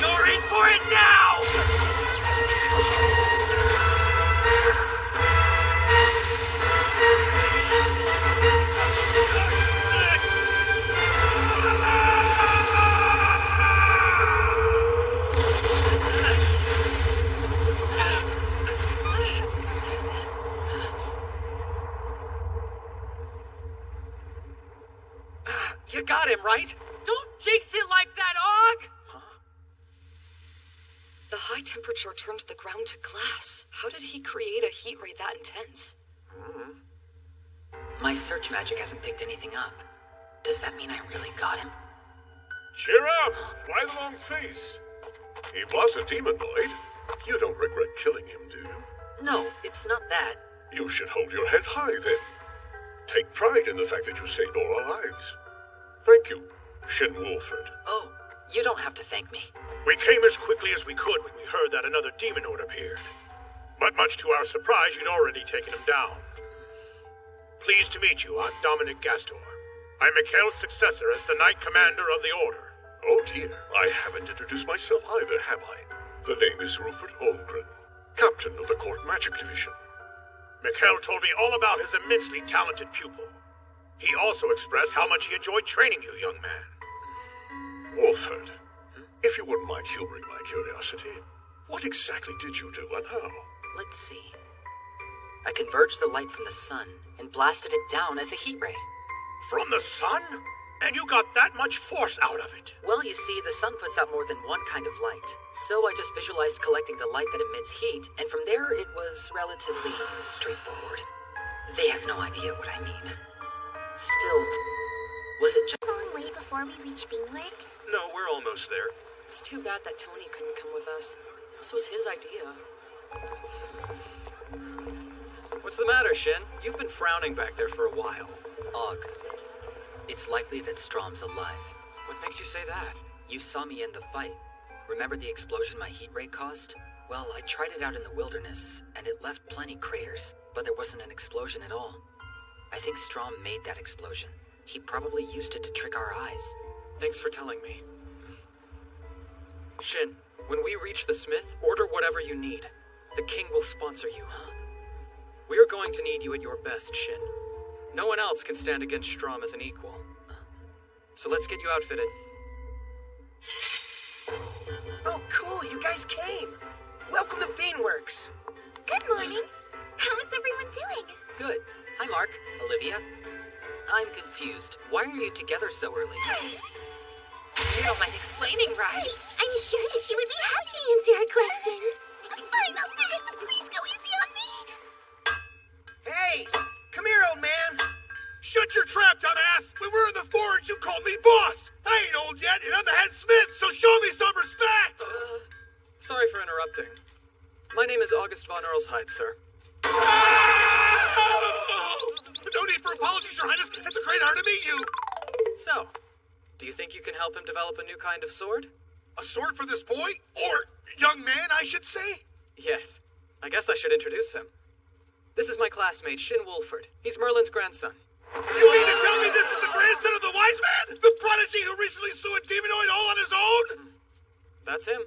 [SPEAKER 6] You're in for it now!
[SPEAKER 5] You got him, right? Don't jinx it like that, Og!
[SPEAKER 3] The high temperature turned the ground to glass. How did he create a heat ray that intense?
[SPEAKER 6] My search magic hasn't picked anything up. Does that mean I really got him?
[SPEAKER 9] Cheer up! Why the long face? He was a demonoid. You don't regret killing him, do you?
[SPEAKER 6] No, it's not that.
[SPEAKER 9] You should hold your head high, then. Take pride in the fact that you saved all our lives. Thank you, Shin Wolfert.
[SPEAKER 6] Oh, you don't have to thank me.
[SPEAKER 12] We came as quickly as we could when we heard that another demonoid appeared. But much to our surprise, you'd already taken him down. Pleased to meet you. I'm Dominic Gastor. I'm Mikhail's successor as the Knight Commander of the Order.
[SPEAKER 9] Oh dear, I haven't introduced myself either, have I? The name is Rupert Olgren, Captain of the Court Magic Division.
[SPEAKER 12] Mikhail told me all about his immensely talented pupil. He also expressed how much he enjoyed training you, young man.
[SPEAKER 9] Wolfert, if you wouldn't mind humoring my curiosity, what exactly did you do and how?
[SPEAKER 6] Let's see. I converged the light from the sun and blasted it down as a heat ray.
[SPEAKER 12] From the sun? And you got that much force out of it?
[SPEAKER 6] Well, you see, the sun puts out more than one kind of light. So I just visualized collecting the light that emits heat, and from there it was relatively straightforward. They have no idea what I mean. Still, was it just
[SPEAKER 10] A long way before we reach Beanworks?
[SPEAKER 5] No, we're almost there.
[SPEAKER 3] It's too bad that Tony couldn't come with us. This was his idea.
[SPEAKER 5] What's the matter, Shin? You've been frowning back there for a while.
[SPEAKER 6] Og? It's likely that Strom's alive.
[SPEAKER 5] What makes you say that?
[SPEAKER 6] You saw me end the fight. Remember the explosion my heat ray caused? Well, I tried it out in the wilderness, and it left plenty craters, but there wasn't an explosion at all. I think Strom made that explosion. He probably used it to trick our eyes.
[SPEAKER 5] Thanks for telling me. Shin, when we reach the Smith, order whatever you need. The king will sponsor you. We are going to need you at your best, Shin. No one else can stand against Strom as an equal. So let's get you outfitted.
[SPEAKER 14] Oh, cool, you guys came. Welcome to Beanworks.
[SPEAKER 10] Good morning. How is everyone doing?
[SPEAKER 6] Good. Hi, Mark. Olivia. I'm confused. Why are you together so early?
[SPEAKER 13] You don't mind explaining, right?
[SPEAKER 10] I'm sure that she would be happy to answer our questions. Fine, I'll do it, but please go easy on me.
[SPEAKER 14] Hey, come here, old man.
[SPEAKER 9] Shut your trap, dumbass! When we were in the forge, you called me boss! I ain't old yet, and I'm the head smith, so show me some respect!
[SPEAKER 5] Sorry for interrupting. My name is August von Earlshide, sir.
[SPEAKER 9] No need for apologies, Your Highness. It's a great honor to meet you.
[SPEAKER 5] So, do you think you can help him develop a new kind of sword?
[SPEAKER 9] A sword for this boy? Or young man, I should say?
[SPEAKER 5] Yes. I guess I should introduce him. This is my classmate, Shin Wolford. He's Merlin's grandson.
[SPEAKER 9] You mean to tell me this is the grandson of the wise man? The prodigy who recently slew a demonoid all on his own?
[SPEAKER 5] That's him.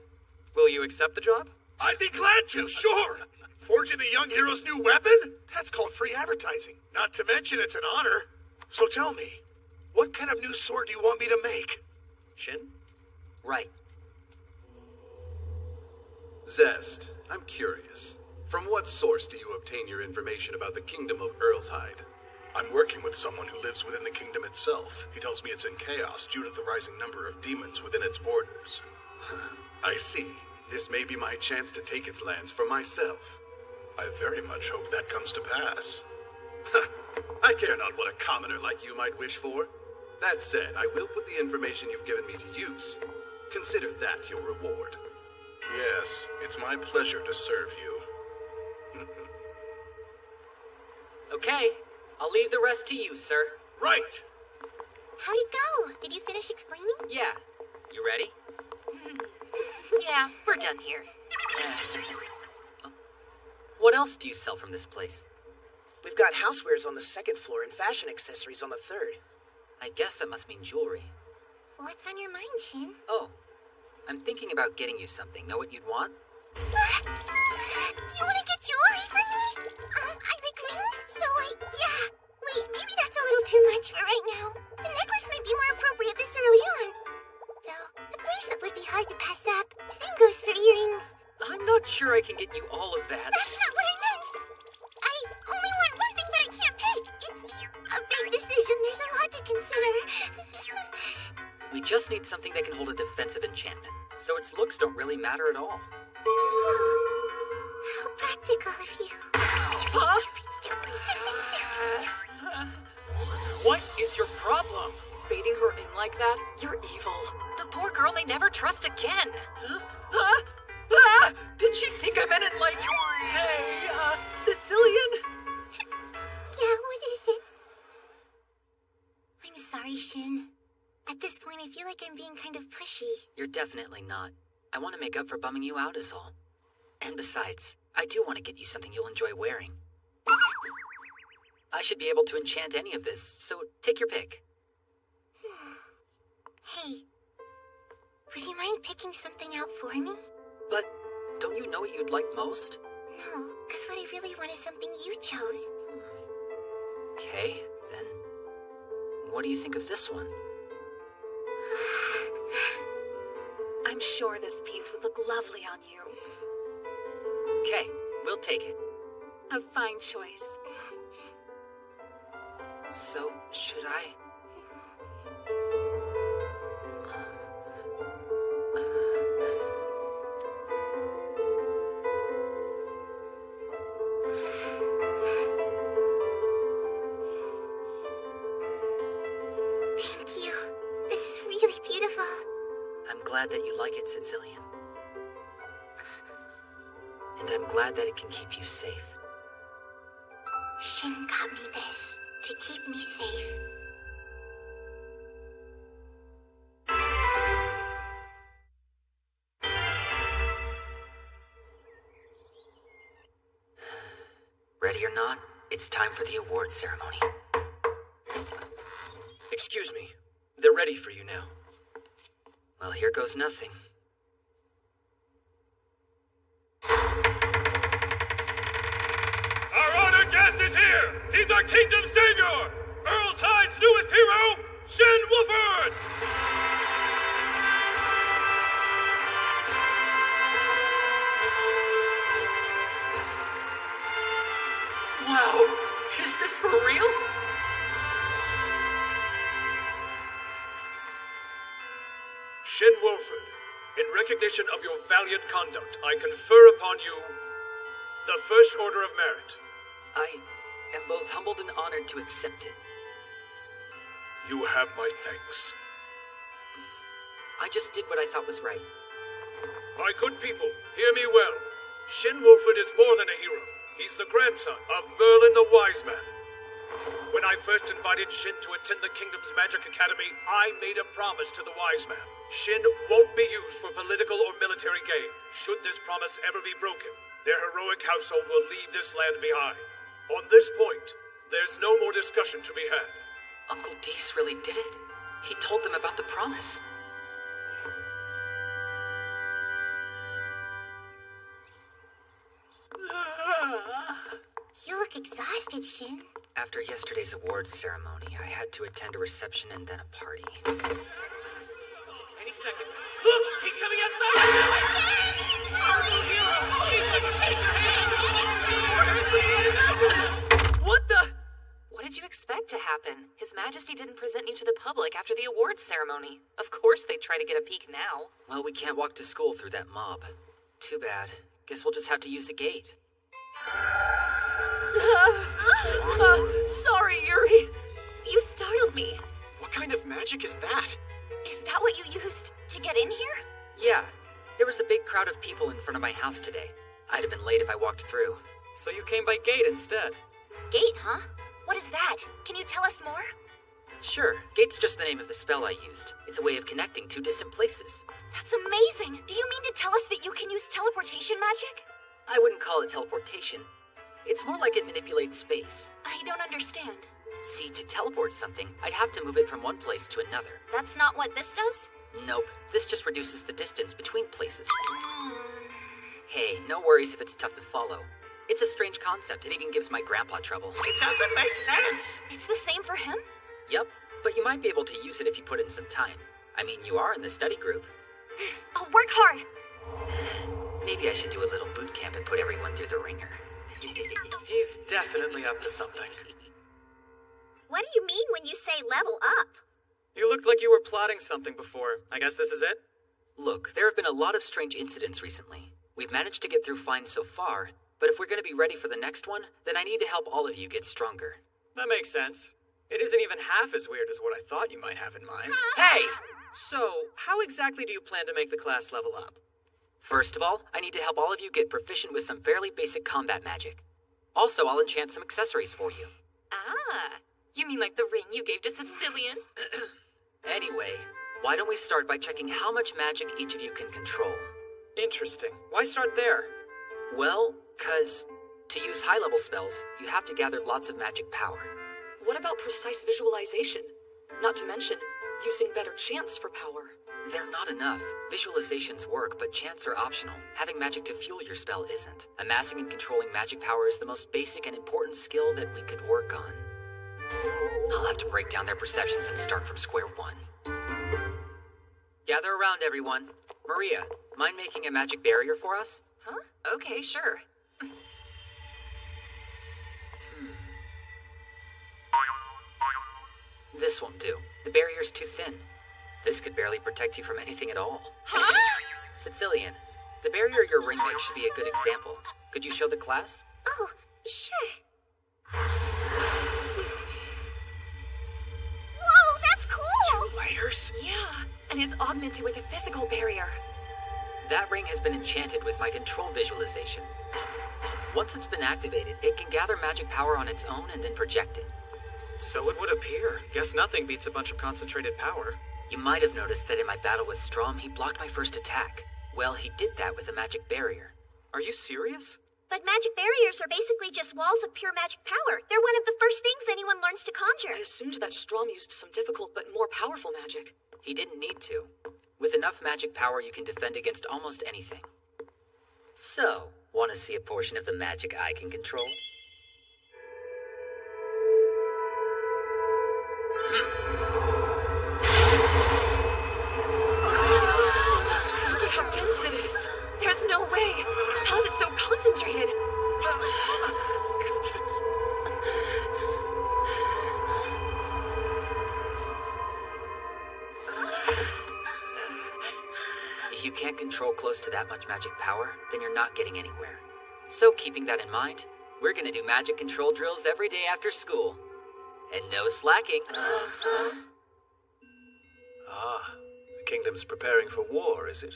[SPEAKER 5] Will you accept the job?
[SPEAKER 9] I'd be glad to, sure. Forging the young hero's new weapon? That's called free advertising. Not to mention it's an honor. So tell me, what kind of new sword do you want me to make?
[SPEAKER 5] Shin? Right.
[SPEAKER 16] Zest, I'm curious. From what source do you obtain your information about the Kingdom of Earlshide?
[SPEAKER 9] I'm working with someone who lives within the kingdom itself. He tells me it's in chaos due to the rising number of demons within its borders.
[SPEAKER 16] I see. This may be my chance to take its lands for myself.
[SPEAKER 9] I very much hope that comes to pass.
[SPEAKER 16] I care not what a commoner like you might wish for. That said, I will put the information you've given me to use. Consider that your reward.
[SPEAKER 9] Yes, it's my pleasure to serve you.
[SPEAKER 6] Okay, I'll leave the rest to you, sir.
[SPEAKER 9] Right!
[SPEAKER 10] How'd it go? Did you finish explaining?
[SPEAKER 6] Yeah. You ready?
[SPEAKER 3] Yeah, we're done here.
[SPEAKER 6] What else do you sell from this place?
[SPEAKER 14] We've got housewares on the second floor and fashion accessories on the third.
[SPEAKER 6] I guess that must mean jewelry.
[SPEAKER 10] What's on your mind, Shin?
[SPEAKER 6] Oh, I'm thinking about getting you something. Know what you'd want?
[SPEAKER 10] You want to get jewelry for me? I like rings, so yeah. Wait, maybe that's a little too much for right now. The necklace might be more appropriate this early on. Though, a bracelet would be hard to pass up. Same goes for earrings.
[SPEAKER 6] I'm not sure I can get you all of that.
[SPEAKER 10] That's not what I meant. I only want one thing, but I can't pick. It's a big decision. There's a lot to consider.
[SPEAKER 6] We just need something that can hold a defensive enchantment, so its looks don't really matter at all.
[SPEAKER 10] How practical of you. Stupid.
[SPEAKER 5] What is your problem?
[SPEAKER 3] Baiting her in like that? You're evil. The poor girl may never trust again.
[SPEAKER 5] Did she think I meant it like, hey, Sicilian?
[SPEAKER 10] Yeah, what is it? I'm sorry, Shin. At this point, I feel like I'm being kind of pushy.
[SPEAKER 6] You're definitely not. I want to make up for bumming you out is all. And besides, I do want to get you something you'll enjoy wearing. I should be able to enchant any of this, so take your pick.
[SPEAKER 10] Hey, would you mind picking something out for me?
[SPEAKER 6] But don't you know what you'd like most?
[SPEAKER 10] No, because what I really want is something you chose.
[SPEAKER 6] Okay, then what do you think of this one?
[SPEAKER 3] I'm sure this piece would look lovely on you.
[SPEAKER 6] Okay, we'll take it.
[SPEAKER 3] A fine choice.
[SPEAKER 6] So, should I?
[SPEAKER 10] Thank you. This is really beautiful.
[SPEAKER 6] I'm glad that you like it, Sicilian. And I'm glad that it can keep you safe.
[SPEAKER 10] Shin got me this to keep me safe.
[SPEAKER 6] Ready or not, it's time for the award ceremony.
[SPEAKER 5] Excuse me. They're ready for you now.
[SPEAKER 6] Well, here goes nothing.
[SPEAKER 12] Our honored guest is here! He's our kingdom's savior! Earlshide's newest hero, Shin Wolford!
[SPEAKER 5] Wow! Is this for real?
[SPEAKER 2] Shin Wolford, in recognition of your valiant conduct, I confer upon you the First Order of Merit.
[SPEAKER 6] I am both humbled and honored to accept it.
[SPEAKER 2] You have my thanks.
[SPEAKER 6] I just did what I thought was right.
[SPEAKER 2] My good people, hear me well. Shin Wolford is more than a hero. He's the grandson of Merlin the Wise Man.
[SPEAKER 9] When I first invited Shin to attend the Kingdom's Magic Academy, I made a promise to the Wise Man. Shin won't be used for political or military gain. Should this promise ever be broken, their heroic household will leave this land behind. On this point, there's no more discussion to be had.
[SPEAKER 6] Uncle Dees really did it? He told them about the promise.
[SPEAKER 10] You look exhausted, Shin.
[SPEAKER 6] After yesterday's awards ceremony, I had to attend a reception and then a party.
[SPEAKER 11] Any second. Look! He's coming outside! Our new hero! Please shake your hand!
[SPEAKER 3] What the? What did you expect to happen? His Majesty didn't present you to the public after the awards ceremony. Of course they'd try to get a peek now.
[SPEAKER 6] Well, we can't walk to school through that mob. Too bad. Guess we'll just have to use the gate.
[SPEAKER 3] Sorry, Yuri.
[SPEAKER 10] You startled me.
[SPEAKER 15] What kind of magic is that?
[SPEAKER 10] Is that what you used to get in here?
[SPEAKER 6] Yeah, there was a big crowd of people in front of my house today. I'd have been late if I walked through.
[SPEAKER 5] So you came by gate instead?
[SPEAKER 10] Gate, huh? What is that? Can you tell us more?
[SPEAKER 6] Sure, gate's just the name of the spell I used. It's a way of connecting two distant places.
[SPEAKER 10] That's amazing. Do you mean to tell us that you can use teleportation magic?
[SPEAKER 6] I wouldn't call it teleportation. It's more like it manipulates space.
[SPEAKER 10] I don't understand.
[SPEAKER 6] See, to teleport something, I'd have to move it from one place to another.
[SPEAKER 10] That's not what this does?
[SPEAKER 6] Nope, this just reduces the distance between places. Hey, no worries if it's tough to follow. It's a strange concept. It even gives my grandpa trouble.
[SPEAKER 8] It doesn't make sense.
[SPEAKER 10] It's the same for him?
[SPEAKER 6] Yep, but you might be able to use it if you put in some time. I mean, you are in the study group.
[SPEAKER 10] I'll work hard.
[SPEAKER 6] Maybe I should do a little boot camp and put everyone through the ringer.
[SPEAKER 15] He's definitely up to something.
[SPEAKER 10] What do you mean when you say level up?
[SPEAKER 15] You looked like you were plotting something before. I guess this is it?
[SPEAKER 6] Look, there have been a lot of strange incidents recently. We've managed to get through fine so far, but if we're going to be ready for the next one, then I need to help all of you get stronger.
[SPEAKER 15] That makes sense. It isn't even half as weird as what I thought you might have in mind.
[SPEAKER 6] Hey!
[SPEAKER 15] So, how exactly do you plan to make the class level up?
[SPEAKER 6] First of all, I need to help all of you get proficient with some fairly basic combat magic. Also, I'll enchant some accessories for you.
[SPEAKER 3] Ah, you mean like the ring you gave to Sicilian?
[SPEAKER 6] Anyway, why don't we start by checking how much magic each of you can control?
[SPEAKER 15] Interesting. Why start there?
[SPEAKER 6] Well, 'cause to use high-level spells, you have to gather lots of magic power.
[SPEAKER 3] What about precise visualization? Not to mention, using better chants for power.
[SPEAKER 6] They're not enough. Visualizations work, but chants are optional. Having magic to fuel your spell isn't. Amassing and controlling magic power is the most basic and important skill that we could work on. I'll have to break down their perceptions and start from square one. Gather around, everyone. Maria, mind making a magic barrier for us?
[SPEAKER 3] Huh? Okay, sure.
[SPEAKER 6] This won't do. The barrier's too thin. This could barely protect you from anything at all.
[SPEAKER 10] Huh?
[SPEAKER 6] Sicilian, the barrier your ring makes should be a good example. Could you show the class?
[SPEAKER 10] Oh, sure. Whoa, that's cool!
[SPEAKER 15] 2 layers?
[SPEAKER 3] Yeah, and it's augmented with a physical barrier.
[SPEAKER 6] That ring has been enchanted with my control visualization. Once it's been activated, it can gather magic power on its own and then project it.
[SPEAKER 15] So it would appear. Guess nothing beats a bunch of concentrated power.
[SPEAKER 6] You might have noticed that in my battle with Strom, he blocked my first attack. Well, he did that with a magic barrier.
[SPEAKER 15] Are you serious?
[SPEAKER 10] But magic barriers are basically just walls of pure magic power. They're one of the first things anyone learns to conjure.
[SPEAKER 3] I assumed that Strom used some difficult but more powerful magic.
[SPEAKER 6] He didn't need to. With enough magic power, you can defend against almost anything. So, want to see a portion of the magic I can control?
[SPEAKER 3] Look at how dense it is. There's no way. How's it so concentrated?
[SPEAKER 6] If you can't control close to that much magic power, then you're not getting anywhere. So keeping that in mind, we're gonna do magic control drills every day after school. And no slacking.
[SPEAKER 9] Ah, the kingdom's preparing for war, is it?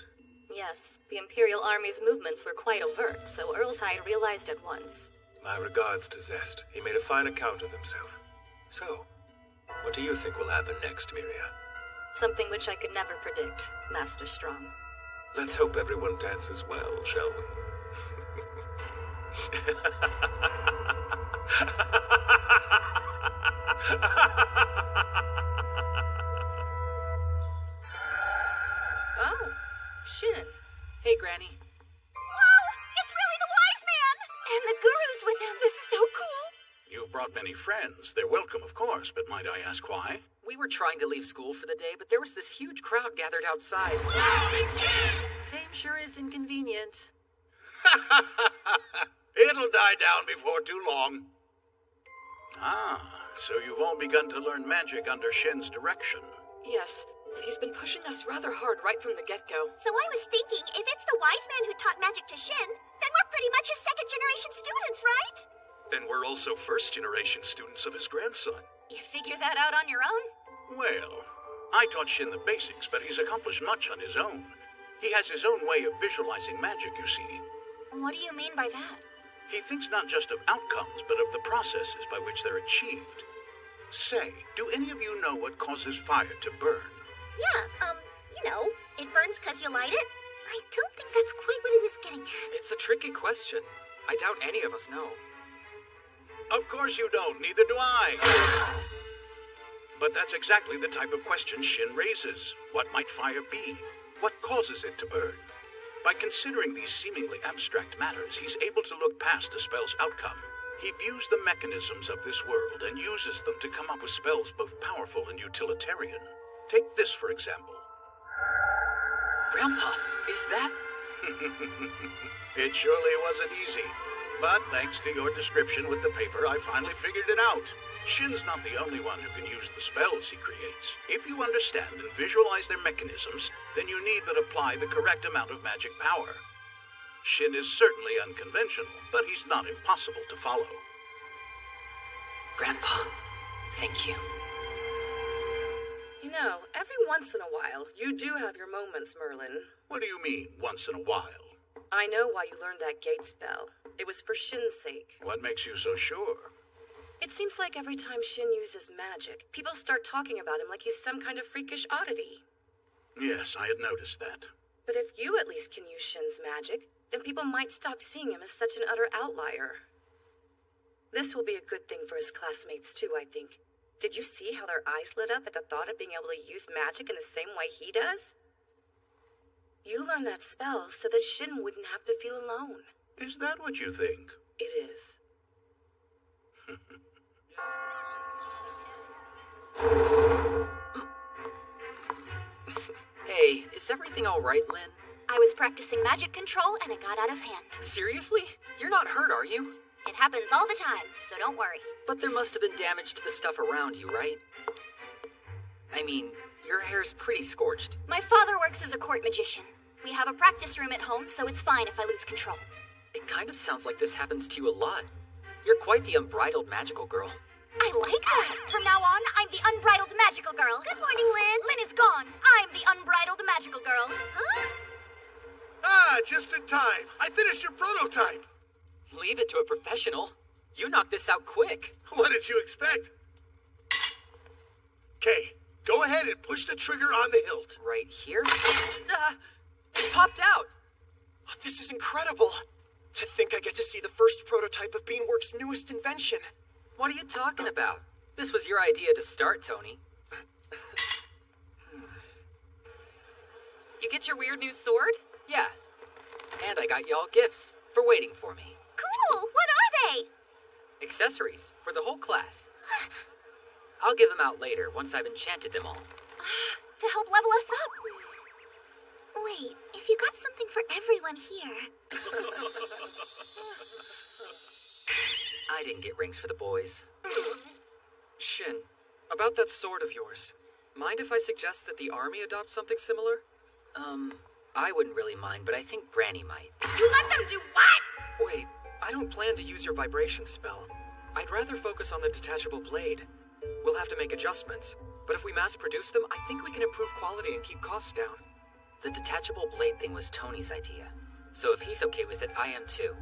[SPEAKER 7] Yes, the Imperial Army's movements were quite overt, so Earlshide realized at once.
[SPEAKER 9] My regards to Zest. He made a fine account of himself.
[SPEAKER 17] So, what do you think will happen next, Miria?
[SPEAKER 7] Something which I could never predict, Master Strong.
[SPEAKER 17] Let's hope everyone dances well, shall we?
[SPEAKER 3] Oh, Shin.
[SPEAKER 6] Hey, Granny.
[SPEAKER 10] Whoa! It's really the Wise Man! And the Guru's with him. This is so cool.
[SPEAKER 2] You've brought many friends. They're welcome, of course, but might I ask why?
[SPEAKER 6] We were trying to leave school for the day, but there was this huge crowd gathered outside. Fame sure is inconvenient.
[SPEAKER 2] It'll die down before too long. Ah, so you've all begun to learn magic under Shin's direction.
[SPEAKER 3] Yes, and he's been pushing us rather hard right from the get-go.
[SPEAKER 10] So I was thinking, if it's the Wise Man who taught magic to Shin, then we're pretty much his second-generation students, right?
[SPEAKER 16] Then we're also first-generation students of his grandson.
[SPEAKER 10] You figure that out on your own?
[SPEAKER 2] Well, I taught Shin the basics, but he's accomplished much on his own. He has his own way of visualizing magic, you see.
[SPEAKER 1] What do you mean by that?
[SPEAKER 2] He thinks not just of outcomes, but of the processes by which they're achieved. Say, do any of you know what causes fire to burn?
[SPEAKER 10] Yeah, it burns because you light it? I don't think that's quite what he was getting at.
[SPEAKER 15] It's a tricky question. I doubt any of us know.
[SPEAKER 2] Of course you don't, neither do I. But that's exactly the type of question Shin raises. What might fire be? What causes it to burn? By considering these seemingly abstract matters, he's able to look past a spell's outcome. He views the mechanisms of this world and uses them to come up with spells both powerful and utilitarian. Take this, for example.
[SPEAKER 6] Grandpa, is that?
[SPEAKER 2] It surely wasn't easy. But thanks to your description with the paper, I finally figured it out. Shin's not the only one who can use the spells he creates. If you understand and visualize their mechanisms, then you need but apply the correct amount of magic power. Shin is certainly unconventional, but he's not impossible to follow.
[SPEAKER 6] Grandpa, thank you.
[SPEAKER 3] You know, every once in a while, you do have your moments, Merlin.
[SPEAKER 2] What do you mean, once in a while?
[SPEAKER 3] I know why you learned that gate spell. It was for Shin's sake.
[SPEAKER 2] What makes you so sure?
[SPEAKER 3] It seems like every time Shin uses magic, people start talking about him like he's some kind of freakish oddity.
[SPEAKER 2] Yes, I had noticed that.
[SPEAKER 3] But if you at least can use Shin's magic, then people might stop seeing him as such an utter outlier. This will be a good thing for his classmates too, I think. Did you see how their eyes lit up at the thought of being able to use magic in the same way he does? You learned that spell so that Shin wouldn't have to feel alone.
[SPEAKER 2] Is that what you think?
[SPEAKER 3] It is.
[SPEAKER 6] Hey, is everything all right, Lynn?
[SPEAKER 10] I was practicing magic control and it got out of hand.
[SPEAKER 6] Seriously? You're not hurt, are you?
[SPEAKER 10] It happens all the time, so don't worry.
[SPEAKER 6] But there must have been damage to the stuff around you, right? I mean, your hair's pretty scorched.
[SPEAKER 10] My father works as a court magician. We have a practice room at home, so it's fine if I lose control.
[SPEAKER 6] It kind of sounds like this happens to you a lot. You're quite the unbridled magical girl.
[SPEAKER 10] I like that. From now on, I'm the unbridled magical girl. Good morning, Lynn. Lynn is gone. I'm the unbridled magical girl. Huh?
[SPEAKER 9] Ah, just in time. I finished your prototype.
[SPEAKER 6] Leave it to a professional. You knocked this out quick.
[SPEAKER 9] What did you expect? Okay, go ahead and push the trigger on the hilt.
[SPEAKER 6] Right here? It popped out.
[SPEAKER 15] This is incredible. To think I get to see the first prototype of Beanworks' newest invention.
[SPEAKER 6] What are you talking about? This was your idea to start, Tony.
[SPEAKER 3] You get your weird new sword?
[SPEAKER 6] Yeah. And I got y'all gifts for waiting for me.
[SPEAKER 10] Cool! What are they?
[SPEAKER 6] Accessories for the whole class. I'll give them out later once I've enchanted them all.
[SPEAKER 10] To help level us up. Wait, if you got something for everyone here...
[SPEAKER 6] I didn't get rings for the boys.
[SPEAKER 15] Shin, about that sword of yours. Mind if I suggest that the army adopt something similar?
[SPEAKER 6] I wouldn't really mind, but I think Granny might.
[SPEAKER 10] You let them do what?
[SPEAKER 15] Wait, I don't plan to use your vibration spell. I'd rather focus on the detachable blade. We'll have to make adjustments, but if we mass produce them, I think we can improve quality and keep costs down.
[SPEAKER 6] The detachable blade thing was Tony's idea, so if he's okay with it, I am too.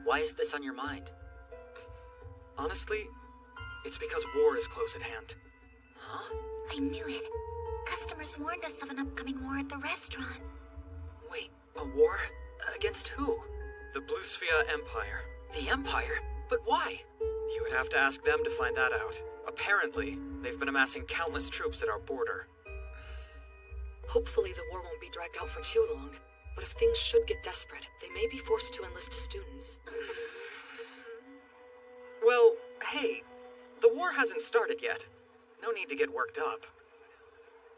[SPEAKER 6] Why is this on your mind?
[SPEAKER 15] Honestly, It's because war is close at hand.
[SPEAKER 6] Huh?
[SPEAKER 10] I knew it. Customers warned us of an upcoming war at the restaurant.
[SPEAKER 15] Wait, a war? Against who? The Blue Sphere Empire.
[SPEAKER 6] The Empire? But why?
[SPEAKER 15] You would have to ask them to find that out. Apparently, they've been amassing countless troops at our border.
[SPEAKER 18] Hopefully the war won't be dragged out for too long. But if things should get desperate, they may be forced to enlist students.
[SPEAKER 15] Well, hey, the war hasn't started yet. No need to get worked up.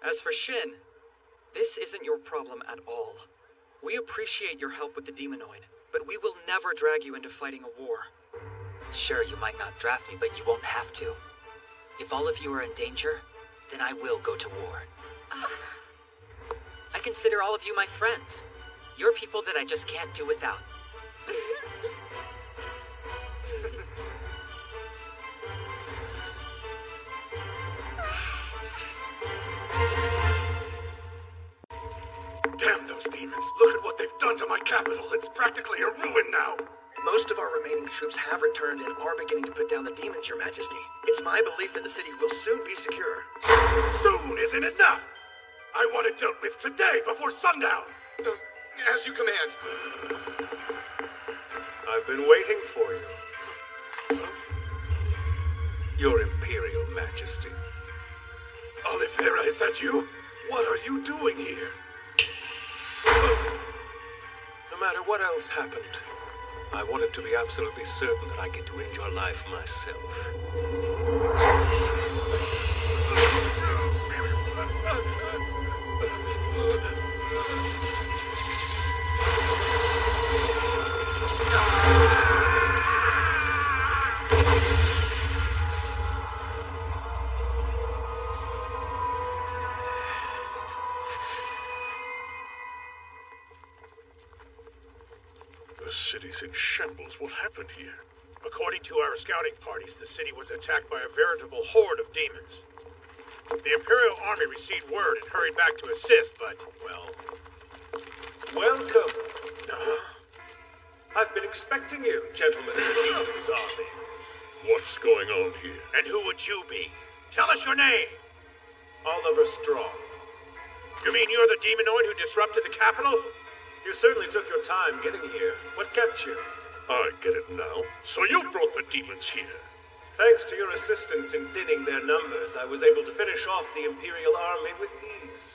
[SPEAKER 15] As for Shin, this isn't your problem at all. We appreciate your help with the demonoid, but we will never drag you into fighting a war.
[SPEAKER 6] Sure, you might not draft me, but you won't have to. If all of you are in danger, then I will go to war. I consider all of you my friends. You're people that I just can't do without.
[SPEAKER 12] Damn those demons! Look at what they've done to my capital! It's practically a ruin now!
[SPEAKER 14] Most of our remaining troops have returned and are beginning to put down the demons, Your Majesty. It's my belief that the city will soon be secure.
[SPEAKER 12] Soon isn't enough! I want it dealt with today, before sundown!
[SPEAKER 16] As you command.
[SPEAKER 17] I've been waiting for you. Your Imperial Majesty.
[SPEAKER 12] Oliveira, is that you? What are you doing here?
[SPEAKER 17] No matter what else happened, I wanted to be absolutely certain that I get to end your life myself.
[SPEAKER 12] The city's in shambles. What happened here? According to our scouting parties, the city was attacked by a veritable horde of demons. The Imperial Army received word and hurried back to assist, but, well...
[SPEAKER 17] Welcome. I've been expecting you, gentlemen of the Demon's Army.
[SPEAKER 12] What's going on here? And who would you be? Tell us your name!
[SPEAKER 17] Oliver Strong.
[SPEAKER 12] You mean you're the demonoid who disrupted the capital?
[SPEAKER 17] You certainly took your time getting here. What kept you?
[SPEAKER 12] I get it now. So you brought the demons here.
[SPEAKER 17] Thanks to your assistance in thinning their numbers, I was able to finish off the Imperial Army with ease.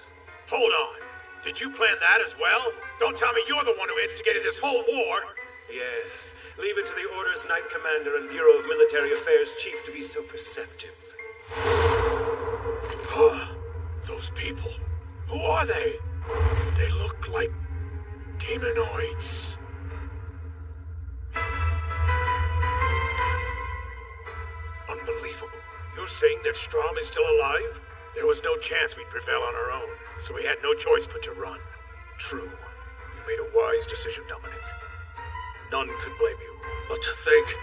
[SPEAKER 12] Hold on. Did you plan that as well? Don't tell me you're the one who instigated this whole war!
[SPEAKER 17] Yes. Leave it to the Order's Knight Commander and Bureau of Military Affairs Chief to be so perceptive.
[SPEAKER 12] Those people. Who are they? They look like demonoids. Unbelievable. You're saying that Strom is still alive? There was no chance we'd prevail on our own, so we had no choice but to run. True. You made a wise decision, Dominic. None could blame you. But to think,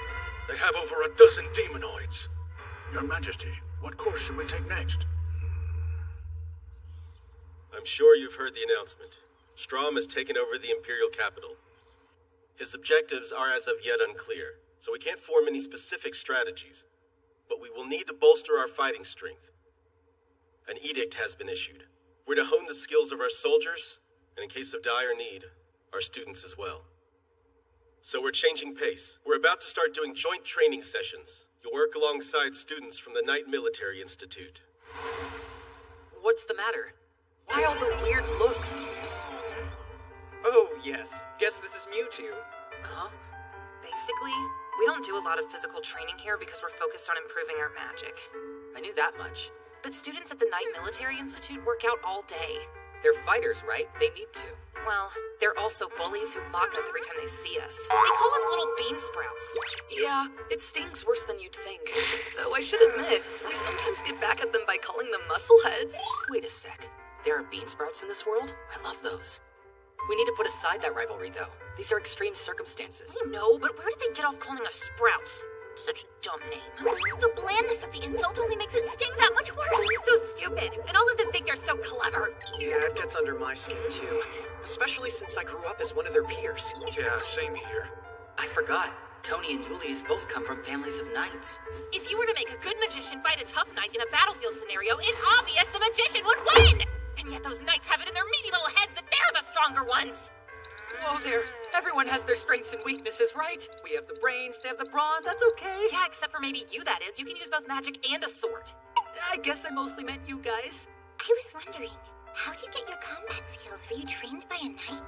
[SPEAKER 12] they have over a dozen demonoids. Your Majesty, what course should we take next?
[SPEAKER 4] I'm sure you've heard the announcement. Strom has taken over the Imperial capital. His objectives are as of yet unclear, so we can't form any specific strategies. But we will need to bolster our fighting strength. An edict has been issued. We're to hone the skills of our soldiers, and in case of dire need, our students as well. So we're changing pace. We're about to start doing joint training sessions. You'll work alongside students from the Knight Military Institute.
[SPEAKER 6] What's the matter? Why all the weird looks?
[SPEAKER 15] Oh, yes. Guess this is new to you.
[SPEAKER 6] Huh?
[SPEAKER 3] Basically, we don't do a lot of physical training here because we're focused on improving our magic.
[SPEAKER 6] I knew that much.
[SPEAKER 3] But students at the Knight Military Institute work out all day.
[SPEAKER 6] They're fighters, right? They need to.
[SPEAKER 3] Well, they're also bullies who mock us every time they see us. They call us little bean sprouts.
[SPEAKER 18] Yeah, it stings worse than you'd think. Though I should admit, we sometimes get back at them by calling them muscleheads.
[SPEAKER 6] Wait a sec. There are bean sprouts in this world? I love those. We need to put aside that rivalry, though. These are extreme circumstances.
[SPEAKER 3] I know, but where did they get off calling us sprouts? Such a dumb name.
[SPEAKER 10] The blandness of the insult only makes it sting that much worse.
[SPEAKER 13] So stupid, and all of them think they're so clever.
[SPEAKER 15] Yeah, it gets under my skin, too. Especially since I grew up as one of their peers.
[SPEAKER 12] Yeah, same here.
[SPEAKER 6] I forgot. Tony and Julius both come from families of knights.
[SPEAKER 13] If you were to make a good magician fight a tough knight in a battlefield scenario, it's obvious the magician would win! And yet those knights have it in their meaty little heads that they're the stronger ones!
[SPEAKER 5] Whoa there. Everyone has their strengths and weaknesses, right? We have the brains, they have the brawn, that's okay.
[SPEAKER 13] Yeah, except for maybe you, that is. You can use both magic and a sword.
[SPEAKER 5] I guess I mostly meant you guys.
[SPEAKER 10] I was wondering, how do you get your combat skills? Were you trained by a knight?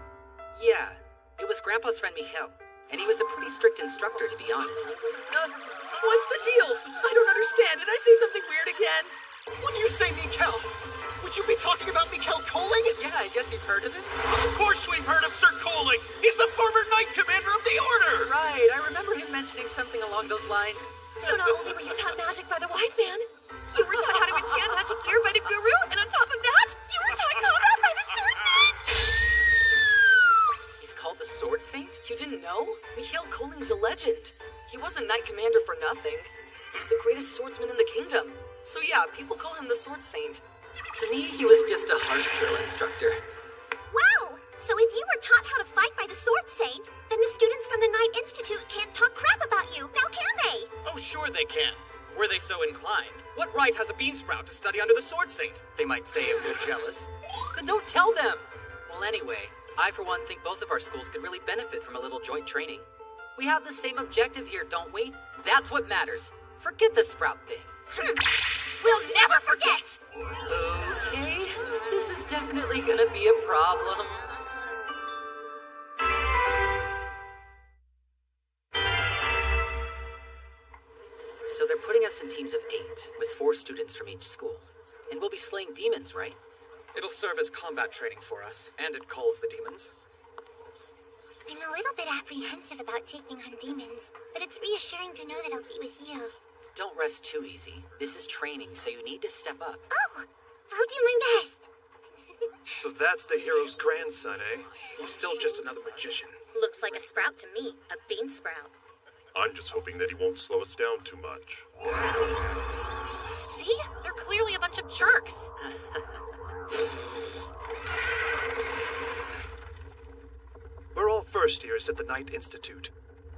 [SPEAKER 6] Yeah, it was Grandpa's friend Mikhail. And he was a pretty strict instructor, to be honest.
[SPEAKER 5] What's the deal? I don't understand. Did I say something weird again?
[SPEAKER 15] When you say Mikhail, would you be talking about Mikhail Koling?
[SPEAKER 5] Yeah, I guess you've heard of him.
[SPEAKER 2] Of course we've heard of Sir Koling! He's the former Knight Commander of the Order!
[SPEAKER 5] Right, I remember him mentioning something along those lines.
[SPEAKER 13] So not only were you taught magic by the wise man, you were taught how to enchant magic gear by the guru, and on top of that, you were taught combat by the sword saint!
[SPEAKER 6] He's called the Sword Saint?
[SPEAKER 18] You didn't know? Mikhail Koling's a legend. He wasn't Knight Commander for nothing. He's the greatest swordsman in the kingdom. So yeah, people call him the Sword Saint.
[SPEAKER 6] To me, he was just a harsh drill instructor.
[SPEAKER 10] Wow! So if you were taught how to fight by the Sword Saint, then the students from the Knight Institute can't talk crap about you, now can they?
[SPEAKER 5] Oh, sure they can. Were they so inclined? What right has a beansprout to study under the Sword Saint?
[SPEAKER 15] They might say if they're jealous.
[SPEAKER 5] Then don't tell them!
[SPEAKER 6] Well, anyway, I for one think both of our schools could really benefit from a little joint training. We have the same objective here, don't we? That's what matters. Forget the sprout thing.
[SPEAKER 13] We'll never forget!
[SPEAKER 6] Okay, this is definitely gonna be a problem. So they're putting us in teams of 8, with 4 students from each school. And we'll be slaying demons, right?
[SPEAKER 15] It'll serve as combat training for us, and it calls the demons.
[SPEAKER 10] I'm a little bit apprehensive about taking on demons, but it's reassuring to know that I'll be with you.
[SPEAKER 6] Don't rest too easy. This is training, so you need to step up.
[SPEAKER 10] Oh, I'll do my best.
[SPEAKER 9] So that's the hero's grandson, eh?
[SPEAKER 2] He's still just another magician.
[SPEAKER 13] Looks like a sprout to me, a bean sprout.
[SPEAKER 12] I'm just hoping that he won't slow us down too much.
[SPEAKER 13] See? They're clearly a bunch of jerks.
[SPEAKER 9] We're all first years at the Knight Institute.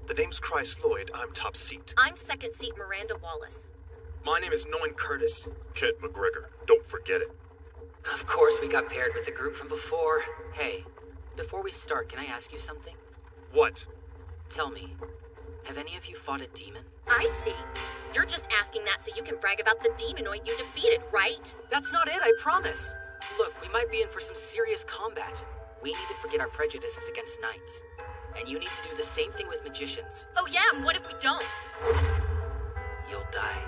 [SPEAKER 9] The name's Chryse Lloyd. I'm top seat.
[SPEAKER 13] I'm second seat Miranda Wallace.
[SPEAKER 2] My name is Nolan Curtis.
[SPEAKER 12] Kent McGregor, don't forget it.
[SPEAKER 6] Of course we got paired with the group from before. Hey, before we start, can I ask you something?
[SPEAKER 9] What?
[SPEAKER 6] Tell me, have any of you fought a demon?
[SPEAKER 13] I see. You're just asking that so you can brag about the demonoid you defeated, right?
[SPEAKER 6] That's not it, I promise. Look, we might be in for some serious combat. We need to forget our prejudices against knights. And you need to do the same thing with magicians.
[SPEAKER 13] Oh yeah, and what if we don't?
[SPEAKER 6] You'll die.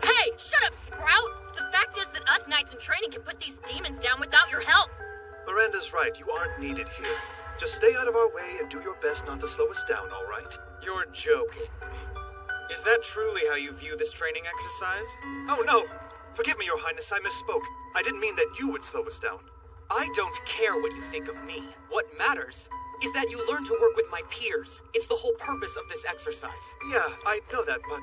[SPEAKER 13] Hey, shut up, Sprout! The fact is that us knights in training can put these demons down without your help.
[SPEAKER 9] Miranda's right. You aren't needed here. Just stay out of our way and do your best not to slow us down, all right?
[SPEAKER 5] You're joking. Is that truly how you view this training exercise?
[SPEAKER 9] Oh, no. Forgive me, Your Highness. I misspoke. I didn't mean that you would slow us down.
[SPEAKER 5] I don't care what you think of me. What matters is that you learn to work with my peers. It's the whole purpose of this exercise.
[SPEAKER 9] Yeah, I know that, but...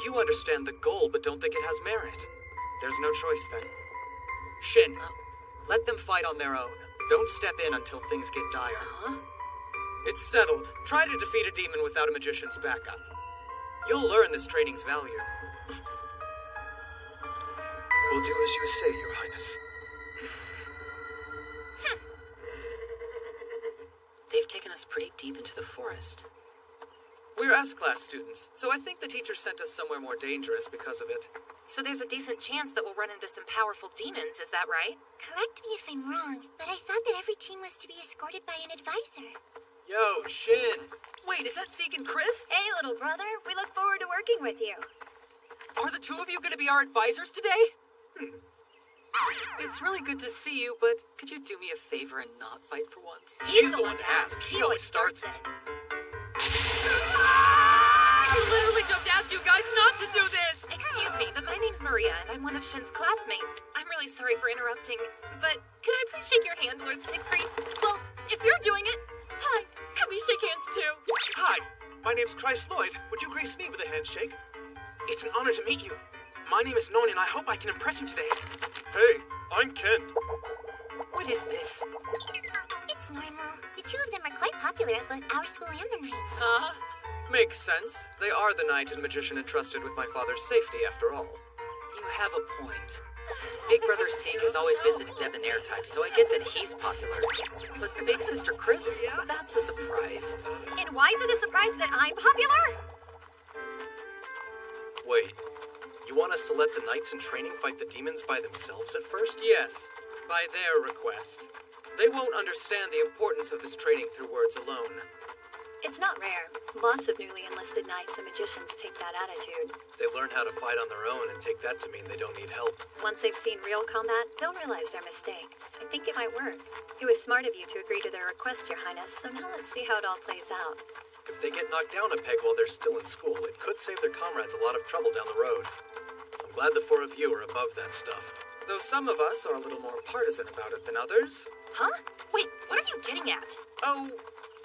[SPEAKER 5] You understand the goal, but don't think it has merit. There's no choice then. Shin, let them fight on their own. Don't step in until things get dire.
[SPEAKER 6] Huh?
[SPEAKER 5] It's settled. Try to defeat a demon without a magician's backup. You'll learn this training's value.
[SPEAKER 9] We'll do as you say, Your Highness.
[SPEAKER 6] They've taken us pretty deep into the forest.
[SPEAKER 5] We're S-class students, so I think the teacher sent us somewhere more dangerous because of it.
[SPEAKER 13] So there's a decent chance that we'll run into some powerful demons, is that right?
[SPEAKER 10] Correct me if I'm wrong, but I thought that every team was to be escorted by an advisor.
[SPEAKER 5] Yo, Shin!
[SPEAKER 6] Wait, is that Zeke and Chris?
[SPEAKER 7] Hey, little brother. We look forward to working with you.
[SPEAKER 5] Are the two of you gonna be our advisors today?
[SPEAKER 6] It's really good to see you, but could you do me a favor and not fight for once?
[SPEAKER 5] She's the one to ask. She always starts it.
[SPEAKER 13] I literally just asked you guys not to do this! Excuse me, but my name's Maria, and I'm one of Shin's classmates. I'm really sorry for interrupting, but could I please shake your hand, Lord Siegfried? Well, if you're doing it, hi, could we shake hands too?
[SPEAKER 9] Hi, my name's Chryse Lloyd. Would you grace me with a handshake?
[SPEAKER 2] It's an honor to meet you. My name is Non, and I hope I can impress you today.
[SPEAKER 12] Hey, I'm Kent.
[SPEAKER 6] What is this?
[SPEAKER 10] It's normal. The two of them are quite popular. popular at both our school and the Knights.
[SPEAKER 5] Makes sense. They are the knight and magician entrusted with my father's safety, after all.
[SPEAKER 6] You have a point. Big Brother Seek has always been the debonair type, so I get that he's popular. But Big Sister Chris? That's a surprise.
[SPEAKER 7] And why is it a surprise that I'm popular?
[SPEAKER 15] Wait, you want us to let the knights in training fight the demons by themselves at first?
[SPEAKER 5] Yes, by their request. They won't understand the importance of this training through words alone.
[SPEAKER 7] It's not rare. Lots of newly enlisted knights and magicians take that attitude.
[SPEAKER 15] They learn how to fight on their own and take that to mean they don't need help.
[SPEAKER 7] Once they've seen real combat, they'll realize their mistake. I think it might work. It was smart of you to agree to their request, Your Highness, so now let's see how it all plays out.
[SPEAKER 15] If they get knocked down a peg while they're still in school, it could save their comrades a lot of trouble down the road. I'm glad the four of you are above that stuff.
[SPEAKER 5] Though some of us are a little more partisan about it than others.
[SPEAKER 18] Huh? Wait, what are you getting at?
[SPEAKER 5] Oh,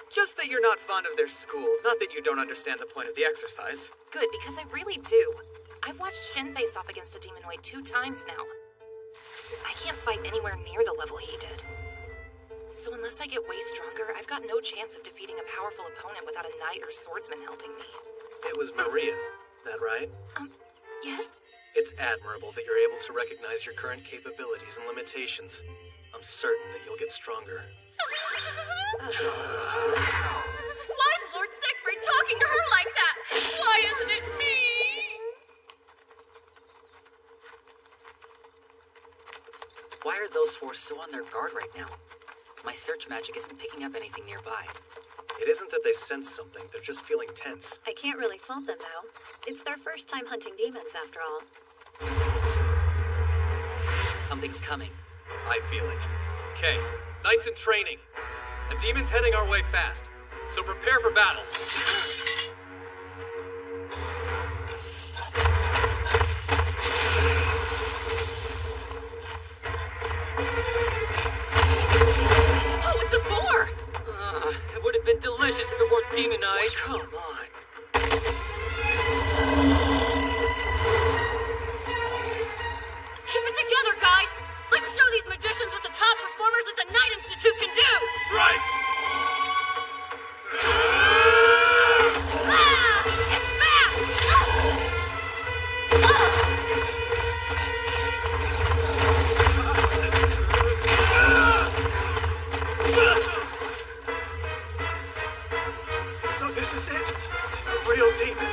[SPEAKER 5] just that you're not fond of their school, not that you don't understand the point of the exercise.
[SPEAKER 18] Good, because I really do. I've watched Shin face off against a demonoid 2 times now. I can't fight anywhere near the level he did. So unless I get way stronger, I've got no chance of defeating a powerful opponent without a knight or swordsman helping me.
[SPEAKER 15] It was Maria, that right?
[SPEAKER 18] Yes?
[SPEAKER 15] It's admirable that you're able to recognize your current capabilities and limitations. I'm certain that you'll get stronger.
[SPEAKER 13] Why is Lord Siegfried talking to her like that? Why isn't it me?
[SPEAKER 6] Why are those four so on their guard right now? My search magic isn't picking up anything nearby.
[SPEAKER 15] It isn't that they sense something, they're just feeling tense.
[SPEAKER 7] I can't really fault them, though. It's their first time hunting demons, after all.
[SPEAKER 6] Something's coming.
[SPEAKER 15] I feel it. Okay, knights in training. The demon's heading our way fast, so prepare for battle.
[SPEAKER 18] Oh, it's a boar!
[SPEAKER 6] It would have been delicious if it weren't demonized.
[SPEAKER 15] Come on.
[SPEAKER 13] Keep it together, guys! Let's show these magicians what the top performers at the Knight Institute can do!
[SPEAKER 16] Right!
[SPEAKER 13] It's fast!
[SPEAKER 15] So this is it? A real demon?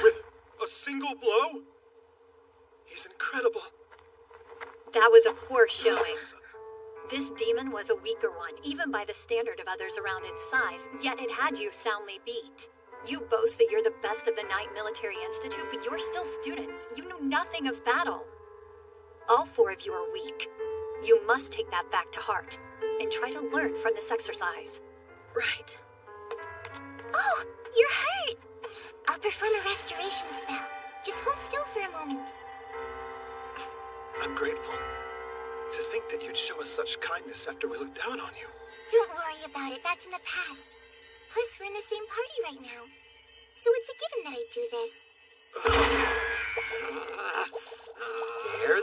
[SPEAKER 15] With a single blow? He's incredible.
[SPEAKER 7] That was a poor showing. This demon was a weaker one, even by the standard of others around its size, yet it had you soundly beat. You boast that you're the best of the Knight Military Institute, but you're still students. You know nothing of battle. All four of you are weak. You must take that back to heart, and try to learn from this exercise.
[SPEAKER 18] Right.
[SPEAKER 10] Oh, you're hurt! I'll perform a restoration spell. Just hold still for a moment.
[SPEAKER 9] I'm grateful. To think that you'd show us such kindness after we looked down on you.
[SPEAKER 10] Don't worry about it, that's in the past. Plus, we're in the same party right now. So it's a given that I do this.
[SPEAKER 15] There.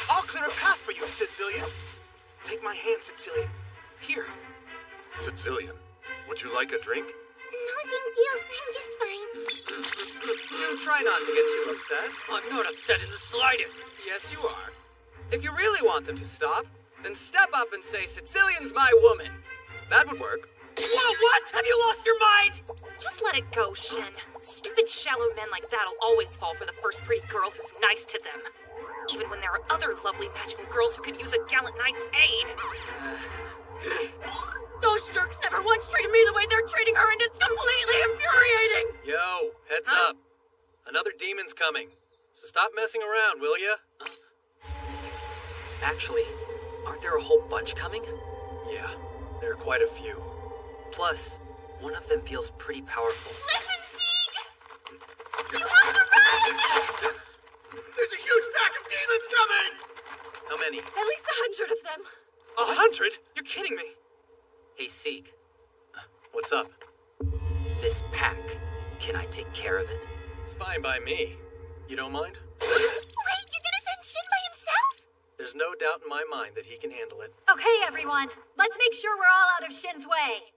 [SPEAKER 15] I'll clear a path for you, Sicilian. Take my hand, Sicilian. Here.
[SPEAKER 16] Sicilian, would you like a drink?
[SPEAKER 10] No, thank you. I'm just fine.
[SPEAKER 5] Do try not to get too upset.
[SPEAKER 6] I'm not upset in the slightest.
[SPEAKER 5] Yes, you are. If you really want them to stop, then step up and say, Sicilian's my woman. That would work.
[SPEAKER 18] Whoa, what? Have you lost your mind? Just let it go, Shin. Stupid, shallow men like that'll always fall for the first pretty girl who's nice to them. Even when there are other lovely magical girls who could use a gallant knight's aid.
[SPEAKER 13] Those jerks never once treated me the way they're treating her, and it's completely infuriating!
[SPEAKER 15] Yo, heads up. Another demon's coming. So stop messing around, will ya?
[SPEAKER 6] Actually, aren't there a whole bunch coming?
[SPEAKER 15] Yeah, there are quite a few.
[SPEAKER 6] Plus, one of them feels pretty powerful.
[SPEAKER 13] Listen, Sieg! You have to run!
[SPEAKER 16] There's a huge pack of demons coming!
[SPEAKER 15] How many?
[SPEAKER 13] At least 100 of them.
[SPEAKER 15] 100? You're kidding me.
[SPEAKER 6] Hey, Seek.
[SPEAKER 15] What's up?
[SPEAKER 6] This pack. Can I take care of it?
[SPEAKER 15] It's fine by me. You don't mind?
[SPEAKER 10] Wait, you're gonna send Shin by himself?
[SPEAKER 15] There's no doubt in my mind that he can handle it.
[SPEAKER 7] Okay, everyone. Let's make sure we're all out of Shin's way.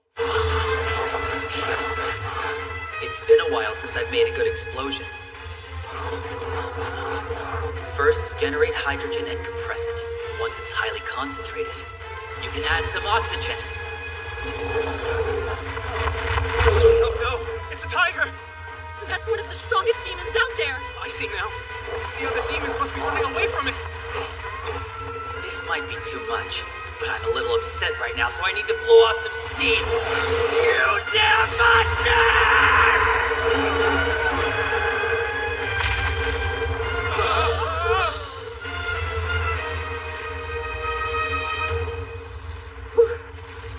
[SPEAKER 6] It's been a while since I've made a good explosion. First, generate hydrogen and compress it. Once it's highly concentrated, you can add some oxygen.
[SPEAKER 15] Oh no! It's a tiger!
[SPEAKER 13] That's one of the strongest demons out there.
[SPEAKER 15] I see now. The other demons must be running away from it.
[SPEAKER 6] This might be too much, but I'm a little upset right now, so I need to blow off some steam. You damn monster!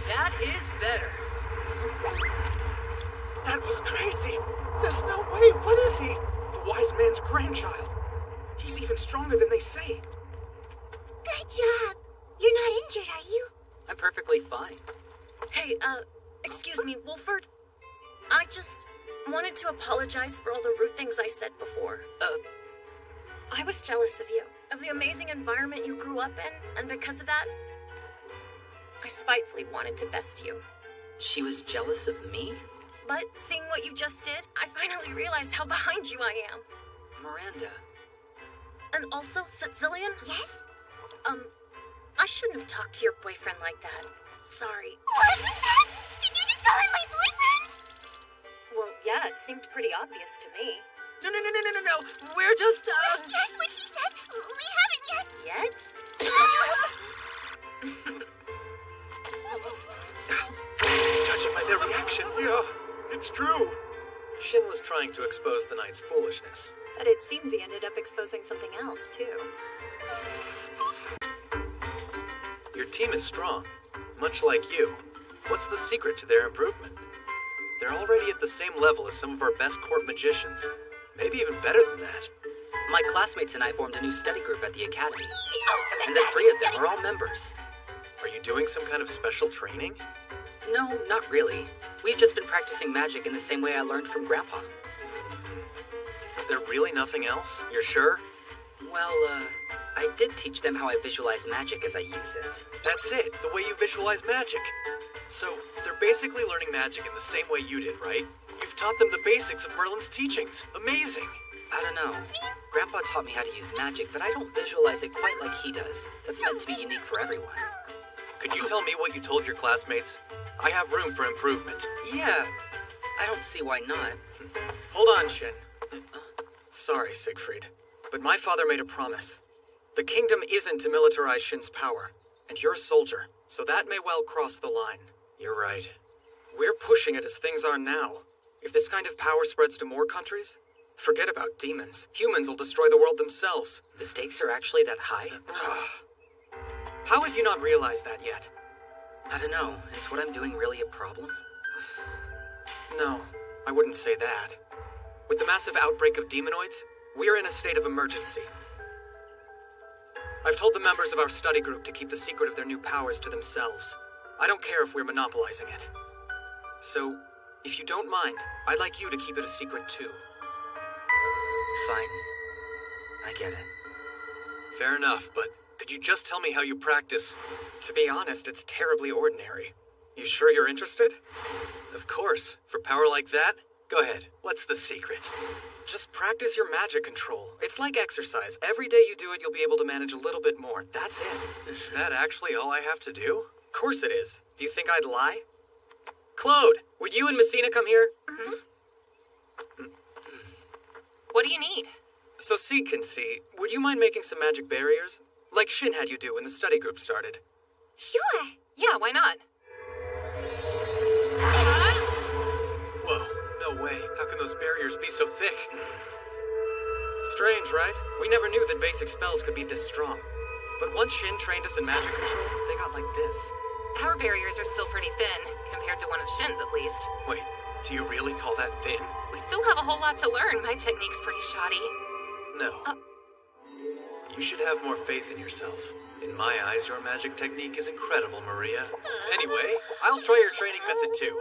[SPEAKER 6] That is better.
[SPEAKER 15] That was crazy. There's no way. What is he?
[SPEAKER 9] The wise man's grandchild. He's even stronger than they say.
[SPEAKER 10] Good job. You're not injured, are you?
[SPEAKER 6] I'm perfectly fine.
[SPEAKER 3] Hey, excuse me, Wolford? I just wanted to apologize for all the rude things I said before. I was jealous of you, of the amazing environment you grew up in, and because of that, I spitefully wanted to best you.
[SPEAKER 6] She was jealous of me?
[SPEAKER 3] But seeing what you just did, I finally realized how behind you I am.
[SPEAKER 6] Miranda.
[SPEAKER 3] And also, Cecilian?
[SPEAKER 10] Yes?
[SPEAKER 3] I shouldn't have talked to your boyfriend like that. Sorry.
[SPEAKER 10] What was that? Did you just call him my boyfriend?
[SPEAKER 3] Well, yeah, it seemed pretty obvious to me.
[SPEAKER 6] No. We're just,
[SPEAKER 10] Yes, what he said. We haven't yet.
[SPEAKER 3] Yet?
[SPEAKER 15] Judging by their reaction, yeah, it's true. Shin was trying to expose the knight's foolishness.
[SPEAKER 7] But it seems he ended up exposing something else, too.
[SPEAKER 15] Your team is strong, much like you. What's the secret to their improvement? They're already at the same level as some of our best court magicians. Maybe even better than that.
[SPEAKER 6] My classmates and I formed a new study group at the academy.
[SPEAKER 10] The ultimate
[SPEAKER 6] And the three of them are all members.
[SPEAKER 15] Are you doing some kind of special training?
[SPEAKER 6] No, not really. We've just been practicing magic in the same way I learned from Grandpa.
[SPEAKER 15] Is there really nothing else? You're sure?
[SPEAKER 6] Well, I did teach them how I visualize magic as I use it.
[SPEAKER 15] That's it, the way you visualize magic. So, they're basically learning magic in the same way you did, right? You've taught them the basics of Merlin's teachings. Amazing!
[SPEAKER 6] I don't know. Grandpa taught me how to use magic, but I don't visualize it quite like he does. That's meant to be unique for everyone.
[SPEAKER 15] Could you tell me what you told your classmates? I have room for improvement.
[SPEAKER 6] Yeah, I don't see why not.
[SPEAKER 15] Hold on, Shin. Sorry, Siegfried, but my father made a promise. The kingdom isn't to militarize Shin's power, and you're a soldier, so that may well cross the line. You're right. We're pushing it as things are now. If this kind of power spreads to more countries, forget about demons. Humans will destroy the world themselves.
[SPEAKER 6] The stakes are actually that high?
[SPEAKER 15] How have you not realized that yet?
[SPEAKER 6] I don't know. Is what I'm doing really a problem?
[SPEAKER 15] No, I wouldn't say that. With the massive outbreak of demonoids, we're in a state of emergency. I've told the members of our study group to keep the secret of their new powers to themselves. I don't care if we're monopolizing it. So, if you don't mind, I'd like you to keep it a secret too.
[SPEAKER 6] Fine. I get it.
[SPEAKER 15] Fair enough, but could you just tell me how you practice? To be honest, it's terribly ordinary. You sure you're interested? Of course. For power like that? Go ahead. What's the secret? Just practice your magic control. It's like exercise. Every day you do it, you'll be able to manage a little bit more. That's it. Is that actually all I have to do? Of course it is. Do you think I'd lie? Claude, would you and Messina come here?
[SPEAKER 18] Mm-hmm. What do you need?
[SPEAKER 15] So Seed can see, would you mind making some magic barriers? Like Shin had you do when the study group started.
[SPEAKER 10] Sure.
[SPEAKER 18] Yeah, why not?
[SPEAKER 15] Whoa, no way. How can those barriers be so thick? Strange, right? We never knew that basic spells could be this strong. But once Shin trained us in magic control, they got like this.
[SPEAKER 18] Our barriers are still pretty thin, compared to one of Shin's at least.
[SPEAKER 15] Wait, do you really call that thin?
[SPEAKER 18] We still have a whole lot to learn. My technique's pretty shoddy.
[SPEAKER 15] No. You should have more faith in yourself. In my eyes, your magic technique is incredible, Maria. Anyway, I'll try your training method too.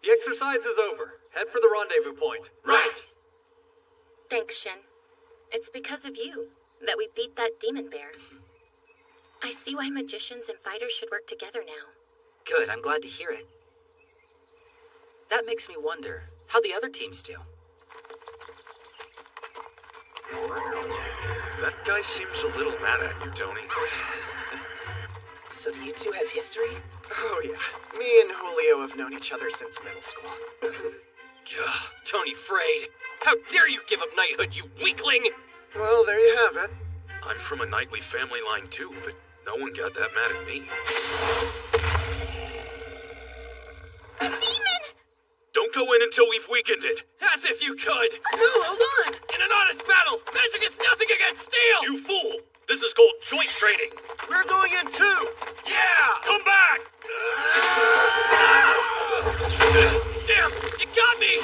[SPEAKER 15] The exercise is over. Head for the rendezvous point.
[SPEAKER 18] Right! Thanks, Shin. It's because of you that we beat that demon bear. I see why magicians and fighters should work together now.
[SPEAKER 6] Good, I'm glad to hear it. That makes me wonder how the other teams do.
[SPEAKER 16] That guy seems a little mad at you, Tony.
[SPEAKER 14] So do you two have history?
[SPEAKER 15] Oh yeah, me and Julio have known each other since middle school.
[SPEAKER 5] Gah, Tony Frade! How dare you give up knighthood, you weakling!
[SPEAKER 15] Well, there you have it.
[SPEAKER 16] I'm from a knightly family line too, but no one got that mad at me.
[SPEAKER 10] A demon!
[SPEAKER 16] Don't go in until we've weakened it.
[SPEAKER 5] As if you could!
[SPEAKER 14] No, hold on!
[SPEAKER 5] In an honest battle, magic is nothing against steel!
[SPEAKER 16] You fool! This is called joint training.
[SPEAKER 15] We're going in too!
[SPEAKER 16] Yeah! Come back!
[SPEAKER 5] Damn! You got me!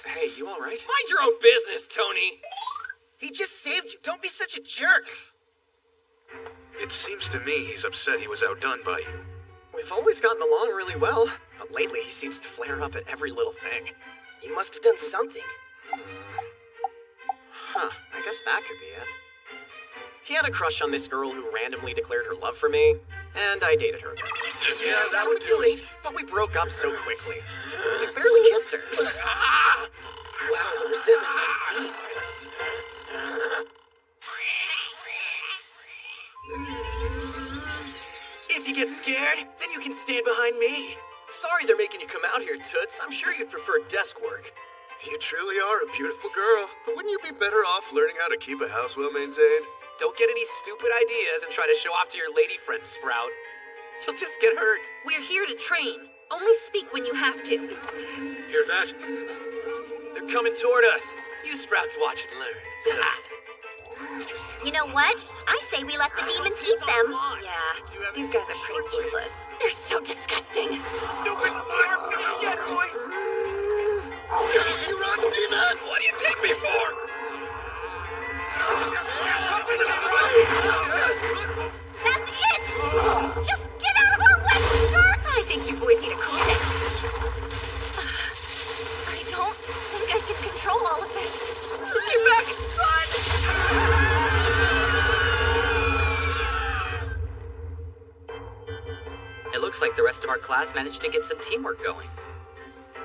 [SPEAKER 15] Hey, you alright?
[SPEAKER 5] Mind your own business, Tony!
[SPEAKER 14] He just saved you. Don't be such a jerk.
[SPEAKER 16] It seems to me he's upset he was outdone by you.
[SPEAKER 15] We've always gotten along really well, but lately he seems to flare up at every little thing.
[SPEAKER 14] You must have done something.
[SPEAKER 15] Huh, I guess that could be it. He had a crush on this girl who randomly declared her love for me, and I dated her.
[SPEAKER 14] Yeah, that would do it.
[SPEAKER 15] But we broke up so quickly. I barely kissed her.
[SPEAKER 14] Ah! Wow, the resentment runs deep.
[SPEAKER 15] If you get scared, then you can stand behind me. Sorry they're making you come out here, Toots. I'm sure you'd prefer desk work.
[SPEAKER 19] You truly are a beautiful girl, but wouldn't you be better off learning how to keep a house well maintained?
[SPEAKER 5] Don't get any stupid ideas and try to show off to your lady friend, Sprout. You'll just get hurt.
[SPEAKER 18] We're here to train. Only speak when you have to.
[SPEAKER 16] Hear that?
[SPEAKER 5] They're coming toward us. You Sprouts watch and learn.
[SPEAKER 10] You know what? I say we let the demons eat them.
[SPEAKER 18] Yeah, these guys are pretty worthless.
[SPEAKER 10] They're so disgusting.
[SPEAKER 5] Stupid fire finish yet, boys!
[SPEAKER 19] You run, demon!
[SPEAKER 5] What do you take me for?
[SPEAKER 10] That's it! Just get out of our way, sir!
[SPEAKER 18] I think you boys need a cool down. I don't think I can control all of this. Get back! Run!
[SPEAKER 6] It looks like the rest of our class managed to get some teamwork going.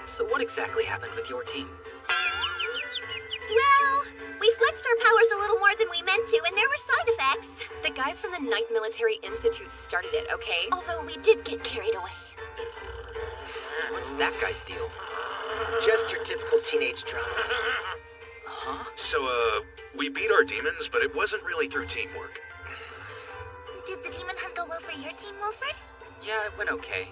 [SPEAKER 6] So what exactly happened with your team?
[SPEAKER 10] Well, we flexed our powers a little more than we meant to, and there were side effects.
[SPEAKER 18] The guys from the Knight Military Institute started it, okay?
[SPEAKER 10] Although we did get carried away.
[SPEAKER 6] What's that guy's deal?
[SPEAKER 14] Just your typical teenage drama.
[SPEAKER 6] Huh?
[SPEAKER 16] So, we beat our demons, but it wasn't really through teamwork.
[SPEAKER 10] Did the demon hunt go well for your team, Wilfred?
[SPEAKER 6] Yeah, it went okay.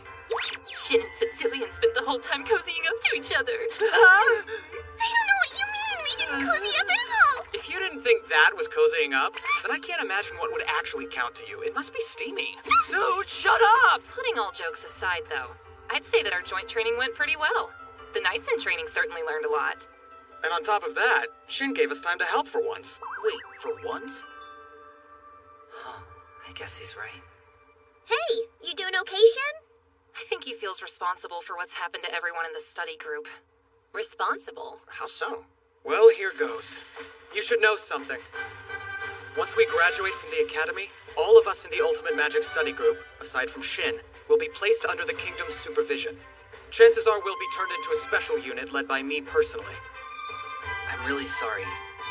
[SPEAKER 18] Shin and Cecilian spent the whole time cozying up to each other.
[SPEAKER 10] I don't know what you mean. We didn't cozy up at all.
[SPEAKER 15] If you didn't think that was cozying up, then I can't imagine what would actually count to you. It must be steamy.
[SPEAKER 5] Dude, shut up!
[SPEAKER 18] Putting all jokes aside, though, I'd say that our joint training went pretty well. The knights in training certainly learned a lot.
[SPEAKER 15] And on top of that, Shin gave us time to help for once.
[SPEAKER 6] Wait, for once? Huh, I guess he's right.
[SPEAKER 10] Hey, you doing okay, Shin?
[SPEAKER 18] I think he feels responsible for what's happened to everyone in the study group. Responsible?
[SPEAKER 15] How so? Well, here goes. You should know something. Once we graduate from the academy, all of us in the Ultimate Magic Study Group, aside from Shin, will be placed under the Kingdom's supervision. Chances are we'll be turned into a special unit led by me personally.
[SPEAKER 6] I'm really sorry.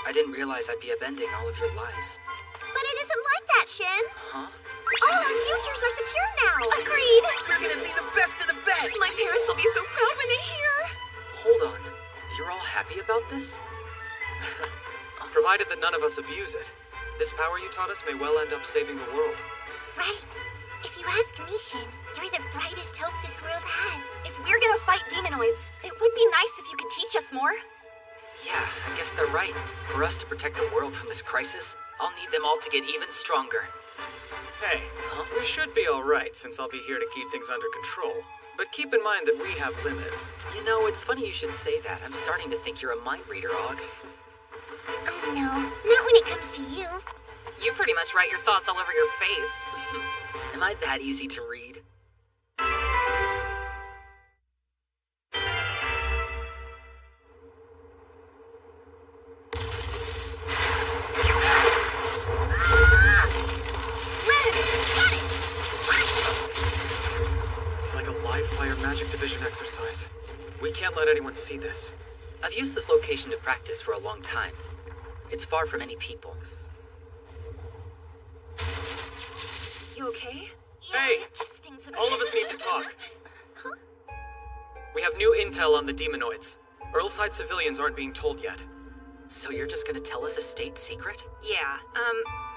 [SPEAKER 6] I didn't realize I'd be upending all of your lives.
[SPEAKER 10] But it isn't like that, Shin.
[SPEAKER 6] Huh?
[SPEAKER 10] All our futures are secure now. Agreed.
[SPEAKER 14] We're gonna be the best of the best.
[SPEAKER 18] My parents will be so proud when they hear.
[SPEAKER 6] Hold on. You're all happy about this?
[SPEAKER 15] Provided that none of us abuse it. This power you taught us may well end up saving the world.
[SPEAKER 10] Right. If you ask me, Shin, you're the brightest hope this world has.
[SPEAKER 18] If we're gonna fight demonoids, it would be nice if you could teach us more.
[SPEAKER 6] Yeah, I guess they're right. For us to protect the world from this crisis, I'll need them all to get even stronger.
[SPEAKER 15] Hey, we should be alright since I'll be here to keep things under control.
[SPEAKER 20] But keep in mind that we have limits.
[SPEAKER 6] You know, it's funny you should say that. I'm starting to think you're a mind reader, Og.
[SPEAKER 10] Oh no, not when it comes to you.
[SPEAKER 18] You pretty much write your thoughts all over your face.
[SPEAKER 6] Am I that easy to read?
[SPEAKER 20] It's like a live fire magic division exercise. We can't let anyone see this.
[SPEAKER 6] I've used this location to practice for a long time. It's far from any people.
[SPEAKER 18] You okay?
[SPEAKER 20] Hey! All of us need to talk. We have new intel on the demonoids. Earlside civilians aren't being told yet.
[SPEAKER 6] So you're just gonna tell us a state secret?
[SPEAKER 18] Yeah,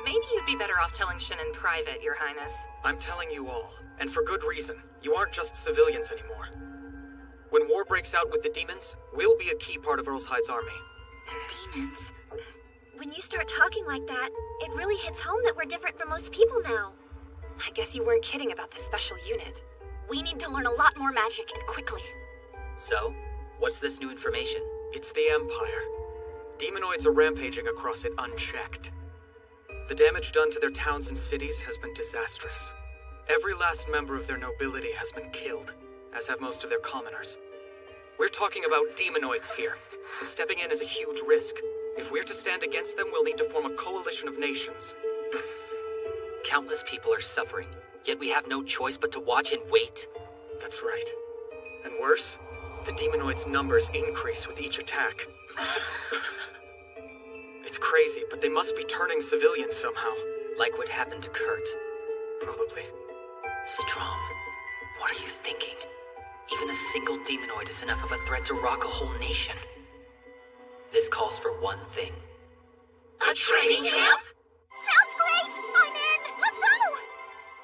[SPEAKER 18] maybe you'd be better off telling Shin in private, Your Highness.
[SPEAKER 20] I'm telling you all, and for good reason. You aren't just civilians anymore. When war breaks out with the demons, we'll be a key part of Earlside's army.
[SPEAKER 10] Demons? When you start talking like that, it really hits home that we're different from most people now.
[SPEAKER 18] I guess you weren't kidding about the special unit.
[SPEAKER 10] We need to learn a lot more magic, and quickly.
[SPEAKER 6] So, what's this new information?
[SPEAKER 20] It's the Empire. Demonoids are rampaging across it unchecked. The damage done to their towns and cities has been disastrous. Every last member of their nobility has been killed, as have most of their commoners. We're talking about demonoids here, so stepping in is a huge risk. If we're to stand against them, we'll need to form a coalition of nations.
[SPEAKER 6] Countless people are suffering, yet we have no choice but to watch and wait?
[SPEAKER 20] That's right. And worse, the demonoids' numbers increase with each attack. It's crazy, but they must be turning civilians somehow.
[SPEAKER 6] Like what happened to Kurt.
[SPEAKER 20] Probably.
[SPEAKER 6] Strom, what are you thinking? Even a single demonoid is enough of a threat to rock a whole nation. This calls for one thing.
[SPEAKER 10] A training camp? Sounds great! I'm in! Let's go!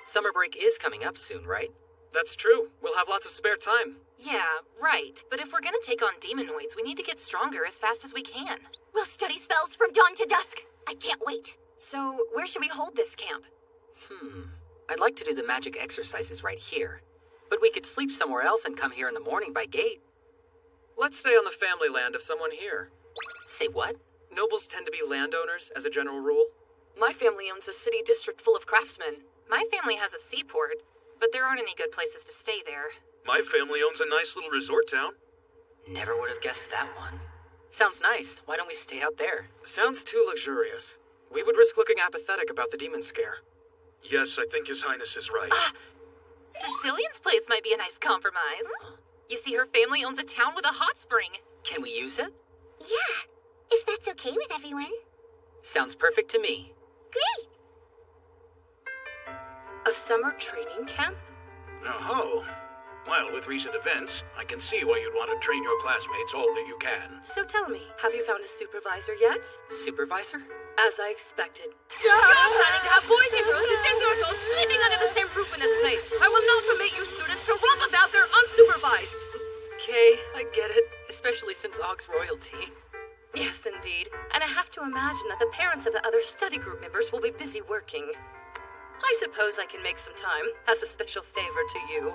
[SPEAKER 6] Summer break is coming up soon, right?
[SPEAKER 20] That's true. We'll have lots of spare time.
[SPEAKER 18] Yeah, right. But if we're gonna take on demonoids, we need to get stronger as fast as we can.
[SPEAKER 10] We'll study spells from dawn to dusk. I can't wait.
[SPEAKER 18] So, where should we hold this camp?
[SPEAKER 6] I'd like to do the magic exercises right here. But we could sleep somewhere else and come here in the morning by gate.
[SPEAKER 20] Let's stay on the family land of someone here.
[SPEAKER 6] Say what?
[SPEAKER 20] Nobles tend to be landowners, as a general rule.
[SPEAKER 18] My family owns a city district full of craftsmen. My family has a seaport, but there aren't any good places to stay there.
[SPEAKER 2] My family owns a nice little resort town.
[SPEAKER 6] Never would have guessed that one. Sounds nice. Why don't we stay out there?
[SPEAKER 20] Sounds too luxurious. We would risk looking apathetic about the demon scare.
[SPEAKER 2] Yes, I think His Highness is right.
[SPEAKER 18] Cecilian's place might be a nice compromise. You see, her family owns a town with a hot spring.
[SPEAKER 6] Can we use it?
[SPEAKER 10] Yeah, if that's okay with everyone.
[SPEAKER 6] Sounds perfect to me.
[SPEAKER 10] Great!
[SPEAKER 3] A summer training camp?
[SPEAKER 2] Oh, well, with recent events, I can see why you'd want to train your classmates all that you can.
[SPEAKER 3] So tell me, have you found a supervisor yet?
[SPEAKER 6] Supervisor?
[SPEAKER 3] As I expected. You're planning to have boys and girls and 10 years old sleeping under the same roof in this place. I will not permit you students to romp about there unsupervised.
[SPEAKER 6] Okay, I get it. Especially since Og's royalty.
[SPEAKER 3] Yes, indeed. And I have to imagine that the parents of the other study group members will be busy working. I suppose I can make some time as a special favor to you.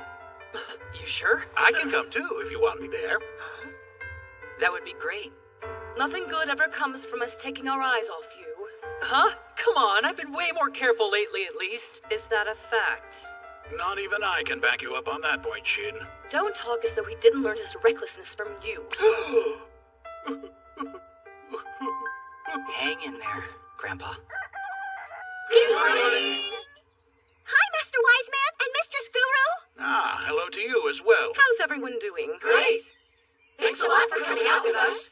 [SPEAKER 6] You sure?
[SPEAKER 2] I can come too if you want me there.
[SPEAKER 6] That would be great.
[SPEAKER 3] Nothing good ever comes from us taking our eyes off you.
[SPEAKER 6] Huh? Come on, I've been way more careful lately at least.
[SPEAKER 3] Is that a fact?
[SPEAKER 2] Not even I can back you up on that point, Shin.
[SPEAKER 3] Don't talk as though he didn't learn his recklessness from you.
[SPEAKER 6] Hang in there, Grandpa.
[SPEAKER 10] Good morning! Hi, Master Wiseman and Mistress Guru!
[SPEAKER 2] Ah, hello to you as well.
[SPEAKER 3] How's everyone doing?
[SPEAKER 10] Great!
[SPEAKER 18] Thanks a lot for coming out with us.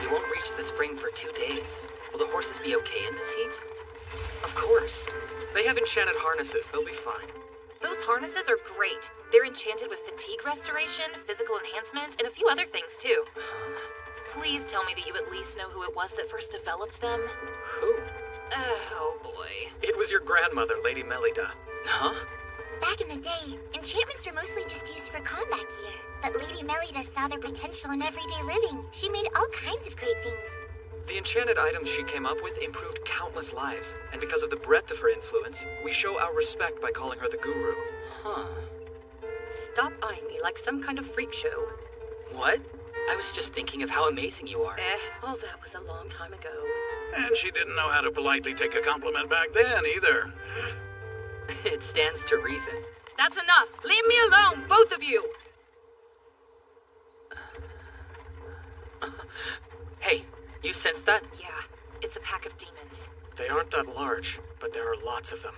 [SPEAKER 6] You won't reach the spring for 2 days. Will the horses be okay in this heat?
[SPEAKER 20] Of course. They have enchanted harnesses. They'll be fine.
[SPEAKER 18] Those harnesses are great. They're enchanted with fatigue restoration, physical enhancement, and a few other things too. Please tell me that you at least know who it was that first developed them.
[SPEAKER 20] Who?
[SPEAKER 18] Oh boy.
[SPEAKER 20] It was your grandmother, Lady Melida.
[SPEAKER 6] Huh?
[SPEAKER 10] Back in the day, enchantments were mostly just used for combat gear. But Lady Melida saw their potential in everyday living. She made all kinds of great things.
[SPEAKER 20] The enchanted items she came up with improved countless lives, and because of the breadth of her influence, we show our respect by calling her the Guru.
[SPEAKER 6] Huh.
[SPEAKER 3] Stop eyeing me like some kind of freak show.
[SPEAKER 6] What? I was just thinking of how amazing you are.
[SPEAKER 3] Well, that was a long time ago.
[SPEAKER 2] And she didn't know how to politely take a compliment back then, either.
[SPEAKER 6] It stands to reason.
[SPEAKER 3] That's enough! Leave me alone, both of you!
[SPEAKER 6] Hey, you sense that?
[SPEAKER 18] Yeah, it's a pack of demons.
[SPEAKER 20] They aren't that large, but there are lots of them.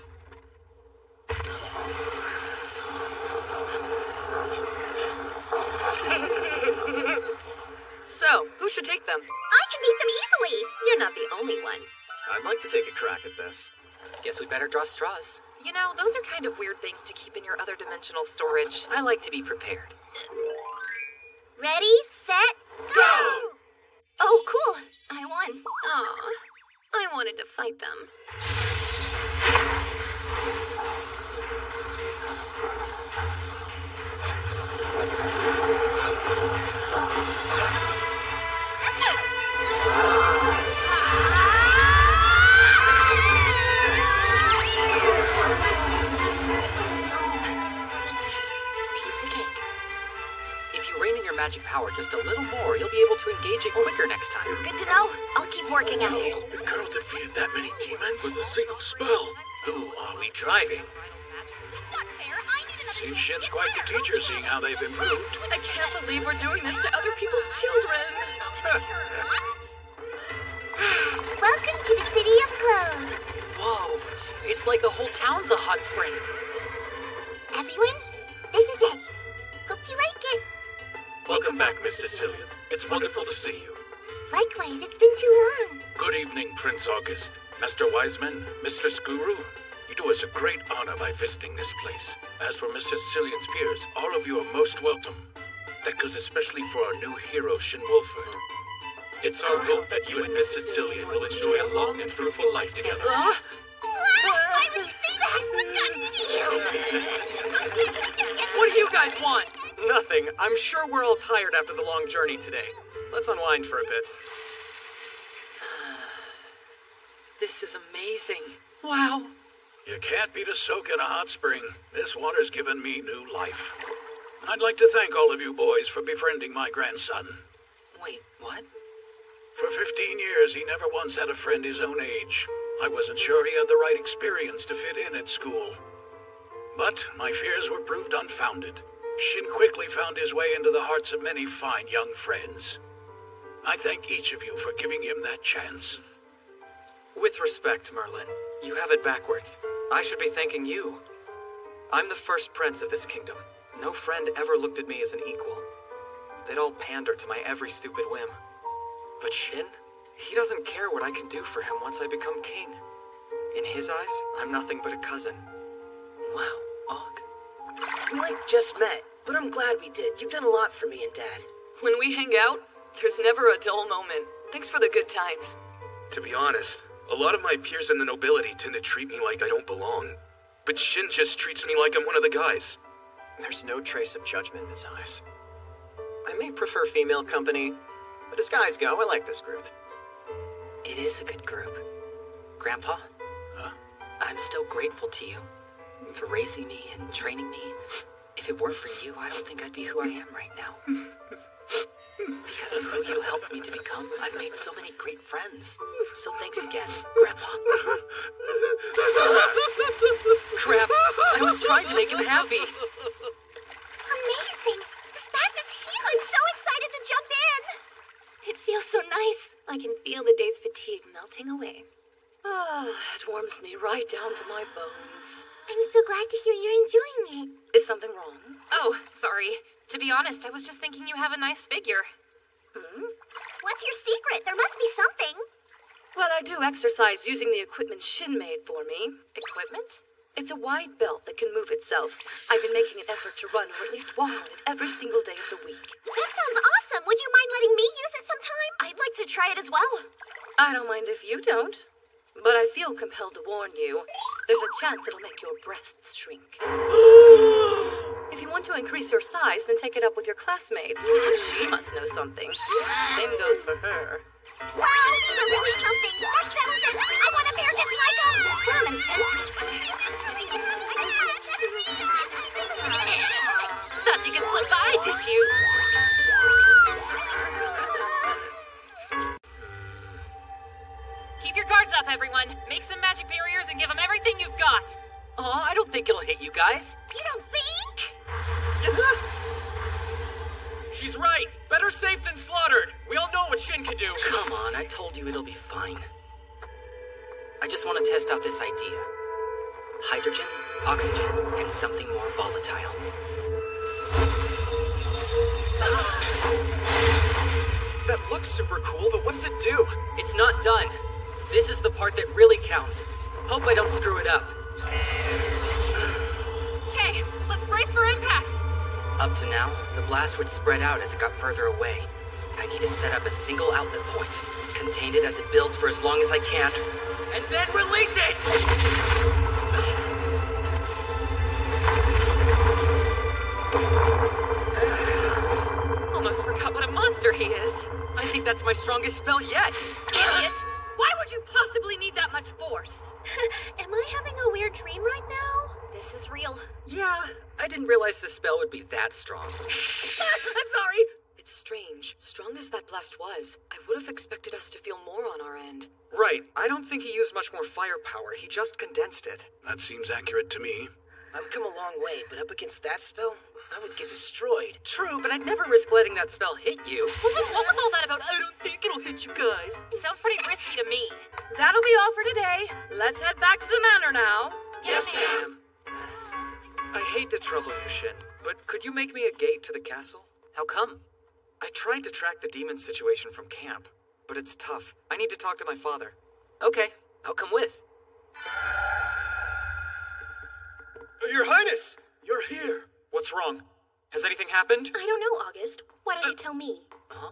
[SPEAKER 3] So, who should take them?
[SPEAKER 10] I can beat them easily.
[SPEAKER 7] You're not the only one.
[SPEAKER 15] I'd like to take a crack at this.
[SPEAKER 6] Guess we better draw straws.
[SPEAKER 18] You know, those are kind of weird things to keep in your other dimensional storage.
[SPEAKER 6] I like to be prepared.
[SPEAKER 10] Ready, set, go!
[SPEAKER 7] Oh, cool. I won. Aw, I wanted to fight them.
[SPEAKER 6] Magic power just a little more, you'll be able to engage it quicker next time.
[SPEAKER 10] Good to know. I'll keep working at it.
[SPEAKER 16] The girl defeated that many demons
[SPEAKER 2] with a single spell. Who are we driving?
[SPEAKER 10] It's not fair. I need another
[SPEAKER 2] Seems Shin's quite the teacher, seeing how they've improved.
[SPEAKER 3] I can't believe we're doing this to other people's children.
[SPEAKER 10] Welcome to the City of Clothes.
[SPEAKER 6] Whoa, it's like the whole town's a hot spring.
[SPEAKER 10] Everyone, this is it. Hope you like it.
[SPEAKER 16] Welcome back, Miss Sicilian. It's wonderful to see you.
[SPEAKER 10] Likewise, it's been too long.
[SPEAKER 2] Good evening, Prince August. Master Wiseman, Mistress Guru. You do us a great honor by visiting this place. As for Miss Sicilian's peers, all of you are most welcome. That goes especially for our new hero, Shin Wolford. It's our hope that you and Miss Sicilian will enjoy a long and fruitful life together.
[SPEAKER 10] Why would you say that? What's gotten into you?
[SPEAKER 20] What do you guys want? Nothing. I'm sure we're all tired after the long journey today. Let's unwind for a bit.
[SPEAKER 6] This is amazing. Wow.
[SPEAKER 2] You can't beat a soak in a hot spring. This water's given me new life. I'd like to thank all of you boys for befriending my grandson.
[SPEAKER 6] Wait, what?
[SPEAKER 2] For 15 years, he never once had a friend his own age. I wasn't sure he had the right experience to fit in at school. But my fears were proved unfounded. Shin quickly found his way into the hearts of many fine young friends. I thank each of you for giving him that chance.
[SPEAKER 20] With respect, Merlin, you have it backwards. I should be thanking you. I'm the first prince of this kingdom. No friend ever looked at me as an equal. They'd all pander to my every stupid whim. But Shin, he doesn't care what I can do for him once I become king. In his eyes, I'm nothing but a cousin.
[SPEAKER 6] Wow, Og.
[SPEAKER 14] We just met, but I'm glad we did. You've done a lot for me and Dad.
[SPEAKER 3] When we hang out, there's never a dull moment. Thanks for the good times.
[SPEAKER 16] To be honest, a lot of my peers in the nobility tend to treat me like I don't belong. But Shin just treats me like I'm one of the guys.
[SPEAKER 15] There's no trace of judgment in his eyes. I may prefer female company, but as guys go, I like this group.
[SPEAKER 6] It is a good group. Grandpa?
[SPEAKER 2] Huh?
[SPEAKER 6] I'm still grateful to you for raising me and training me. If it weren't for you, I don't think I'd be who I am right now. Because of who you helped me to become, I've made so many great friends. So thanks again, Grandpa. Crap, I was trying to make him happy.
[SPEAKER 10] Amazing! This bath is huge! I'm so excited to jump in!
[SPEAKER 7] It feels so nice. I can feel the day's fatigue melting away.
[SPEAKER 3] It warms me right down to my bones.
[SPEAKER 10] I'm so glad to hear you're enjoying it.
[SPEAKER 3] Is something wrong?
[SPEAKER 18] Oh, sorry. To be honest, I was just thinking you have a nice figure.
[SPEAKER 10] What's your secret? There must be something.
[SPEAKER 3] Well, I do exercise using the equipment Shin made for me.
[SPEAKER 18] Equipment?
[SPEAKER 3] It's a wide belt that can move itself. I've been making an effort to run or at least walk on it every single day of the week.
[SPEAKER 10] That sounds awesome. Would you mind letting me use it sometime?
[SPEAKER 7] I'd like to try it as well.
[SPEAKER 3] I don't mind if you don't. But I feel compelled to warn you. There's a chance it'll make your breasts shrink. If you want to increase your size, then take it up with your classmates. She must know something. Same goes for her.
[SPEAKER 10] Wow, these are really something. That settles it. I want a pair just like them. Common sense.
[SPEAKER 18] I teach you. Keep your guards up, everyone. Make some magic barriers and give them everything you've got.
[SPEAKER 6] Aw, I don't think it'll hit you guys.
[SPEAKER 10] You don't think?
[SPEAKER 5] She's right. Better safe than slaughtered. We all know what Shin can do.
[SPEAKER 6] Come on, I told you it'll be fine. I just want to test out this idea. Hydrogen, oxygen, and something more volatile.
[SPEAKER 20] That looks super cool, but what does it do?
[SPEAKER 6] It's not done. This is the part that really counts. Hope I don't screw it up.
[SPEAKER 18] Okay, let's brace for impact.
[SPEAKER 6] Up to now, the blast would spread out as it got further away. I need to set up a single outlet point, contain it as it builds for as long as I can, and then release it!
[SPEAKER 18] Almost forgot what a monster he is.
[SPEAKER 6] I think that's my strongest spell yet.
[SPEAKER 18] Idiot! Why would you possibly need that much force?
[SPEAKER 10] Am I having a weird dream right now?
[SPEAKER 18] This is real.
[SPEAKER 6] Yeah, I didn't realize the spell would be that strong.
[SPEAKER 18] I'm sorry.
[SPEAKER 2] It's strange. Strong as that blast was, I would have expected us to feel more on our end.
[SPEAKER 20] Right, I don't think he used much more firepower. He just condensed it.
[SPEAKER 2] That seems accurate to me.
[SPEAKER 14] I've come a long way, but up against that spell, I would get destroyed.
[SPEAKER 6] True, but I'd never risk letting that spell hit you.
[SPEAKER 18] What was all that about?
[SPEAKER 6] I don't think it'll hit you guys.
[SPEAKER 18] Sounds pretty risky to me.
[SPEAKER 3] That'll be all for today. Let's head back to the manor now.
[SPEAKER 6] Yes, ma'am.
[SPEAKER 20] I hate to trouble you, Shin, but could you make me a gate to the castle?
[SPEAKER 6] How come?
[SPEAKER 20] I tried to track the demon situation from camp, but it's tough. I need to talk to my father.
[SPEAKER 6] Okay, I'll come with.
[SPEAKER 20] Your Highness! You're here! What's wrong? Has anything happened?
[SPEAKER 10] I don't know, August. Why don't you tell me?
[SPEAKER 6] Huh?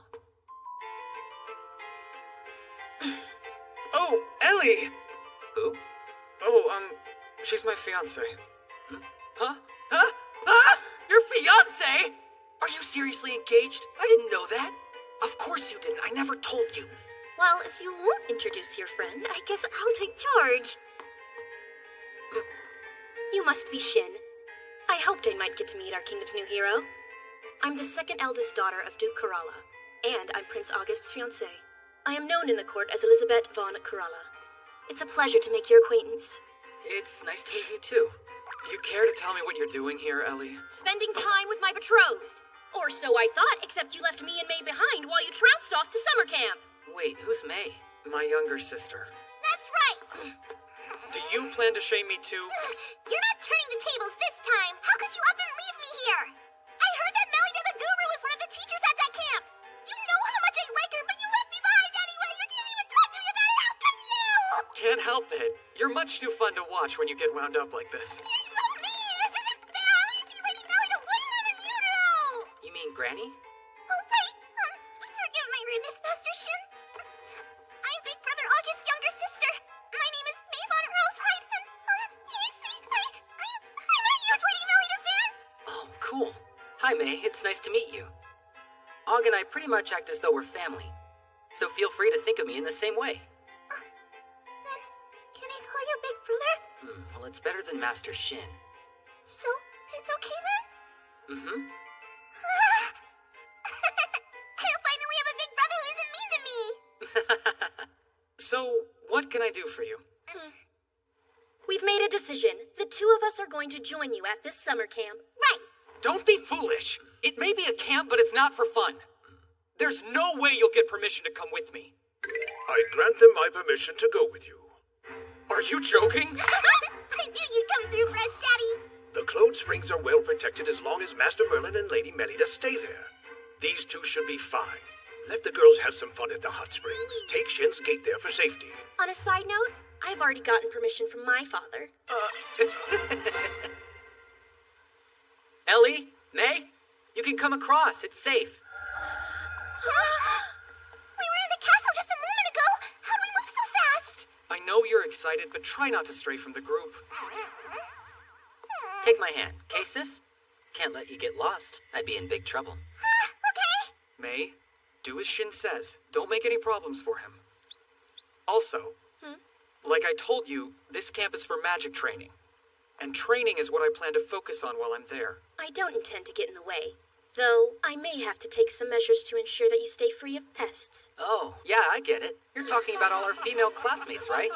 [SPEAKER 20] Oh, Ellie!
[SPEAKER 6] Who?
[SPEAKER 20] Oh, she's my fiancée.
[SPEAKER 6] Huh? Huh? Ah! Your fiancé? Are you seriously engaged? I didn't know that. Of course you didn't. I never told you.
[SPEAKER 10] Well, if you won't introduce your friend, I guess I'll take charge. You must be Shin. I hoped I might get to meet our kingdom's new hero. I'm the second eldest daughter of Duke Kerala, and I'm Prince August's fiancée. I am known in the court as Elizabeth von Kerala. It's a pleasure to make your acquaintance.
[SPEAKER 6] It's nice to meet you too.
[SPEAKER 20] You care to tell me what you're doing here, Ellie?
[SPEAKER 10] Spending time with my betrothed. Or so I thought, except you left me and May behind while you trounced off to summer camp.
[SPEAKER 6] Wait, who's May?
[SPEAKER 20] My younger sister.
[SPEAKER 10] That's right!
[SPEAKER 20] Do you plan to shame me too?
[SPEAKER 10] You're not turning the tables this time! How could you up and leave me here? I heard that Melida the Guru is one of the teachers at that camp! You know how much I like her, but you left me behind anyway! You didn't even talk to me about it! How could you?
[SPEAKER 20] Can't help it. You're much too fun to watch when you get wound up like this.
[SPEAKER 10] You're so mean! This isn't fair! I want to see Lady Melida way more than you do!
[SPEAKER 6] You mean Granny?
[SPEAKER 10] Oh, right. Forgive my rudeness, Master Shin. I'm Big Brother August's younger sister. My name is May von Rosehide, and, you see, I'm a huge Lady Melida fan.
[SPEAKER 6] Oh, cool. Hi, May. It's nice to meet you. Og and I pretty much act as though we're family. So feel free to think of me in the same way.
[SPEAKER 10] Then, can I call you Big Brother?
[SPEAKER 6] Well, it's better than Master Shin.
[SPEAKER 10] So, it's okay then?
[SPEAKER 6] Mm-hmm.
[SPEAKER 10] I'll finally have a big brother who isn't mean to me!
[SPEAKER 20] So, what can I do for you?
[SPEAKER 10] We've made a decision. The two of us are going to join you at this summer camp. Right.
[SPEAKER 20] Don't be foolish. It may be a camp, but it's not for fun. There's no way you'll get permission to come with me.
[SPEAKER 2] I grant them my permission to go with you.
[SPEAKER 20] Are you joking?
[SPEAKER 10] I knew you'd come through for us, Daddy.
[SPEAKER 2] The Clone Springs are well protected as long as Master Merlin and Lady Melida stay there. These two should be fine. Let the girls have some fun at the hot springs. Take Shin's gate there for safety.
[SPEAKER 10] On a side note, I've already gotten permission from my father.
[SPEAKER 6] Ellie, May, you can come across. It's safe.
[SPEAKER 10] We were in the castle just a moment ago. How'd we move so fast?
[SPEAKER 20] I know you're excited, but try not to stray from the group.
[SPEAKER 6] Take my hand. Okay, sis? Can't let you get lost. I'd be in big trouble.
[SPEAKER 10] Okay.
[SPEAKER 20] May, do as Shin says. Don't make any problems for him. Also, like I told you, this camp is for magic training. And training is what I plan to focus on while I'm there.
[SPEAKER 10] I don't intend to get in the way.
[SPEAKER 13] Though, I may have to take some measures to ensure that you stay free of pests.
[SPEAKER 6] Oh, yeah, I get it. You're talking about all our female classmates, right?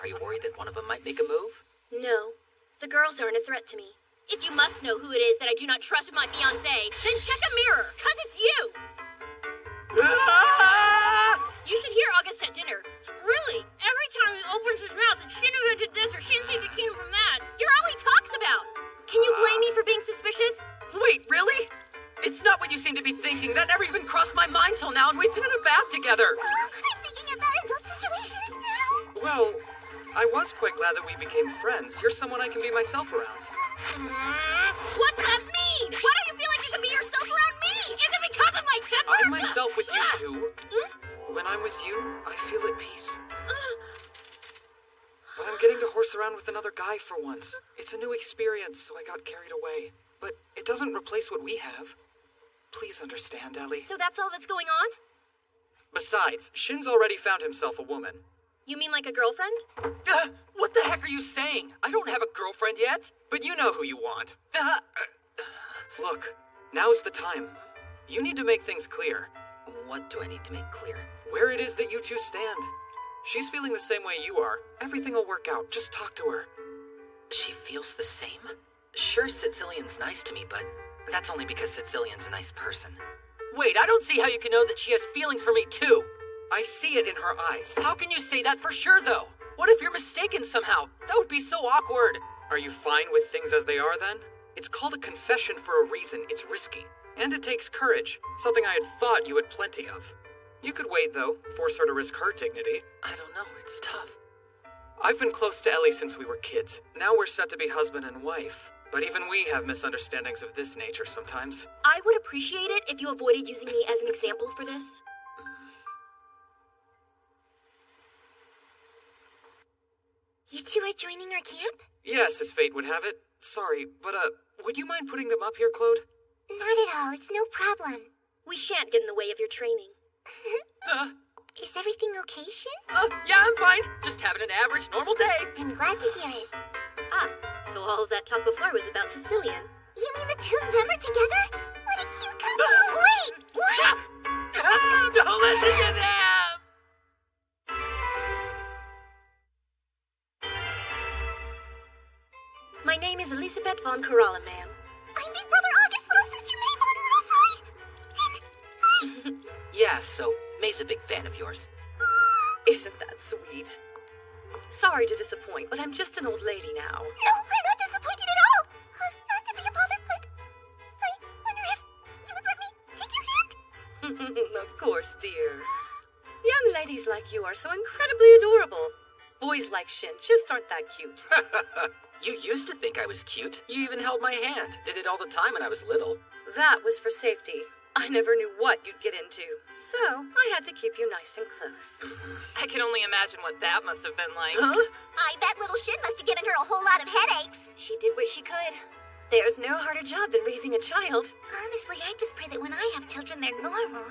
[SPEAKER 6] Are you worried that one of them might make a move?
[SPEAKER 13] No, the girls aren't a threat to me. If you must know who it is that I do not trust with my fiancé, then check a mirror, 'cause it's you! You should hear August at dinner. Really, every time he opens his mouth, it's Shin invented this or Shin said it came from that. You're all he talks about. Can you blame me for being suspicious?
[SPEAKER 6] Wait, really? It's not what you seem to be thinking. That never even crossed my mind till now, and we've been in a bath together.
[SPEAKER 10] I'm thinking about adult situations now.
[SPEAKER 20] Well, I was quite glad that we became friends. You're someone I can be myself around.
[SPEAKER 13] What's that mean? Why don't you feel like you can be yourself around me? Is it because of my temper?
[SPEAKER 20] I'm myself with you, too. When I'm with you, I feel at peace. But I'm getting to horse around with another guy for once. It's a new experience, so I got carried away. But it doesn't replace what we have. Please understand, Ellie.
[SPEAKER 13] So that's all that's going on?
[SPEAKER 20] Besides, Shin's already found himself a woman.
[SPEAKER 13] You mean like a girlfriend?
[SPEAKER 6] What the heck are you saying? I don't have a girlfriend yet.
[SPEAKER 20] But you know who you want. Look, now's the time. You need to make things clear.
[SPEAKER 6] What do I need to make clear?
[SPEAKER 20] Where it is that you two stand. She's feeling the same way you are. Everything will work out. Just talk to her.
[SPEAKER 6] She feels the same? Sure, Sicilian's nice to me, but that's only because Sicilian's a nice person. Wait, I don't see how you can know that she has feelings for me, too.
[SPEAKER 20] I see it in her eyes.
[SPEAKER 6] How can you say that for sure, though? What if you're mistaken somehow? That would be so awkward.
[SPEAKER 20] Are you fine with things as they are, then? It's called a confession for a reason. It's risky. And it takes courage, something I had thought you had plenty of. You could wait, though. Force her to risk her dignity.
[SPEAKER 6] I don't know. It's tough.
[SPEAKER 20] I've been close to Ellie since we were kids. Now we're set to be husband and wife. But even we have misunderstandings of this nature sometimes.
[SPEAKER 13] I would appreciate it if you avoided using me as an example for this.
[SPEAKER 10] You two are joining our camp?
[SPEAKER 20] Yes, as fate would have it. Sorry, but would you mind putting them up here, Claude?
[SPEAKER 10] Not at all. It's no problem.
[SPEAKER 13] We shan't get in the way of your training.
[SPEAKER 10] Is everything okay, Shin?
[SPEAKER 6] Yeah, I'm fine. Just having an average, normal day.
[SPEAKER 10] I'm glad to hear it.
[SPEAKER 13] Ah, so all of that talk before was about Sicilian.
[SPEAKER 10] You mean the two of them are together? What a cute couple! Wait! What?
[SPEAKER 6] Don't listen to them!
[SPEAKER 13] My name is Elisabeth von Coralla, ma'am.
[SPEAKER 10] I'm Big Brother August's little sister May von Rosai!
[SPEAKER 6] Yeah, so May's a big fan of yours.
[SPEAKER 13] Isn't that sweet? Sorry to disappoint, but I'm just an old lady now.
[SPEAKER 10] No, I'm not disappointed at all! Not to be a bother, but I wonder if you would let me take your hand?
[SPEAKER 13] Of course, dear. Young ladies like you are so incredibly adorable. Boys like Shin just aren't that cute.
[SPEAKER 6] You used to think I was cute. You even held my hand. Did it all the time when I was little.
[SPEAKER 13] That was for safety. I never knew what you'd get into, so I had to keep you nice and close.
[SPEAKER 18] I can only imagine what that must have been like.
[SPEAKER 10] I bet little Shin must have given her a whole lot of headaches.
[SPEAKER 13] She did what she could. There's no harder job than raising a child.
[SPEAKER 10] Honestly, I just pray that when I have children, they're normal.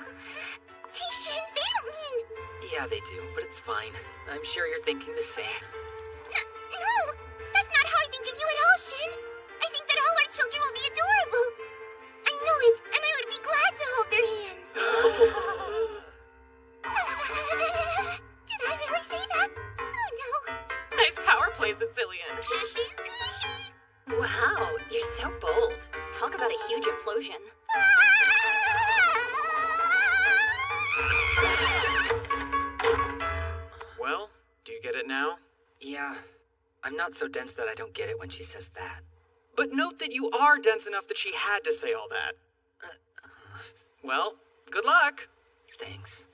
[SPEAKER 10] Hey, Shin, they don't mean...
[SPEAKER 6] Yeah, they do, but it's fine. I'm sure you're thinking the same.
[SPEAKER 10] No, that's not how I think of you at all, Shin. I think that all our children will be adorable. I know it, and I would be glad to hold their hands. Did I really say that? Oh, no.
[SPEAKER 18] Nice power play, Sicilian.
[SPEAKER 13] Wow, you're so bold. Talk about a huge implosion.
[SPEAKER 20] Well, do you get it now?
[SPEAKER 6] Yeah, I'm not so dense that I don't get it when she says that.
[SPEAKER 20] But note that you are dense enough that she had to say all that. Well, good luck.
[SPEAKER 6] Thanks.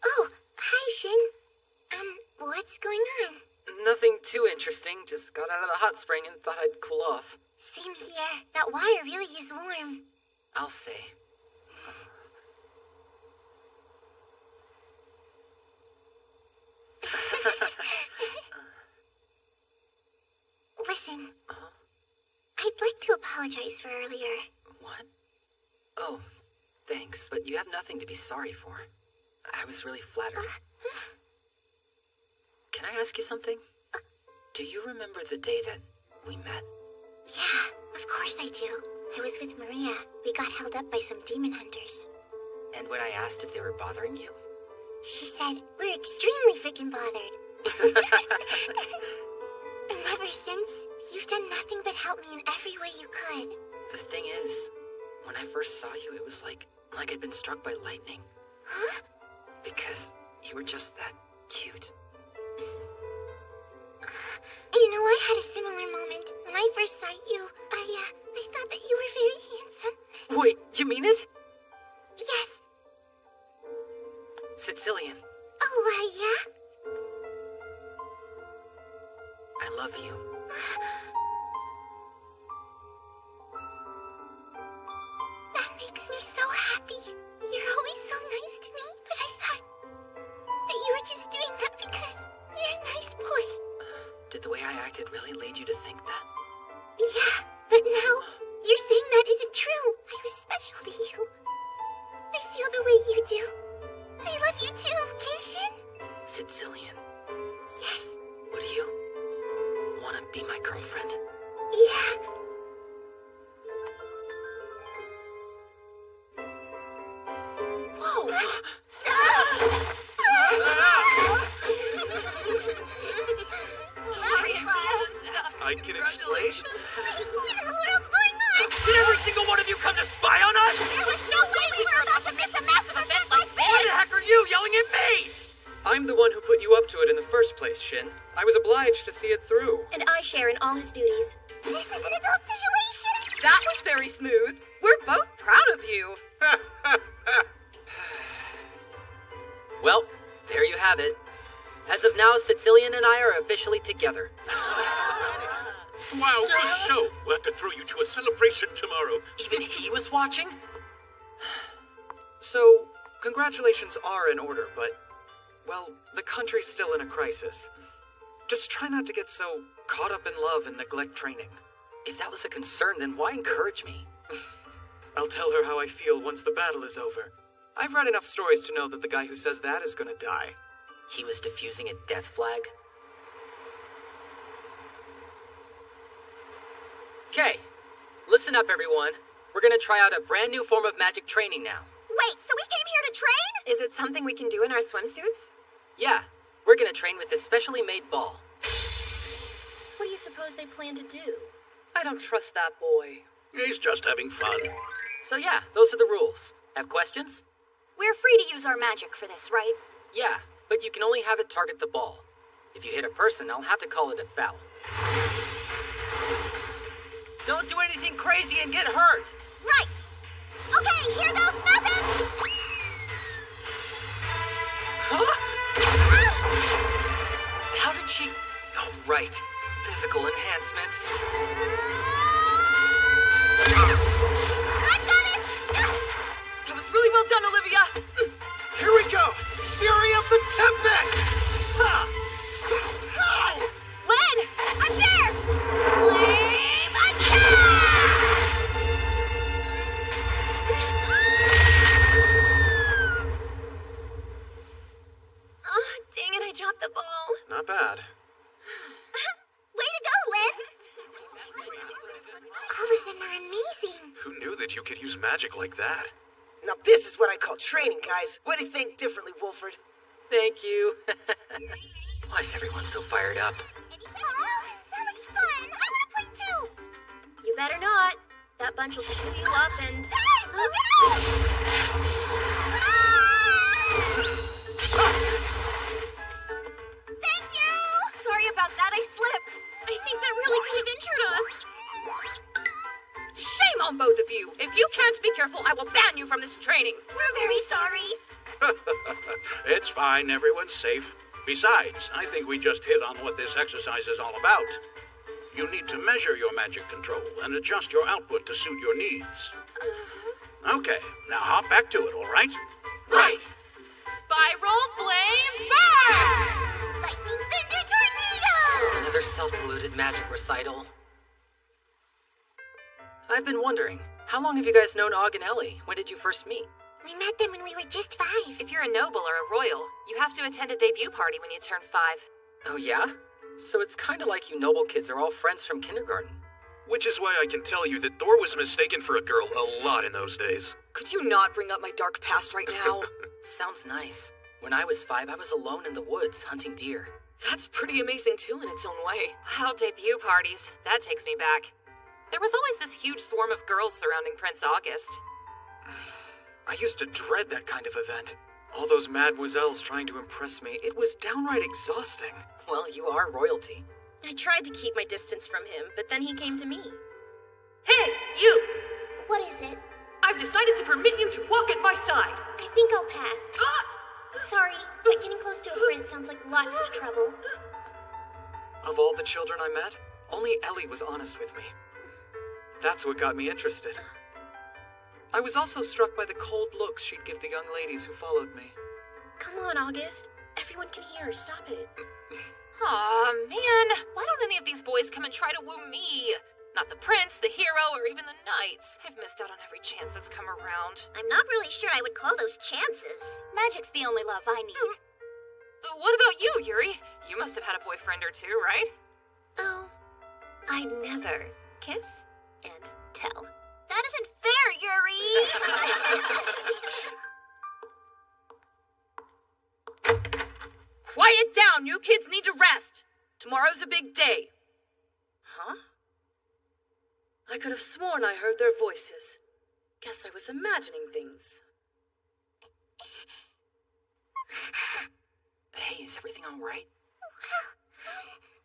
[SPEAKER 10] Oh, hi, Shin. What's going on?
[SPEAKER 6] Nothing too interesting. Just got out of the hot spring and thought I'd cool off.
[SPEAKER 10] Same here. That water really is warm.
[SPEAKER 6] I'll say.
[SPEAKER 10] Listen. I'd like to apologize for earlier.
[SPEAKER 6] What? Oh, thanks, but you have nothing to be sorry for. I was really flattered. Can I ask you something? Do you remember the day that we met?
[SPEAKER 10] Yeah, of course I do. I was with Maria. We got held up by some demon hunters.
[SPEAKER 6] And when I asked if they were bothering you?
[SPEAKER 10] She said, we're extremely freaking bothered. And ever since, you've done nothing but help me in every way you could.
[SPEAKER 6] The thing is, when I first saw you, it was like I'd been struck by lightning.
[SPEAKER 10] Huh?
[SPEAKER 6] Because you were just that cute.
[SPEAKER 10] You know, I had a similar moment. When I first saw you, I thought that you were very handsome.
[SPEAKER 6] Wait, you mean it?
[SPEAKER 10] Yes.
[SPEAKER 6] Sicilian,
[SPEAKER 10] Oh, yeah?
[SPEAKER 6] I love you.
[SPEAKER 10] That makes me so happy. You're always so nice to me, but I thought that you were just doing that because you're a nice boy.
[SPEAKER 6] Did the way I acted really lead you to think that?
[SPEAKER 10] Yeah, but now you're saying that isn't true. I was special to you. I feel the way you do. I love you too, Keishin.
[SPEAKER 6] Sicilian,
[SPEAKER 10] Yes.
[SPEAKER 6] would you want to be my girlfriend?
[SPEAKER 10] Yeah.
[SPEAKER 18] Whoa!
[SPEAKER 16] I can explain.
[SPEAKER 10] What in the world's going on?
[SPEAKER 11] Did every single one of you come to spy on us?
[SPEAKER 10] There was no way we were about to miss a massive event like this!
[SPEAKER 11] Why the heck are you yelling at me?
[SPEAKER 20] I'm the one who put you up to it in the first place, Shin. I was obliged to see it through.
[SPEAKER 1] And I share in all his duties.
[SPEAKER 10] This is an adult situation!
[SPEAKER 3] That was very smooth. We're both proud of you.
[SPEAKER 6] Well, there you have it. As of now, Sicilian and I are officially together.
[SPEAKER 2] Wow, good show. We'll have to throw you to a celebration tomorrow.
[SPEAKER 6] Even he was watching?
[SPEAKER 20] So, congratulations are in order, but, well, the country's still in a crisis. Just try not to get so caught up in love and neglect training.
[SPEAKER 6] If that was a concern, then why encourage me?
[SPEAKER 20] I'll tell her how I feel once the battle is over. I've read enough stories to know that the guy who says that is gonna die.
[SPEAKER 6] He was defusing a death flag? Okay, listen up everyone. We're gonna try out a brand new form of magic training now.
[SPEAKER 10] Wait, so we came here to train?
[SPEAKER 3] Is it something we can do in our swimsuits?
[SPEAKER 6] Yeah, we're gonna train with this specially made ball.
[SPEAKER 1] What do you suppose they plan to do?
[SPEAKER 3] I don't trust that boy.
[SPEAKER 2] He's just having fun.
[SPEAKER 6] So yeah, those are the rules. Have questions?
[SPEAKER 1] We're free to use our magic for this, right?
[SPEAKER 6] Yeah, but you can only have it target the ball. If you hit a person, I'll have to call it a foul. Don't do anything crazy and get hurt!
[SPEAKER 10] Right! Okay, here goes nothing!
[SPEAKER 6] Huh? How did she... Oh, right. Physical enhancement.
[SPEAKER 10] I got it!
[SPEAKER 3] That was really well done, Olivia!
[SPEAKER 8] Here we go! Fury of the Tempest! Ha! Ow!
[SPEAKER 10] Len! I'm there! Flame attack!
[SPEAKER 1] Oh, dang it, I dropped the ball.
[SPEAKER 20] Not bad.
[SPEAKER 10] Way to go, Len! All of them are amazing.
[SPEAKER 16] Who knew that you could use magic like that?
[SPEAKER 14] Now this is what I call training, guys. Way to think differently, Wolford.
[SPEAKER 6] Thank you. Why is everyone so fired up?
[SPEAKER 10] Oh, that looks fun! I want to play too!
[SPEAKER 1] You better not. That bunch will chew you up and...
[SPEAKER 10] Hey, look Thank you!
[SPEAKER 1] Sorry about that, I slipped. I think that really could have injured us.
[SPEAKER 3] Shame on both of you! If you can't be careful, I will ban you from this training!
[SPEAKER 10] We're very sorry.
[SPEAKER 2] It's fine, everyone's safe. Besides, I think we just hit on what this exercise is all about. You need to measure your magic control and adjust your output to suit your needs. Okay, now hop back to it, all right?
[SPEAKER 3] Right! Spiral Flame Burst!
[SPEAKER 10] Lightning Thunder Tornado!
[SPEAKER 6] Another self-deluded magic recital. I've been wondering, how long have you guys known Og and Ellie? When did you first meet?
[SPEAKER 10] We met them when we were just 5.
[SPEAKER 18] If you're a noble or a royal, you have to attend a debut party when you turn 5.
[SPEAKER 6] Oh yeah? So it's kinda like you noble kids are all friends from kindergarten.
[SPEAKER 16] Which is why I can tell you that Thor was mistaken for a girl a lot in those days.
[SPEAKER 3] Could you not bring up my dark past right now?
[SPEAKER 6] Sounds nice. When I was 5, I was alone in the woods hunting deer.
[SPEAKER 3] That's pretty amazing too in its own way.
[SPEAKER 18] Wow, debut parties. That takes me back. There was always this huge swarm of girls surrounding Prince August.
[SPEAKER 20] I used to dread that kind of event. All those mademoiselles trying to impress me, it was downright exhausting.
[SPEAKER 6] Well, you are royalty.
[SPEAKER 13] I tried to keep my distance from him, but then he came to me.
[SPEAKER 3] Hey, you!
[SPEAKER 10] What is it?
[SPEAKER 3] I've decided to permit you to walk at my side.
[SPEAKER 10] I think I'll pass. Sorry, but getting close to a prince sounds like lots of trouble.
[SPEAKER 20] Of all the children I met, only Ellie was honest with me. That's what got me interested. I was also struck by the cold looks she'd give the young ladies who followed me.
[SPEAKER 13] Come on, August. Everyone can hear. Stop it.
[SPEAKER 18] Aw, man. Why don't any of these boys come and try to woo me? Not the prince, the hero, or even the knights. I've missed out on every chance that's come around.
[SPEAKER 1] I'm not really sure I would call those chances.
[SPEAKER 7] Magic's the only love I need.
[SPEAKER 18] What about you, Yuri? You must have had a boyfriend or two, right?
[SPEAKER 7] Oh, I'd never kiss and tell.
[SPEAKER 1] That isn't fair, Yuri!
[SPEAKER 3] Quiet down! You kids need to rest! Tomorrow's a big day. Huh? I could have sworn I heard their voices. Guess I was imagining things.
[SPEAKER 6] Hey, is everything all right?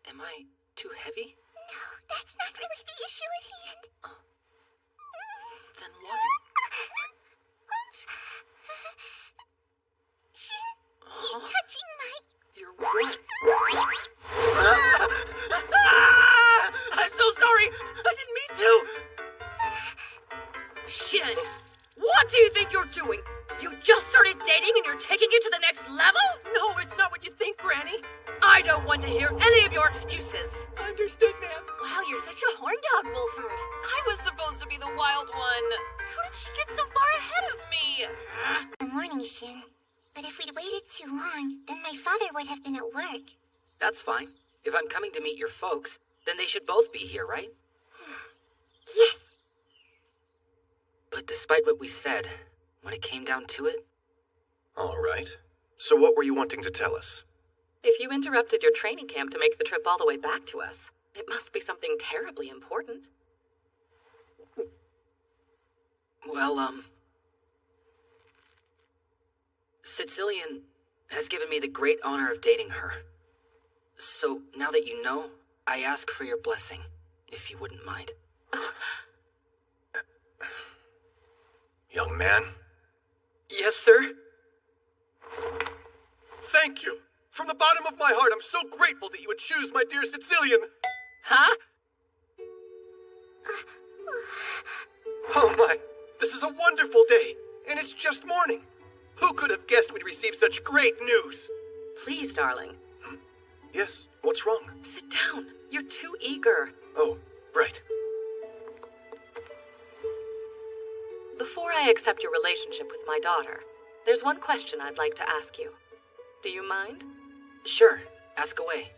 [SPEAKER 6] Am I too heavy?
[SPEAKER 10] No, that's not really the issue at hand.
[SPEAKER 6] Then what?
[SPEAKER 10] Shin, you're touching my...
[SPEAKER 6] You're what?
[SPEAKER 5] I'm so sorry! I didn't mean to!
[SPEAKER 3] Shin, what do you think you're doing? You just started dating and you're taking it to the next level?
[SPEAKER 5] No, it's not what you think, Granny.
[SPEAKER 3] I don't want to hear any of your excuses.
[SPEAKER 5] Understood, ma'am.
[SPEAKER 7] Wow, you're such a horn dog, Wolford.
[SPEAKER 18] I was supposed to be the wild one. How did she get so far ahead of me?
[SPEAKER 10] Good morning, Shin. But if we'd waited too long, then my father would have been at work.
[SPEAKER 6] That's fine. If I'm coming to meet your folks, then they should both be here, right?
[SPEAKER 10] Yes.
[SPEAKER 6] But despite what we said, when it came down to it...
[SPEAKER 4] All right. So what were you wanting to tell us?
[SPEAKER 3] If you interrupted your training camp to make the trip all the way back to us, it must be something terribly important.
[SPEAKER 6] Well, Sicilian has given me the great honor of dating her. So, now that you know, I ask for your blessing, if you wouldn't mind.
[SPEAKER 4] Young man?
[SPEAKER 6] Yes, sir?
[SPEAKER 4] Thank you! From the bottom of my heart, I'm so grateful that you would choose my dear Sicilian!
[SPEAKER 6] Huh?
[SPEAKER 4] Oh my, this is a wonderful day, and it's just morning. Who could have guessed we'd receive such great news?
[SPEAKER 3] Please, darling.
[SPEAKER 4] Yes, what's wrong?
[SPEAKER 3] Sit down. You're too eager.
[SPEAKER 4] Oh, right.
[SPEAKER 3] Before I accept your relationship with my daughter, there's one question I'd like to ask you. Do you mind?
[SPEAKER 6] Sure, ask away.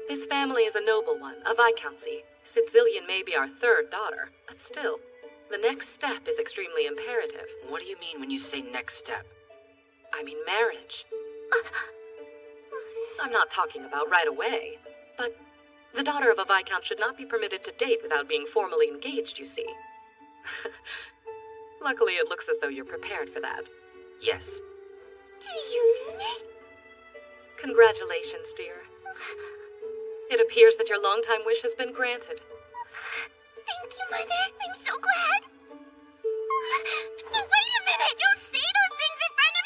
[SPEAKER 3] This family is a noble one, a viscountcy. Sicilian may be our third daughter, but still, the next step is extremely imperative.
[SPEAKER 6] What do you mean when you say next step?
[SPEAKER 3] I mean marriage. I'm not talking about right away, but the daughter of a viscount should not be permitted to date without being formally engaged, you see. Luckily, it looks as though you're prepared for that.
[SPEAKER 6] Yes.
[SPEAKER 10] Do you mean it?
[SPEAKER 3] Congratulations, dear. It appears that your longtime wish has been granted.
[SPEAKER 10] Thank you, Mother. I'm so glad. But wait a minute! Don't say those things in front of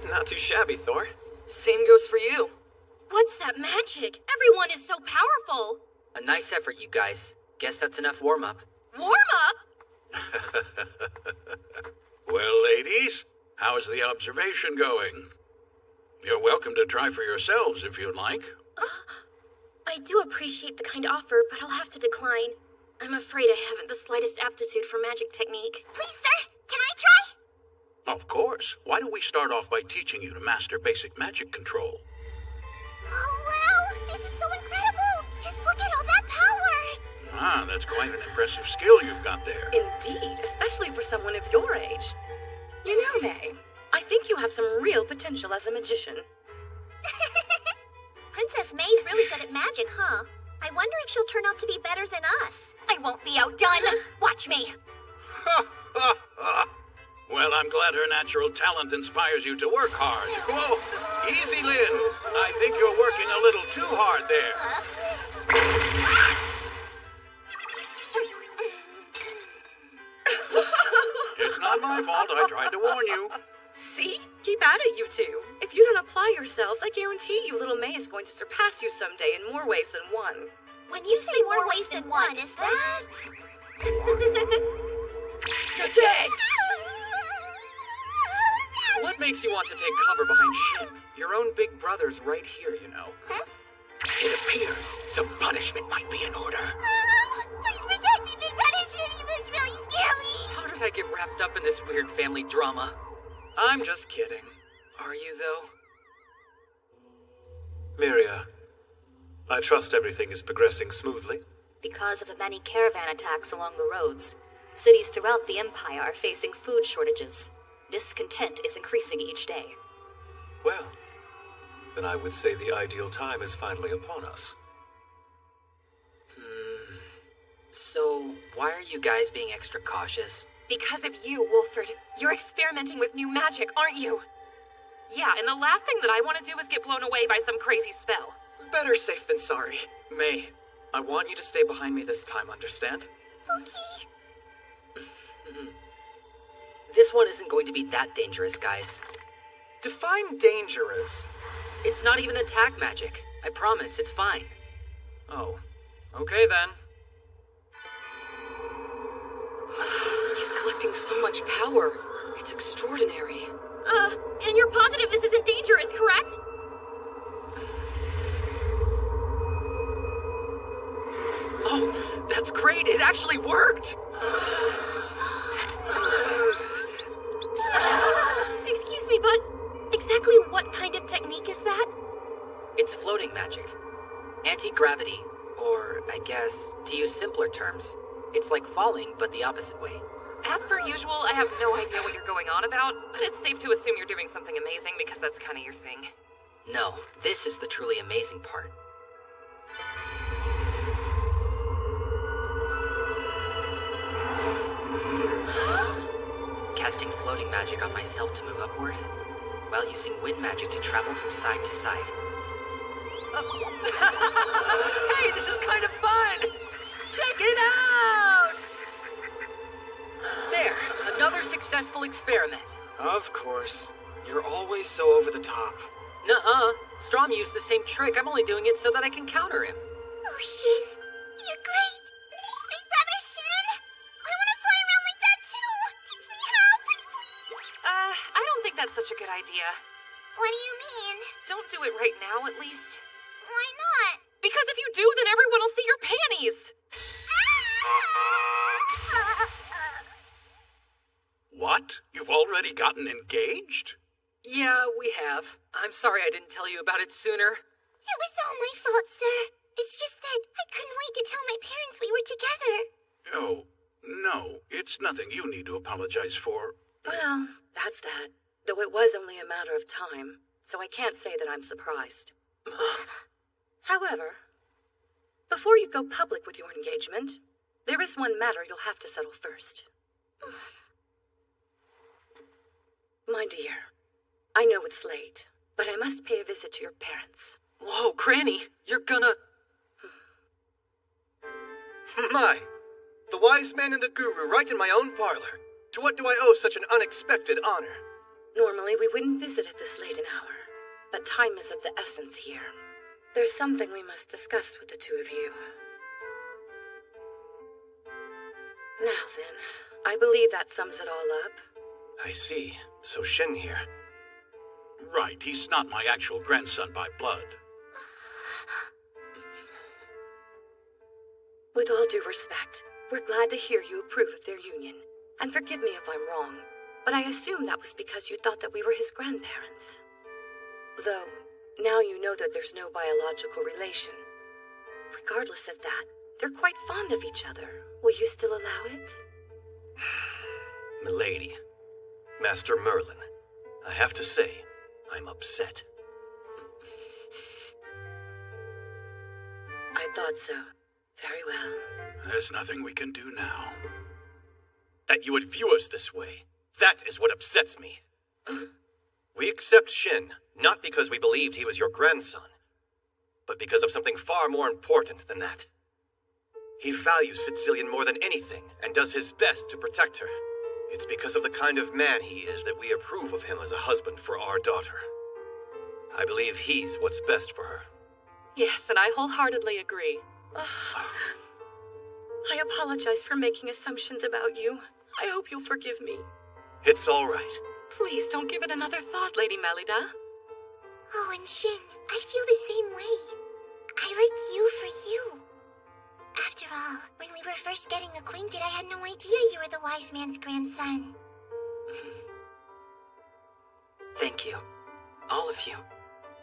[SPEAKER 10] Shin!
[SPEAKER 20] Not too shabby, Thor.
[SPEAKER 3] Same goes for you.
[SPEAKER 13] What's that magic? Everyone is so powerful.
[SPEAKER 6] A nice effort, you guys. Guess that's enough warm-up.
[SPEAKER 18] Warm up?
[SPEAKER 2] Well, ladies, how's the observation going? You're welcome to try for yourselves if you'd like.
[SPEAKER 13] I do appreciate the kind offer, but I'll have to decline. I'm afraid I haven't the slightest aptitude for magic technique.
[SPEAKER 1] Please, sir, can I try?
[SPEAKER 2] Of course. Why don't we start off by teaching you to master basic magic control?
[SPEAKER 1] Oh, wow! This is so incredible! Just look at all that power!
[SPEAKER 2] Ah, that's quite an impressive skill you've got there.
[SPEAKER 3] Indeed, especially for someone of your age. You know, May, I think you have some real potential as a magician.
[SPEAKER 1] Princess May's really good at magic, huh? I wonder if she'll turn out to be better than us. I won't be outdone. Watch me.
[SPEAKER 2] Well, I'm glad her natural talent inspires you to work hard. Whoa! Easy, Lynn. I think you're working a little too hard there. It's not my fault. I tried to warn you.
[SPEAKER 3] See? Keep at it, you two. If you don't apply yourselves, I guarantee you little May is going to surpass you someday in more ways than one.
[SPEAKER 1] When you say more ways than one, is that...
[SPEAKER 5] You're dead! What makes you want to take cover behind sheep? Your own big brother's right here, you know.
[SPEAKER 1] Huh?
[SPEAKER 11] It appears some punishment might be in order.
[SPEAKER 1] Please protect me, Big Brother Shit. He looks really scary.
[SPEAKER 5] How did I get wrapped up in this weird family drama? I'm just kidding. Are you, though?
[SPEAKER 17] Miria, I trust everything is progressing smoothly.
[SPEAKER 7] Because of the many caravan attacks along the roads, cities throughout the Empire are facing food shortages. Discontent is increasing each day.
[SPEAKER 17] Well, then I would say the ideal time is finally upon us.
[SPEAKER 6] So, why are you guys being extra cautious?
[SPEAKER 18] Because of you, Wolford. You're experimenting with new magic, aren't you? Yeah, and the last thing that I want to do is get blown away by some crazy spell.
[SPEAKER 20] Better safe than sorry. May, I want you to stay behind me this time, understand?
[SPEAKER 1] Okay.
[SPEAKER 6] This one isn't going to be that dangerous, guys.
[SPEAKER 20] Define dangerous.
[SPEAKER 6] It's not even attack magic. I promise, it's fine.
[SPEAKER 20] Oh, okay then.
[SPEAKER 18] He's collecting so much power. It's extraordinary.
[SPEAKER 13] And you're positive this isn't dangerous, correct?
[SPEAKER 5] Oh, that's great! It actually worked!
[SPEAKER 13] Excuse me, but exactly what kind of technique is that?
[SPEAKER 6] It's floating magic. Anti-gravity, or I guess, to use simpler terms, it's like falling, but the opposite way.
[SPEAKER 18] As per usual, I have no idea what you're going on about, but it's safe to assume you're doing something amazing because that's kind of your thing.
[SPEAKER 6] No, this is the truly amazing part. Casting floating magic on myself to move upward, while using wind magic to travel from side to side.
[SPEAKER 5] Hey, this is kind of fun! Check it out!
[SPEAKER 6] There, another successful experiment.
[SPEAKER 20] Of course. You're always so over the top.
[SPEAKER 6] Nuh-uh. Strom used the same trick. I'm only doing it so that I can counter him.
[SPEAKER 1] Oh, Shin. You're great. Big Brother Shin. I want to fly around like that, too. Teach me how, pretty please.
[SPEAKER 18] I don't think that's such a good idea.
[SPEAKER 1] What do you mean?
[SPEAKER 18] Don't do it right now, at least.
[SPEAKER 1] Why not?
[SPEAKER 18] Because if you do, then everyone will see your panties.
[SPEAKER 2] What? You've already gotten engaged?
[SPEAKER 6] Yeah, we have. I'm sorry I didn't tell you about it sooner.
[SPEAKER 1] It was all my fault, sir. It's just that I couldn't wait to tell my parents we were together.
[SPEAKER 2] Oh, no. It's nothing you need to apologize for.
[SPEAKER 3] Well, that's that. Though it was only a matter of time, so I can't say that I'm surprised. However, before you go public with your engagement, there is one matter you'll have to settle first. My dear, I know it's late, but I must pay a visit to your parents.
[SPEAKER 20] Whoa, Granny, you're gonna... My, the wise man and the guru right in my own parlor. To what do I owe such an unexpected honor?
[SPEAKER 3] Normally we wouldn't visit at this late an hour, but time is of the essence here. There's something we must discuss with the two of you. Now then, I believe that sums it all up.
[SPEAKER 15] I see. So Shin here.
[SPEAKER 2] Right, he's not my actual grandson by blood.
[SPEAKER 3] With all due respect, we're glad to hear you approve of their union. And forgive me if I'm wrong, but I assume that was because you thought that we were his grandparents. Though, now you know that there's no biological relation. Regardless of that, they're quite fond of each other. Will you still allow it?
[SPEAKER 15] Milady, Master Merlin, I have to say, I'm upset.
[SPEAKER 3] I thought so. Very well.
[SPEAKER 2] There's nothing we can do now.
[SPEAKER 15] That you would view us this way, that is what upsets me. We accept Shin, not because we believed he was your grandson, but because of something far more important than that. He values Sicilian more than anything, and does his best to protect her. It's because of the kind of man he is that we approve of him as a husband for our daughter. I believe he's what's best for her.
[SPEAKER 3] Yes, and I wholeheartedly agree. I apologize for making assumptions about you. I hope you'll forgive me.
[SPEAKER 15] It's all right.
[SPEAKER 3] Please don't give it another thought, Lady Melida.
[SPEAKER 10] Oh, and Shin, I feel the same way. I like you for you. After all, when we were first getting acquainted, I had no idea you were the wise man's grandson.
[SPEAKER 6] Thank you. All of you.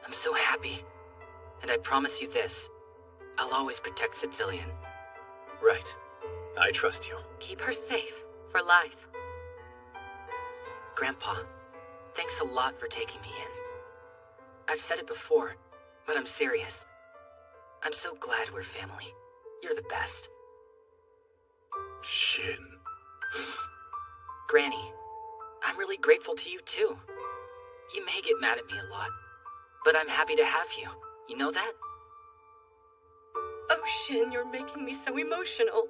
[SPEAKER 6] I'm so happy. And I promise you this. I'll always protect Sicilian.
[SPEAKER 15] Right. I trust you.
[SPEAKER 3] Keep her safe. For life.
[SPEAKER 6] Grandpa, thanks a lot for taking me in. I've said it before, but I'm serious. I'm so glad we're family. You're the best.
[SPEAKER 2] Shin.
[SPEAKER 6] Granny, I'm really grateful to you too. You may get mad at me a lot, but I'm happy to have you. You know that?
[SPEAKER 3] Oh, Shin, you're making me so emotional.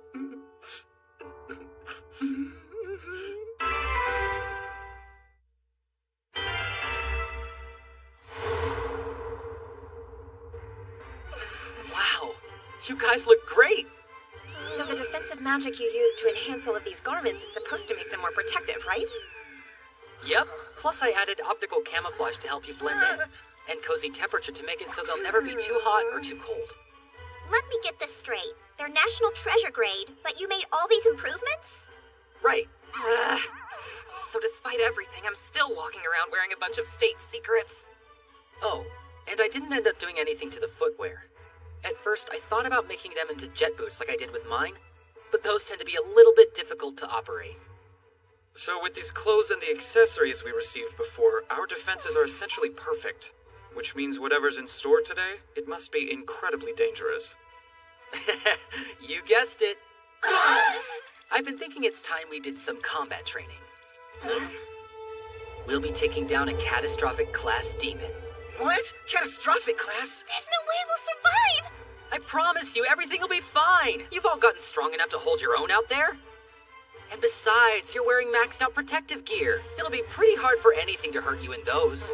[SPEAKER 6] Wow, you guys look great!
[SPEAKER 7] So the defensive magic you use to enhance all of these garments is supposed to make them more protective, right?
[SPEAKER 6] Yep, plus I added optical camouflage to help you blend in, and cozy temperature to make it so they'll never be too hot or too cold.
[SPEAKER 1] Let me get this straight. They're national treasure grade, but you made all these improvements?
[SPEAKER 6] Right.
[SPEAKER 18] So despite everything, I'm still walking around wearing a bunch of state secrets.
[SPEAKER 6] Oh, and I didn't end up doing anything to the footwear. At first, I thought about making them into jet boots like I did with mine, but those tend to be a little bit difficult to operate.
[SPEAKER 20] So with these clothes and the accessories we received before, our defenses are essentially perfect. Which means whatever's in store today, it must be incredibly dangerous.
[SPEAKER 6] You guessed it. I've been thinking it's time we did some combat training. We'll be taking down a catastrophic class demon.
[SPEAKER 14] What? Catastrophic class?
[SPEAKER 10] There's no way we'll survive!
[SPEAKER 6] I promise you, everything will be fine. You've all gotten strong enough to hold your own out there. And besides, you're wearing maxed out protective gear. It'll be pretty hard for anything to hurt you in those.
[SPEAKER 10] It's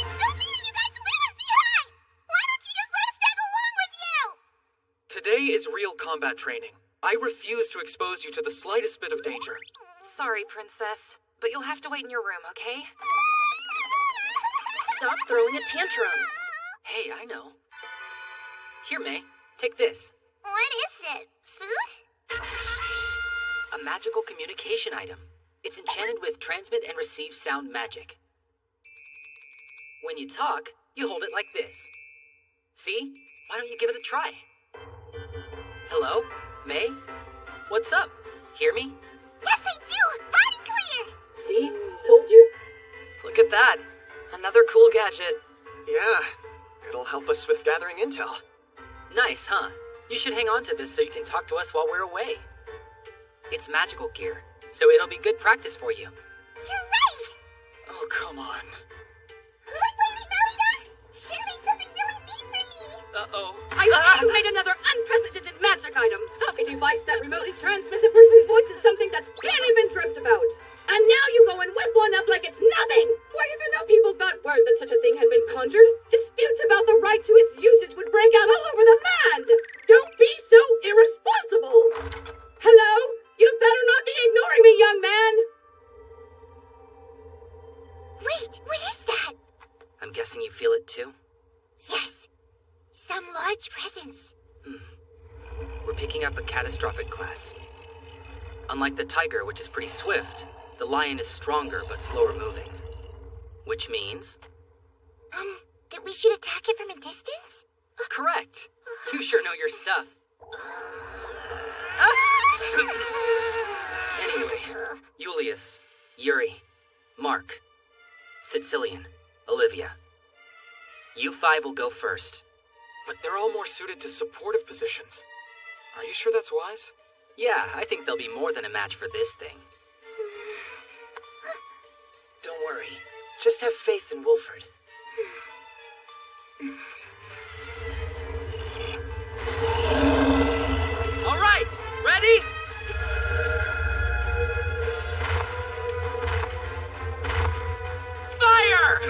[SPEAKER 10] so mean you guys leave us behind! Why don't you just let us tag along with you?
[SPEAKER 20] Today is real combat training. I refuse to expose you to the slightest bit of danger.
[SPEAKER 18] Sorry, Princess, but you'll have to wait in your room, okay?
[SPEAKER 3] Stop throwing a tantrum.
[SPEAKER 6] Hey, I know. Here, May. Take this.
[SPEAKER 10] What is it? Food?
[SPEAKER 6] A magical communication item. It's enchanted with transmit and receive sound magic. When you talk, you hold it like this. See? Why don't you give it a try? Hello? May? What's up? Hear me?
[SPEAKER 10] Yes, I do! Loud and clear!
[SPEAKER 6] See? Told you.
[SPEAKER 18] Look at that. Another cool gadget.
[SPEAKER 15] Yeah, it'll help us with gathering intel.
[SPEAKER 6] Nice, huh? You should hang on to this so you can talk to us while we're away. It's magical gear, so it'll be good practice for you.
[SPEAKER 10] You're right!
[SPEAKER 20] Oh, come on.
[SPEAKER 10] Look, Lady Melida! Shin made something really neat for me!
[SPEAKER 6] Uh-oh.
[SPEAKER 3] I see you made another unprecedented magic item. A device that remotely transmits a person's voice is something that's barely been dreamt about. And now you go and whip one up like it's nothing. Why, even though people got word that such a thing had been conjured, disputes about the right to its usage would break out all over the land. Don't be so irresponsible. Hello?
[SPEAKER 6] guessing you feel it too?
[SPEAKER 10] Yes. Some large presence.
[SPEAKER 6] We're picking up a catastrophic class. Unlike the tiger, which is pretty swift, the lion is stronger but slower moving. Which means?
[SPEAKER 10] That we should attack it from a distance?
[SPEAKER 6] Correct. You sure know your stuff. Anyway, Julius, Yuri, Mark, Sicilian, Olivia. You 5 will go first.
[SPEAKER 20] But they're all more suited to supportive positions. Are you sure that's wise?
[SPEAKER 6] Yeah, I think they'll be more than a match for this thing.
[SPEAKER 14] Don't worry. Just have faith in Wolford.
[SPEAKER 6] All right, ready? Fire!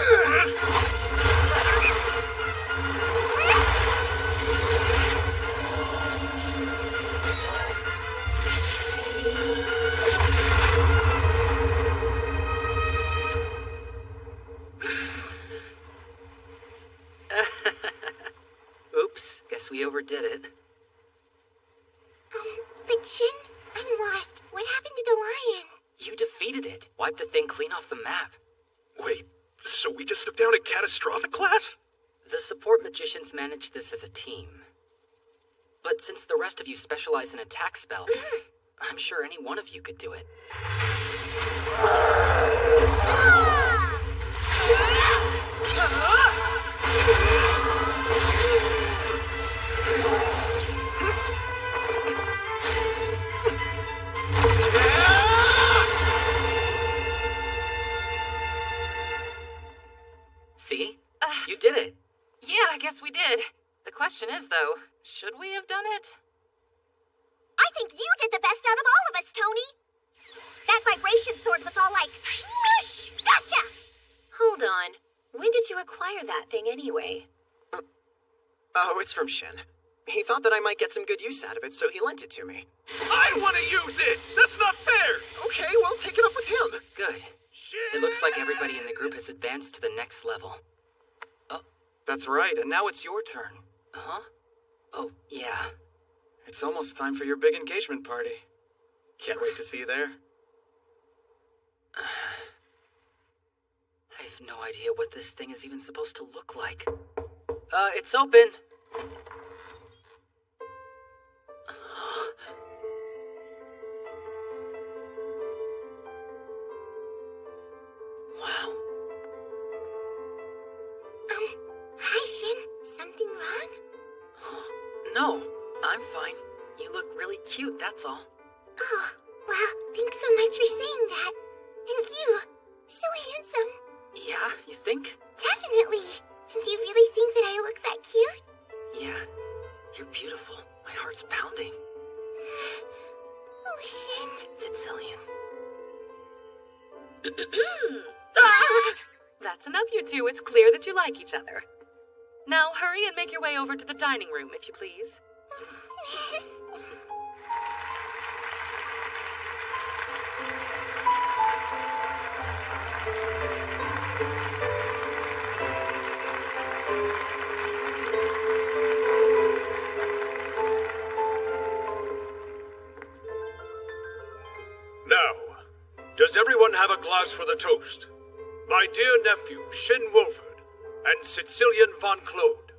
[SPEAKER 6] Oops, guess we overdid it.
[SPEAKER 10] But Shin, I'm lost. What happened to the lion?
[SPEAKER 6] You defeated it. Wiped the thing clean off the map.
[SPEAKER 9] Wait, so we just took down a catastrophic class?
[SPEAKER 6] The support magicians managed this as a team. But since the rest of you specialize in attack spells, I'm sure any one of you could do it. See? You did it.
[SPEAKER 18] Yeah, I guess we did. The question is, though, should we have done it?
[SPEAKER 10] I think you did the best out of all of us, Tony. That vibration sword was all like, whoosh, gotcha!
[SPEAKER 7] Hold on. When did you acquire that thing anyway?
[SPEAKER 15] Oh, it's from Shin. He thought that I might get some good use out of it, so he lent it to me.
[SPEAKER 9] I want to use it! That's not fair!
[SPEAKER 15] Okay, well, take it up with him.
[SPEAKER 6] Good. It looks like everybody in the group has advanced to the next level.
[SPEAKER 20] That's right, and now it's your turn.
[SPEAKER 6] Huh? Oh, yeah.
[SPEAKER 20] It's almost time for your big engagement party. Can't wait to see you there.
[SPEAKER 6] I have no idea what this thing is even supposed to look like. It's open. Wow.
[SPEAKER 10] Hi, Shin. Something wrong?
[SPEAKER 6] No, I'm fine. You look really cute, that's all.
[SPEAKER 10] Oh, well, thanks so much for saying that. And you, so handsome.
[SPEAKER 6] Yeah, you think?
[SPEAKER 10] Definitely. And do you really think that I look that cute?
[SPEAKER 6] Yeah, you're beautiful. My heart's pounding.
[SPEAKER 10] Oh, Shin.
[SPEAKER 6] Sicilian.
[SPEAKER 18] That's enough, you two. It's clear that you like each other. Now hurry and make your way over to the dining room, if you please.
[SPEAKER 9] Now, does everyone have a glass for the toast? My dear nephew, Shin Wolford, and Sicilian von Claude.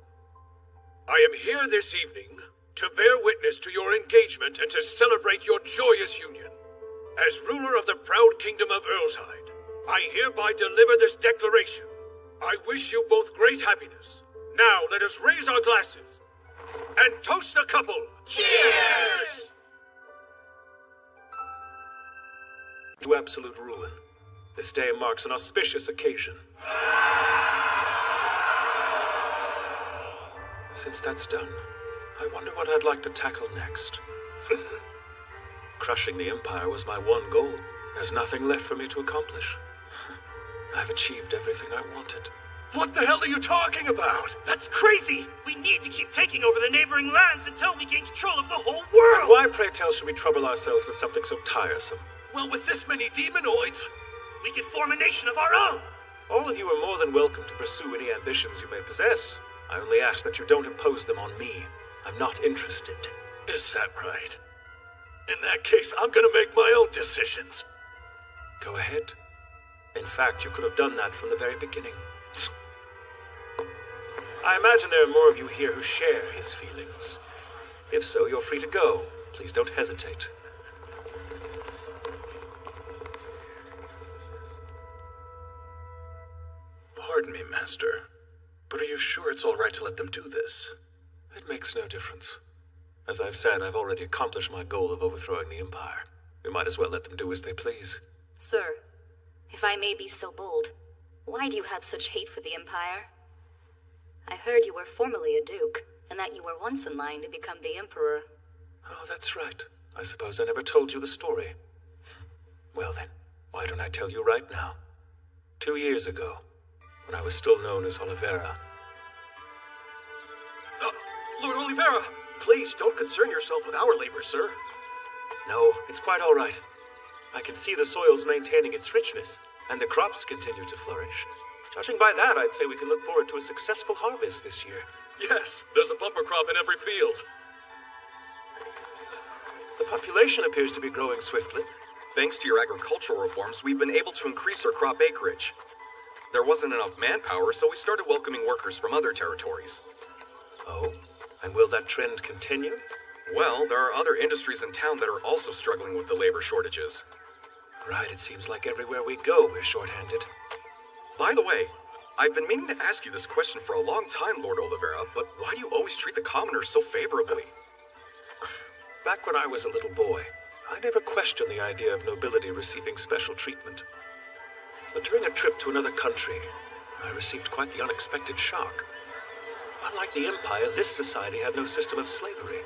[SPEAKER 9] I am here this evening to bear witness to your engagement and to celebrate your joyous union. As ruler of the proud kingdom of Earlshide, I hereby deliver this declaration. I wish you both great happiness. Now let us raise our glasses and toast the couple. Cheers!
[SPEAKER 17] To absolute ruin. This day marks an auspicious occasion. Since that's done, I wonder what I'd like to tackle next. Crushing the Empire was my one goal. There's nothing left for me to accomplish. I've achieved everything I wanted.
[SPEAKER 9] What the hell are you talking about? That's crazy! We need to keep taking over the neighboring lands until we gain control of the whole world!
[SPEAKER 17] Why, pray tell, should we trouble ourselves with something so tiresome?
[SPEAKER 9] Well, with this many demonoids, we can form a nation of our own!
[SPEAKER 17] All of you are more than welcome to pursue any ambitions you may possess. I only ask that you don't impose them on me. I'm not interested.
[SPEAKER 9] Is that right? In that case, I'm gonna make my own decisions.
[SPEAKER 17] Go ahead. In fact, you could have done that from the very beginning. I imagine there are more of you here who share his feelings. If so, you're free to go. Please don't hesitate.
[SPEAKER 16] Pardon me, Master, but are you sure it's all right to let them do this?
[SPEAKER 17] It makes no difference. As I've said, I've already accomplished my goal of overthrowing the Empire. We might as well let them do as they please.
[SPEAKER 2] Sir, if I may be so bold, why do you have such hate for the Empire? I heard you were formerly a duke, and that you were once in line to become the Emperor.
[SPEAKER 17] Oh, that's right. I suppose I never told you the story. Well then, why don't I tell you right now? 2 years ago, when I was still known as Oliveira.
[SPEAKER 9] Lord Oliveira! Please, don't concern yourself with our labor, sir.
[SPEAKER 17] No, it's quite all right. I can see the soil's maintaining its richness, and the crops continue to flourish. Judging by that, I'd say we can look forward to a successful harvest this year.
[SPEAKER 9] Yes, there's a bumper crop in every field.
[SPEAKER 17] The population appears to be growing swiftly.
[SPEAKER 21] Thanks to your agricultural reforms, we've been able to increase our crop acreage. There wasn't enough manpower, so we started welcoming workers from other territories.
[SPEAKER 17] Oh? And will that trend continue?
[SPEAKER 21] Well, there are other industries in town that are also struggling with the labor shortages.
[SPEAKER 17] Right, it seems like everywhere we go, we're short-handed.
[SPEAKER 21] By the way, I've been meaning to ask you this question for a long time, Lord Oliveira, but why do you always treat the commoners so favorably?
[SPEAKER 17] Back when I was a little boy, I never questioned the idea of nobility receiving special treatment. But during a trip to another country, I received quite the unexpected shock. Unlike the Empire, this society had no system of slavery,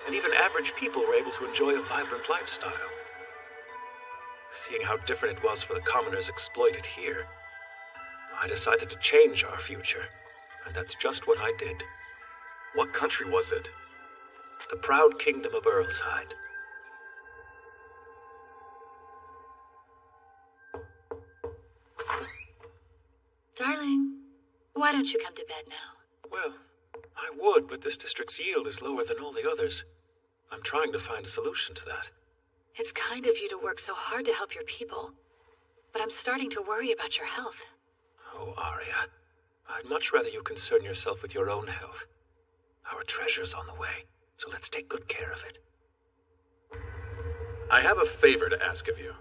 [SPEAKER 17] and even average people were able to enjoy a vibrant lifestyle. Seeing how different it was for the commoners exploited here, I decided to change our future, and that's just what I did.
[SPEAKER 21] What country was it?
[SPEAKER 17] The proud kingdom of Earlside.
[SPEAKER 7] Darling, why don't you come to bed now?
[SPEAKER 17] Well, I would, but this district's yield is lower than all the others. I'm trying to find a solution to that.
[SPEAKER 7] It's kind of you to work so hard to help your people, but I'm starting to worry about your health.
[SPEAKER 17] Oh, Arya, I'd much rather you concern yourself with your own health. Our treasure's on the way, so let's take good care of it.
[SPEAKER 16] I have a favor to ask of you.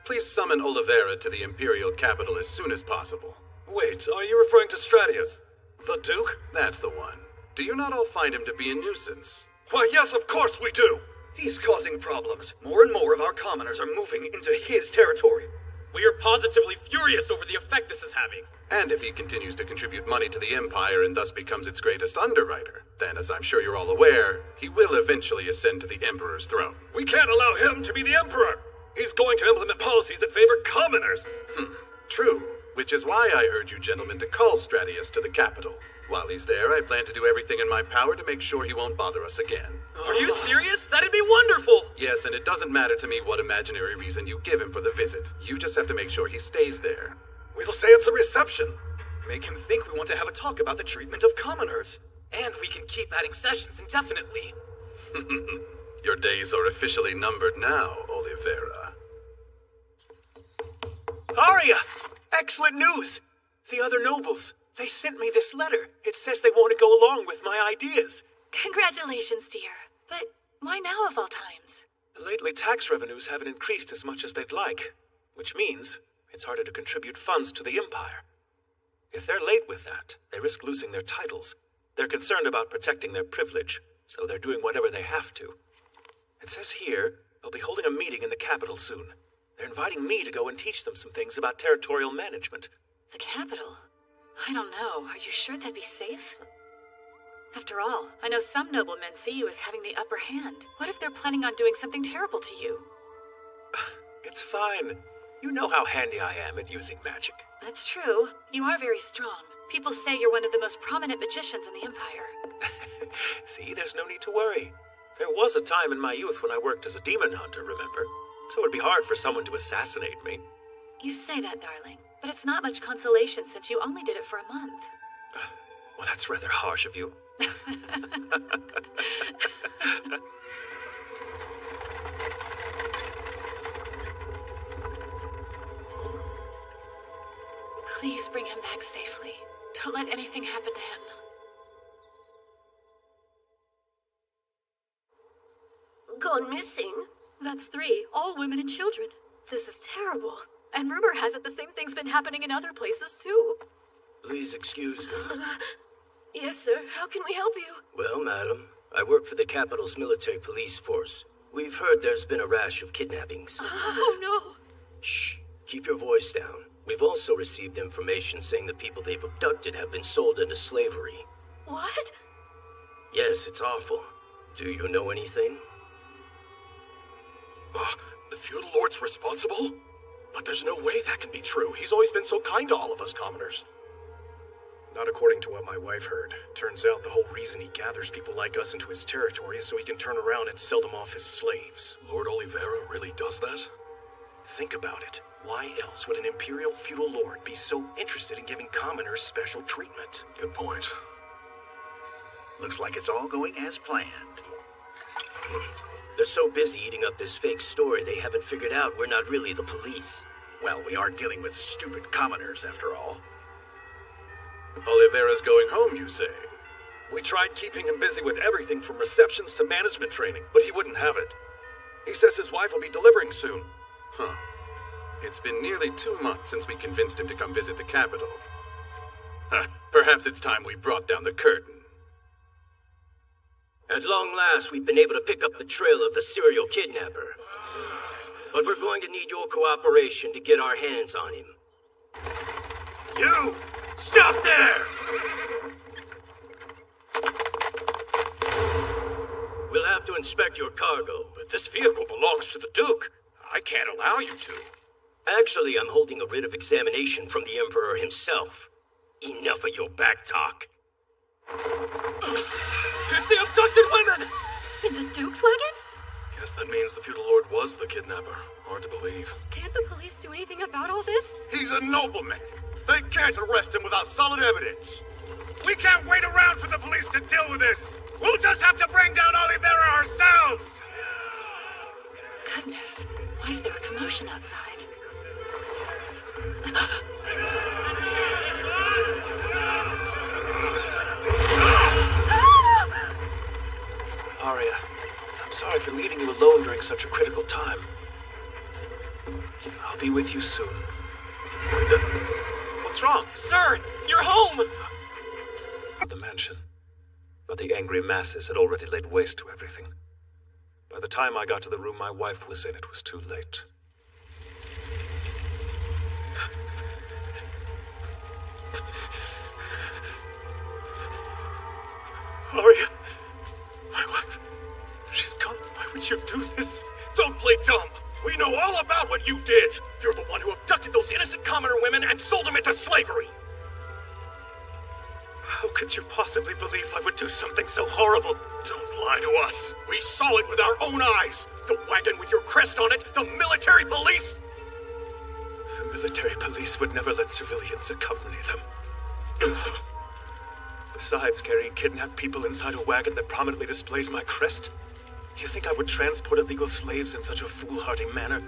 [SPEAKER 16] Please summon Oliveira to the Imperial capital as soon as possible.
[SPEAKER 9] Wait, are you referring to Stratius? The Duke?
[SPEAKER 16] That's the one. Do you not all find him to be a nuisance?
[SPEAKER 9] Why, yes, of course we do!
[SPEAKER 8] He's causing problems. More and more of our commoners are moving into his territory.
[SPEAKER 5] We are positively furious over the effect this is having.
[SPEAKER 16] And if he continues to contribute money to the Empire and thus becomes its greatest underwriter, then, as I'm sure you're all aware, he will eventually ascend to the Emperor's throne.
[SPEAKER 9] We can't allow him to be the Emperor! He's going to implement policies that favor commoners!
[SPEAKER 16] True, which is why I urge you gentlemen to call Stratius to the capital. While he's there, I plan to do everything in my power to make sure he won't bother us again.
[SPEAKER 5] Are you serious? That'd be wonderful!
[SPEAKER 16] Yes, and it doesn't matter to me what imaginary reason you give him for the visit. You just have to make sure he stays there.
[SPEAKER 9] We'll say it's a reception.
[SPEAKER 8] Make him think we want to have a talk about the treatment of commoners.
[SPEAKER 5] And we can keep adding sessions indefinitely.
[SPEAKER 16] Your days are officially numbered now, Oliveira.
[SPEAKER 17] Arya! Excellent news! The other nobles, they sent me this letter. It says they want to go along with my ideas.
[SPEAKER 7] Congratulations, dear. But why now of all times?
[SPEAKER 17] Lately, tax revenues haven't increased as much as they'd like, which means it's harder to contribute funds to the Empire. If they're late with that, they risk losing their titles. They're concerned about protecting their privilege, so they're doing whatever they have to. It says here they'll be holding a meeting in the capital soon. They're inviting me to go and teach them some things about territorial management.
[SPEAKER 7] The capital? I don't know. Are you sure that'd be safe? After all, I know some noblemen see you as having the upper hand. What if they're planning on doing something terrible to you?
[SPEAKER 17] It's fine. You know how handy I am at using magic.
[SPEAKER 7] That's true. You are very strong. People say you're one of the most prominent magicians in the Empire.
[SPEAKER 17] See, there's no need to worry. There was a time in my youth when I worked as a demon hunter, remember? So it'd be hard for someone to assassinate me.
[SPEAKER 7] You say that, darling. But it's not much consolation since you only did it for a month.
[SPEAKER 17] Well, that's rather harsh of you.
[SPEAKER 7] Please bring him back safely. Don't let anything happen to him.
[SPEAKER 12] Gone missing?
[SPEAKER 7] That's 3, all women and children. This is terrible. And rumor has it the same thing's been happening in other places, too.
[SPEAKER 22] Please excuse me.
[SPEAKER 12] Yes, sir. How can we help you?
[SPEAKER 22] Well, madam, I work for the capital's military police force. We've heard there's been a rash of kidnappings.
[SPEAKER 7] Oh, no.
[SPEAKER 22] Shh. Keep your voice down. We've also received information saying the people they've abducted have been sold into slavery.
[SPEAKER 12] What?
[SPEAKER 22] Yes, it's awful. Do you know anything?
[SPEAKER 23] The feudal lord's responsible? But there's no way that can be true. He's always been so kind to all of us commoners.
[SPEAKER 9] Not according to what my wife heard. Turns out the whole reason he gathers people like us into his territory is so he can turn around and sell them off as slaves.
[SPEAKER 23] Lord Oliveira really does that?
[SPEAKER 9] Think about it. Why else would an imperial feudal lord be so interested in giving commoners special treatment?
[SPEAKER 23] Good point.
[SPEAKER 22] Looks like it's all going as planned. They're so busy eating up this fake story, they haven't figured out we're not really the police. Well, we are dealing with stupid commoners, after all.
[SPEAKER 23] Oliveira's going home, you say? We tried keeping him busy with everything from receptions to management training, but he wouldn't have it. He says his wife will be delivering soon. Huh. It's been nearly 2 months since we convinced him to come visit the capital. Perhaps it's time we brought down the curtain.
[SPEAKER 22] At long last, we've been able to pick up the trail of the serial kidnapper. But we're going to need your cooperation to get our hands on him. You! Stop there! We'll have to inspect your cargo.
[SPEAKER 23] But this vehicle belongs to the Duke. I can't allow you to.
[SPEAKER 22] Actually, I'm holding a writ of examination from the Emperor himself. Enough of your back talk.
[SPEAKER 23] It's the abducted women!
[SPEAKER 7] In the Duke's wagon?
[SPEAKER 23] Guess that means the feudal lord was the kidnapper. Hard to believe.
[SPEAKER 13] Can't the police do anything about all this?
[SPEAKER 24] He's a nobleman. They can't arrest him without solid evidence.
[SPEAKER 23] We can't wait around for the police to deal with this. We'll just have to bring down Oliveira ourselves.
[SPEAKER 7] Goodness, why is there a commotion outside?
[SPEAKER 17] Arya, I'm sorry for leaving you alone during such a critical time. I'll be with you soon.
[SPEAKER 5] What's wrong? Sir, you're home!
[SPEAKER 17] The mansion. But the angry masses had already laid waste to everything. By the time I got to the room my wife was in, it was too late.
[SPEAKER 23] Arya, my wife, she's gone. Why would you do this? Don't play dumb. We know all about what you did. You're the one who abducted those innocent commoner women and sold them into slavery. How could you possibly believe I would do something so horrible? Don't lie to us. We saw it with our own eyes. The wagon with your crest on it, the military police.
[SPEAKER 17] The military police would never let civilians accompany them. Besides carrying kidnapped people inside a wagon that prominently displays my crest, you think I would transport illegal slaves in such a foolhardy manner?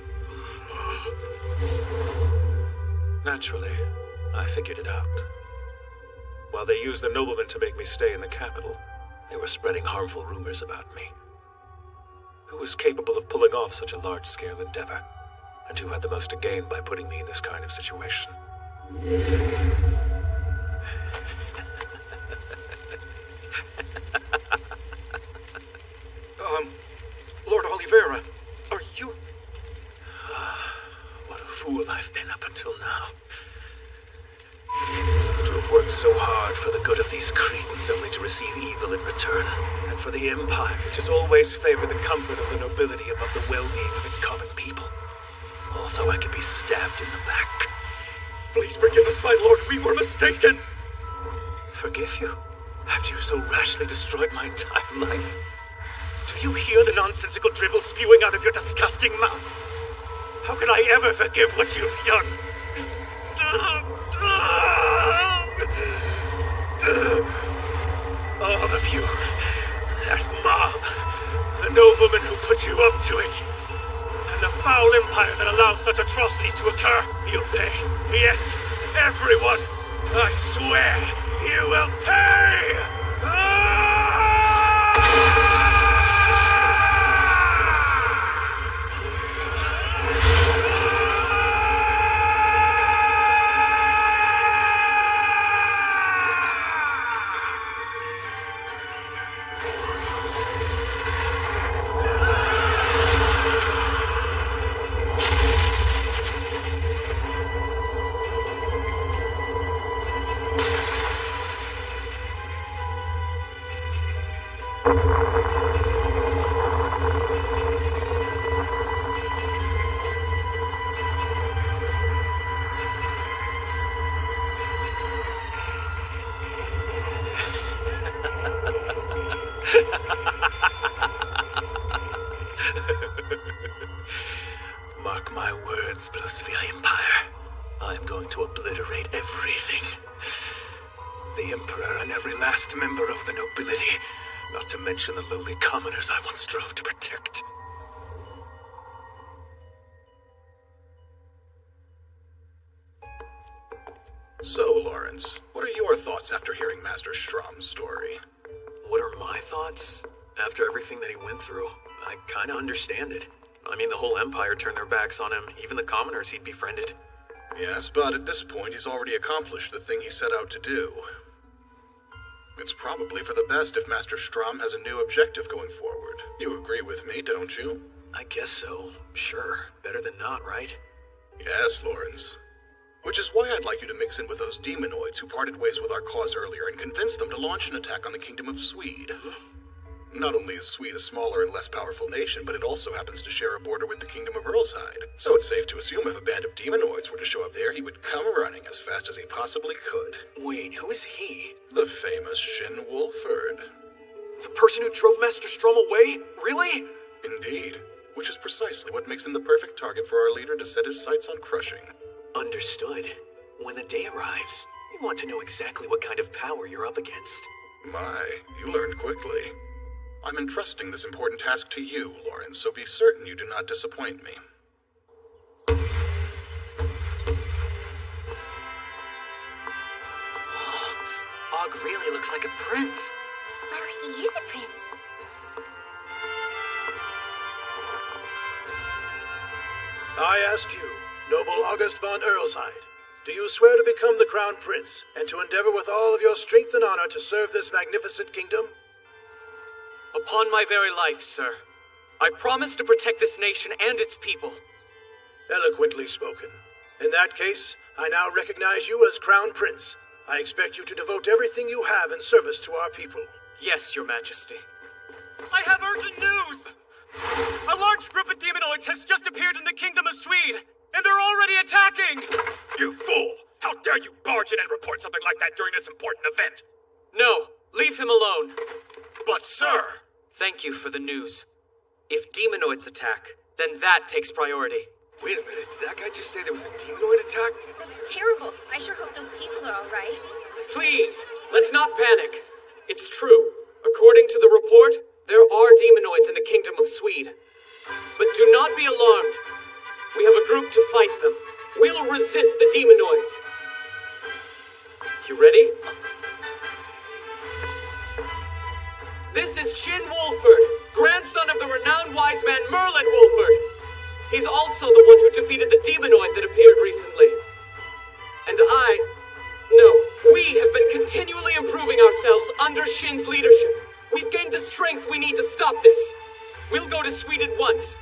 [SPEAKER 17] Naturally, I figured it out. While they used the noblemen to make me stay in the capital, they were spreading harmful rumors about me. Who was capable of pulling off such a large-scale endeavor? And who had the most to gain by putting me in this kind of situation?
[SPEAKER 23] Lord Oliveira, are you...
[SPEAKER 17] What a fool I've been up until now. To have worked so hard for the good of these Cretans only to receive evil in return, and for the Empire, which has always favored the comfort of the nobility above the well-being of its common people. Also, I could be stabbed in the back.
[SPEAKER 23] Please forgive us, my lord, we were mistaken!
[SPEAKER 17] Forgive you? After you so rashly destroyed my entire life? Do you hear the nonsensical drivel spewing out of your disgusting mouth? How can I ever forgive what you've done?
[SPEAKER 2] All of you. That mob. The noblemen who put you up to it. And the foul empire that allows such atrocities to occur. You'll pay. Yes, everyone. I swear, you will pay! Mark my words, Bluesphere Empire. I'm going to obliterate everything. The Emperor and every last member of the nobility, not to mention the lowly commoners I once strove to protect.
[SPEAKER 9] So, Lawrence, what are your thoughts after hearing Master Strom's story?
[SPEAKER 20] What are my thoughts? After everything that he went through, I kinda understand it. I mean, the whole Empire turned their backs on him, even the commoners he'd befriended.
[SPEAKER 9] Yes, but at this point, he's already accomplished the thing he set out to do. It's probably for the best if Master Strom has a new objective going forward. You agree with me, don't you?
[SPEAKER 20] I guess so. Sure. Better than not, right?
[SPEAKER 9] Yes, Lawrence. Which is why I'd like you to mix in with those demonoids who parted ways with our cause earlier and convince them to launch an attack on the Kingdom of Swede. Not only is Swede a smaller and less powerful nation, but it also happens to share a border with the Kingdom of Earlshide. So it's safe to assume if a band of demonoids were to show up there, he would come running as fast as he possibly could.
[SPEAKER 20] Wait, who is he?
[SPEAKER 9] The famous Shin Wolford.
[SPEAKER 20] The person who drove Master Strom away? Really?
[SPEAKER 9] Indeed. Which is precisely what makes him the perfect target for our leader to set his sights on crushing.
[SPEAKER 20] Understood. When the day arrives, you want to know exactly what kind of power you're up against.
[SPEAKER 9] My, you learned quickly. I'm entrusting this important task to you, Lawrence, so be certain you do not disappoint me.
[SPEAKER 6] Og really looks like a prince.
[SPEAKER 10] Well, he is a prince.
[SPEAKER 2] I ask you, noble August von Earlshide, do you swear to become the Crown Prince, and to endeavor with all of your strength and honor to serve this magnificent kingdom?
[SPEAKER 5] Upon my very life, sir. I promise to protect this nation and its people.
[SPEAKER 2] Eloquently spoken. In that case, I now recognize you as Crown Prince. I expect you to devote everything you have in service to our people.
[SPEAKER 5] Yes, Your Majesty. I have urgent news! A large group of demonoids has just appeared in the Kingdom of Swede, and they're already attacking!
[SPEAKER 2] You fool! How dare you barge in and report something like that during this important event?
[SPEAKER 5] No, leave him alone.
[SPEAKER 2] But, sir!
[SPEAKER 5] Thank you for the news. If demonoids attack, then that takes priority.
[SPEAKER 23] Wait a minute, did that guy just say there was a demonoid attack?
[SPEAKER 10] That's terrible. I sure hope those people are all right.
[SPEAKER 5] Please, let's not panic. It's true. According to the report, there are demonoids in the Kingdom of Swede. But do not be alarmed. We have a group to fight them. We'll resist the demonoids. You ready? This is Shin Wolford, grandson of the renowned wise man Merlin Wolford. He's also the one who defeated the demonoid that appeared recently. And we have been continually improving ourselves under Shin's leadership. We've gained the strength we need to stop this. We'll go to Swede at once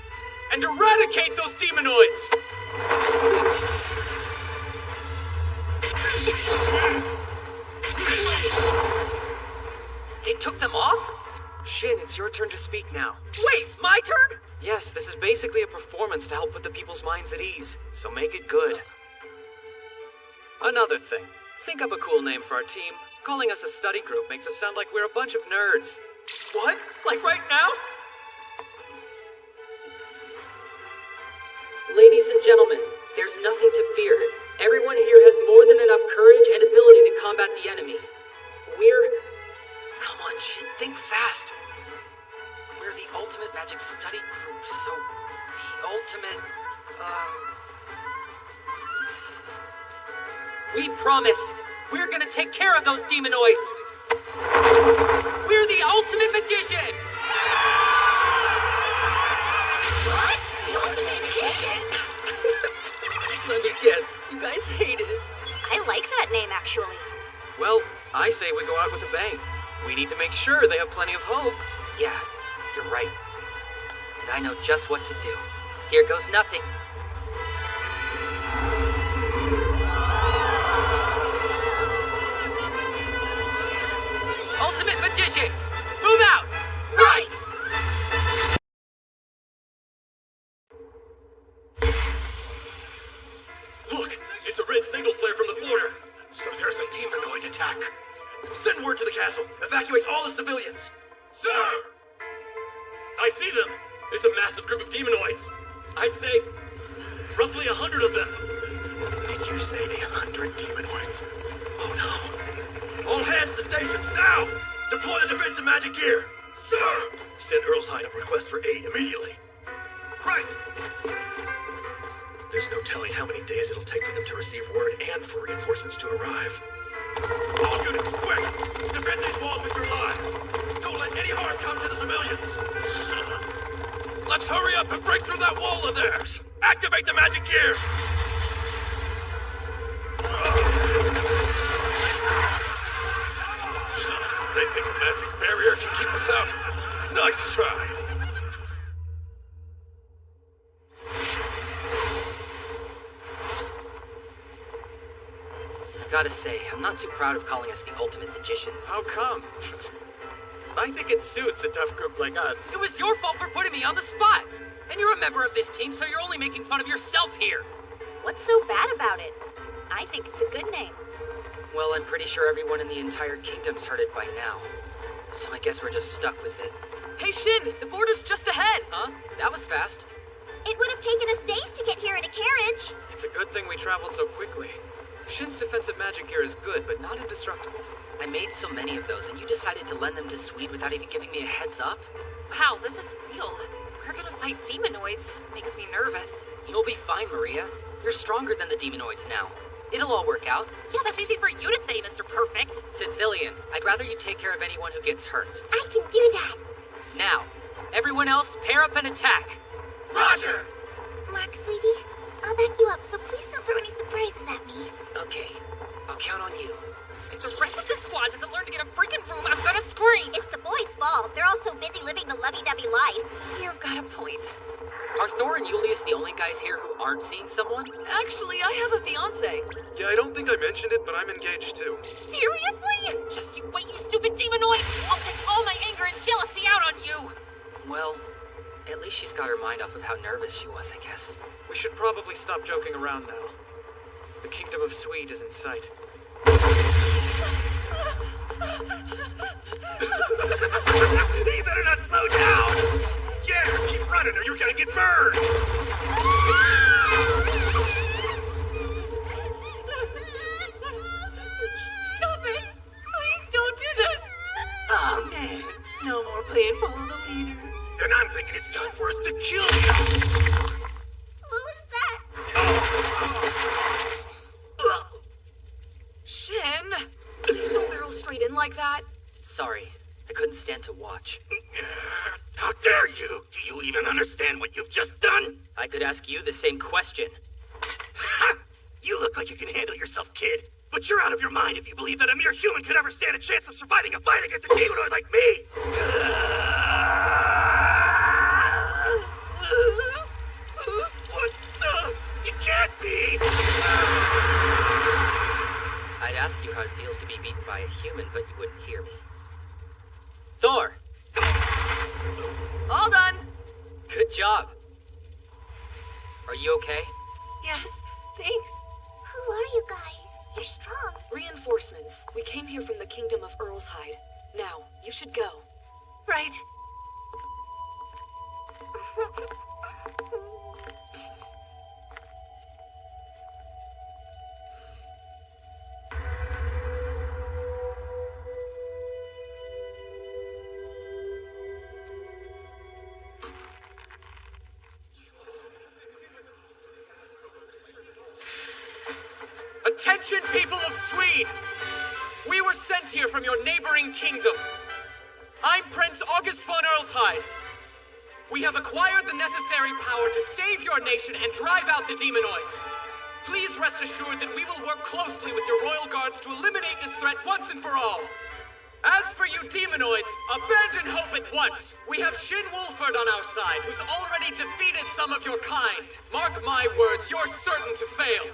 [SPEAKER 5] and eradicate those demonoids.
[SPEAKER 6] They took them off?
[SPEAKER 5] Shin, it's your turn to speak now.
[SPEAKER 6] Wait, my turn?
[SPEAKER 5] Yes, this is basically a performance to help put the people's minds at ease, so make it good. Another thing, think up a cool name for our team. Calling us a study group makes us sound like we're a bunch of nerds.
[SPEAKER 6] What? Like right now? Ladies and gentlemen, there's nothing to fear. Everyone here has more than enough courage and ability to combat the enemy. Come on, Shin, think fast. We're the ultimate magic study group, so the ultimate, We promise we're gonna take care of those demonoids. We're the ultimate magicians!
[SPEAKER 10] What? The ultimate magicians?
[SPEAKER 6] Let me guess, you guys hate it.
[SPEAKER 7] I like that name, actually.
[SPEAKER 20] Well, I say we go out with a bang. We need to make sure they have plenty of hope.
[SPEAKER 6] Yeah, you're right. And I know just what to do. Here goes nothing. Ultimate magicians, move out! Right!
[SPEAKER 22] Look, it's a red signal flare from the border. So there's a demonoid attack. Send word to the castle. Evacuate all the civilians. Sir! I see them. It's a massive group of demonoids. I'd say roughly 100 of them. Did you say 100 demonoids? Oh no. All hands to stations, now! Deploy the defensive magic gear. Sir! Send Earlshide a request for aid immediately. Right! There's no telling how many days it'll take for them to receive word and for reinforcements to arrive. All units, quick! Defend these walls with your lives! Don't let any harm come to the civilians! Let's hurry up and break through that wall of theirs! Activate the magic gear! They think a magic barrier can keep us out. Nice try.
[SPEAKER 6] Gotta say, I'm not too proud of calling us the ultimate magicians.
[SPEAKER 20] How come? I think it suits a tough group like us.
[SPEAKER 6] It was your fault for putting me on the spot! And you're a member of this team, so you're only making fun of yourself here!
[SPEAKER 7] What's so bad about it? I think it's a good name.
[SPEAKER 6] Well, I'm pretty sure everyone in the entire kingdom's heard it by now. So I guess we're just stuck with it. Hey, Shin! The border's just ahead! Huh? That was fast.
[SPEAKER 10] It would have taken us days to get here in a carriage.
[SPEAKER 20] It's a good thing we traveled so quickly. Shin's defensive magic gear is good, but not indestructible.
[SPEAKER 6] I made so many of those, and you decided to lend them to Swede without even giving me a heads up?
[SPEAKER 18] Wow, this is real. We're gonna fight demonoids. Makes me nervous.
[SPEAKER 6] You'll be fine, Maria. You're stronger than the demonoids now. It'll all work out.
[SPEAKER 18] Yeah, that's easy for you to say, Mr. Perfect.
[SPEAKER 6] Sicilian, I'd rather you take care of anyone who gets hurt.
[SPEAKER 10] I can do that.
[SPEAKER 6] Now, everyone else, pair up and attack.
[SPEAKER 22] Roger!
[SPEAKER 10] Mark, sweetie, I'll back you up, so please don't throw any surprises at me.
[SPEAKER 14] Okay, I'll count on you.
[SPEAKER 18] If the rest of the squad doesn't learn to get a freaking room, I'm gonna scream!
[SPEAKER 10] It's the boys' fault. They're all so busy living the lovey-dovey life.
[SPEAKER 18] You've got a point.
[SPEAKER 6] Are Thor and Julius the only guys here who aren't seeing someone?
[SPEAKER 18] Actually, I have a fiance.
[SPEAKER 17] Yeah, I don't think I mentioned it, but I'm engaged too.
[SPEAKER 18] Seriously? Just you wait, you stupid demonoid! I'll take all my anger and jealousy out on you!
[SPEAKER 6] Well, at least she's got her mind off of how nervous she was, I guess.
[SPEAKER 20] We should probably stop joking around now. The kingdom of Swede is in sight.
[SPEAKER 22] You better not slow down! Yeah, keep running or you're gonna get burned!
[SPEAKER 13] Stop it! Please don't do this!
[SPEAKER 14] Oh man, no more playing follow the leader.
[SPEAKER 22] Then I'm thinking it's time for us to kill you!
[SPEAKER 10] What was that?
[SPEAKER 18] Shin! Please don't barrel straight in like that.
[SPEAKER 6] Sorry, I couldn't stand to watch.
[SPEAKER 22] How dare you? Do you even understand what you've just done?
[SPEAKER 6] I could ask you the same question.
[SPEAKER 22] Ha! You look like you can handle yourself, kid. But you're out of your mind if you believe that a mere human could ever stand a chance of surviving a fight against a demonoid like me! What the? You can't be!
[SPEAKER 6] I'd ask you how it feels to be beaten by a human, but you wouldn't hear me. Thor!
[SPEAKER 18] All done.
[SPEAKER 6] Good job. Are you okay?
[SPEAKER 12] Yes, thanks.
[SPEAKER 10] Who are you guys? You're strong.
[SPEAKER 18] Reinforcements. We came here from the kingdom of Earlshide. Now, you should go.
[SPEAKER 12] Right.
[SPEAKER 5] Attention, people of Swede! We were sent here from your neighboring kingdom. I'm Prince August von Earlshide. We have acquired the necessary power to save your nation and drive out the demonoids. Please rest assured that we will work closely with your royal guards to eliminate this threat once and for all. As for you demonoids, abandon hope at once. We have Shin Wolford on our side, who's already defeated some of your kind. Mark my words, you're certain to fail.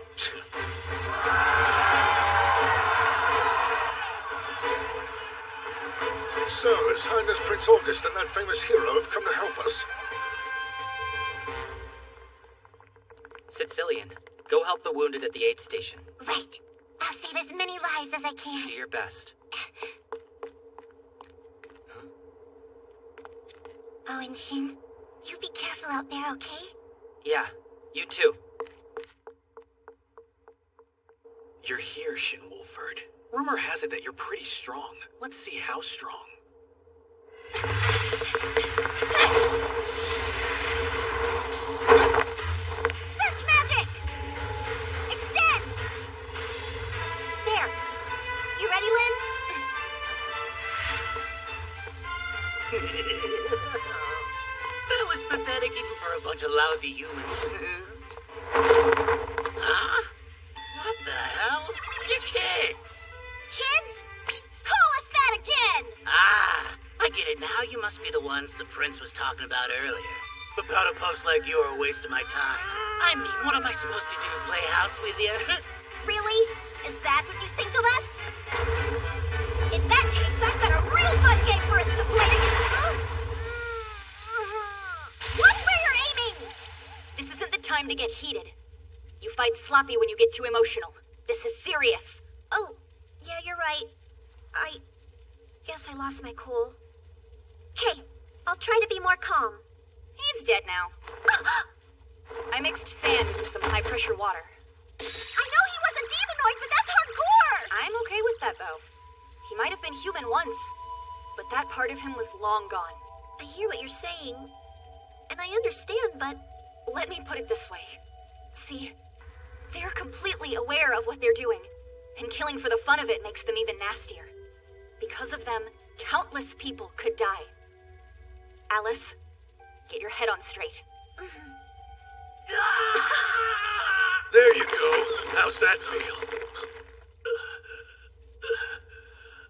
[SPEAKER 9] So, His Highness Prince August and that famous hero have come to help us.
[SPEAKER 6] Sicilian, go help the wounded at the aid station.
[SPEAKER 10] Right. I'll save as many lives as I can.
[SPEAKER 6] Do your best.
[SPEAKER 10] Oh, and Shin, you be careful out there, okay?
[SPEAKER 6] Yeah, you too.
[SPEAKER 2] You're here, Shin Wolford. Rumor has it that you're pretty strong. Let's see how strong.
[SPEAKER 10] Search magic! Extend! There. You ready, Lynn?
[SPEAKER 1] That was pathetic even for a bunch of lousy humans. Huh? What the hell? You're kids!
[SPEAKER 10] Kids? Call us that again!
[SPEAKER 1] Ah, I get it now. You must be the ones the prince was talking about earlier. But powder puffs like you are a waste of my time. I mean, what am I supposed to do? Play house with you?
[SPEAKER 10] Really? Is that what you think of us? In that case, I've got a real fun game for us to play together. Watch where you're aiming!
[SPEAKER 7] This isn't the time to get heated. You fight sloppy when you get too emotional. This is serious.
[SPEAKER 10] Oh, yeah, you're right. I guess I lost my cool. Okay, I'll try to be more calm.
[SPEAKER 7] He's dead now. I mixed sand with some high-pressure water.
[SPEAKER 10] I know he was a demonoid, but that's hardcore!
[SPEAKER 7] I'm okay with that, though. He might have been human once, but that part of him was long gone.
[SPEAKER 10] I hear what you're saying, and I understand, but...
[SPEAKER 7] Let me put it this way. See, they're completely aware of what they're doing, and killing for the fun of it makes them even nastier. Because of them, countless people could die. Alice, get your head on straight.
[SPEAKER 23] There you go. How's that feel?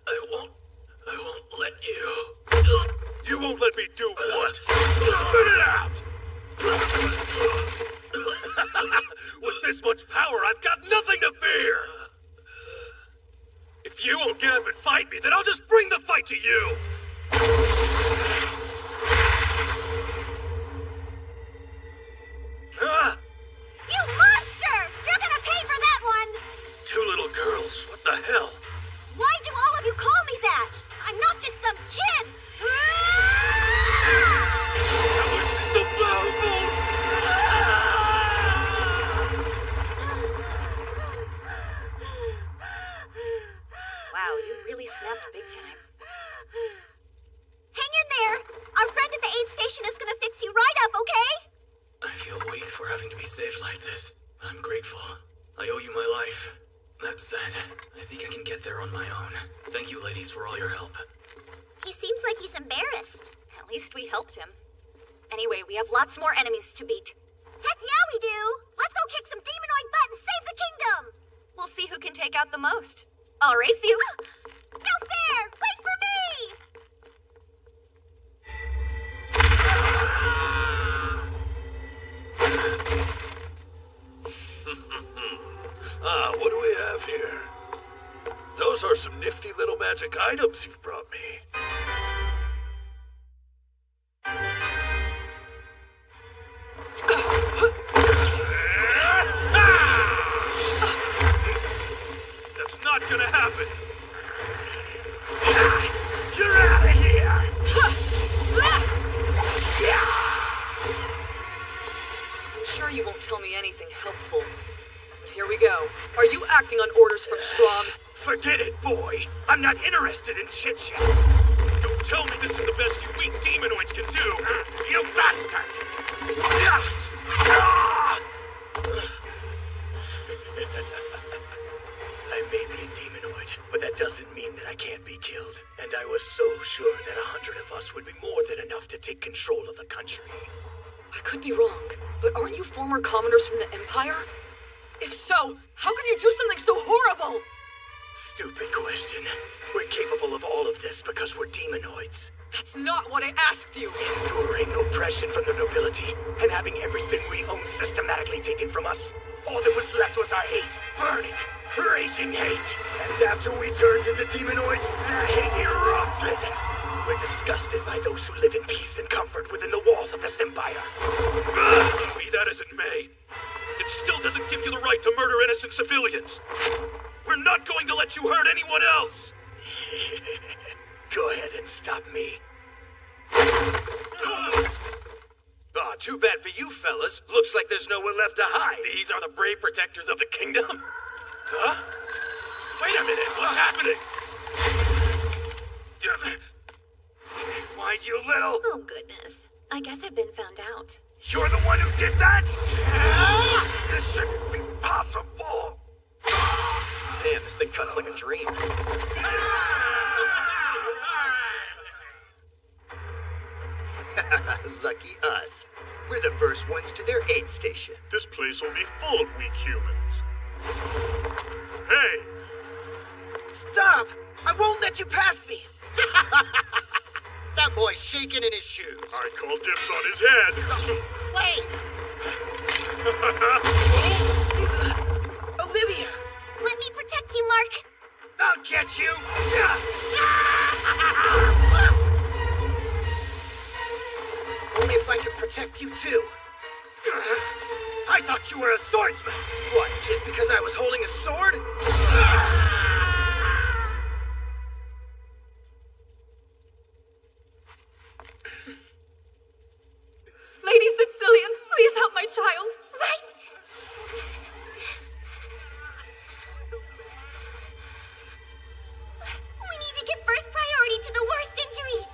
[SPEAKER 23] I won't let you. You won't let me do what? Spit it out! With this much power, I've got nothing to fear! If you won't get up and fight me, then I'll just bring the fight to you! Huh?
[SPEAKER 10] You monster! You're gonna pay for that one!
[SPEAKER 23] Two little girls, what the hell?
[SPEAKER 10] Why do all of you call me that? I'm not just some kid!
[SPEAKER 23] That was just so powerful!
[SPEAKER 7] Wow, you really snapped big time.
[SPEAKER 10] Hang in there! Our friend at the aid station is gonna fix you right up, okay?
[SPEAKER 23] I feel weak for having to be saved like this. I'm grateful. I owe you my life. That said, I think I can get there on my own. Thank you, ladies, for all your help.
[SPEAKER 10] He seems like he's embarrassed.
[SPEAKER 7] At least we helped him. Anyway, we have lots more enemies to beat.
[SPEAKER 10] Heck yeah, we do! Let's go kick some demonoid butt and save the kingdom!
[SPEAKER 7] We'll see who can take out the most. I'll race you.
[SPEAKER 10] No fair! Wait for me!
[SPEAKER 23] What do we have here? Those are some nifty little magic items you've brought me. That's not gonna happen. You're out of here!
[SPEAKER 4] I'm sure you won't tell me anything helpful. But here we go. Are you acting on orders from Strahd?
[SPEAKER 23] Forget it, boy. I'm not interested in shit. Don't tell me this is the best you weak demonoids can do. You bastard!
[SPEAKER 3] can't be killed, and I was so sure that 100 of us would be more than enough to take control of the country.
[SPEAKER 4] I could be wrong, but aren't you former commoners from the Empire? If so, how could you do something so horrible?
[SPEAKER 3] Stupid question. We're capable of all of this because we're demonoids.
[SPEAKER 4] That's not what I asked you!
[SPEAKER 3] Enduring oppression from the nobility and having everything we own systematically taken from us. All that was left was our hate. Burning, raging hate. And after we turned into demonoids, that hate erupted. We're disgusted by those who live in peace and comfort within the walls of this empire.
[SPEAKER 9] Be that as it may, it still doesn't give you the right to murder innocent civilians. We're not going to let you hurt anyone else!
[SPEAKER 3] Go ahead and stop me.
[SPEAKER 22] Ah, too bad for you fellas. Looks like there's nowhere left to hide.
[SPEAKER 9] These are the brave protectors of the kingdom? Huh? Wait a minute, what's happening?
[SPEAKER 3] Why, you little...
[SPEAKER 7] Oh, goodness. I guess I've been found out.
[SPEAKER 3] You're the one who did that? This shouldn't be possible.
[SPEAKER 20] Man, this thing cuts like a dream.
[SPEAKER 3] Lucky us. We're the first ones to their aid station.
[SPEAKER 9] This place will be full of weak humans. Hey!
[SPEAKER 14] Stop! I won't let you past me! That boy's shaking in his shoes.
[SPEAKER 9] I call dibs on his head.
[SPEAKER 14] Wait! Olivia!
[SPEAKER 10] Let me protect you, Mark.
[SPEAKER 3] I'll get you!
[SPEAKER 14] Only if I could protect you too.
[SPEAKER 3] I thought you were a swordsman!
[SPEAKER 14] What, just because I was holding a sword?
[SPEAKER 4] Lady Sicilian, please help my child.
[SPEAKER 10] Right? We need to give first priority to the worst injuries.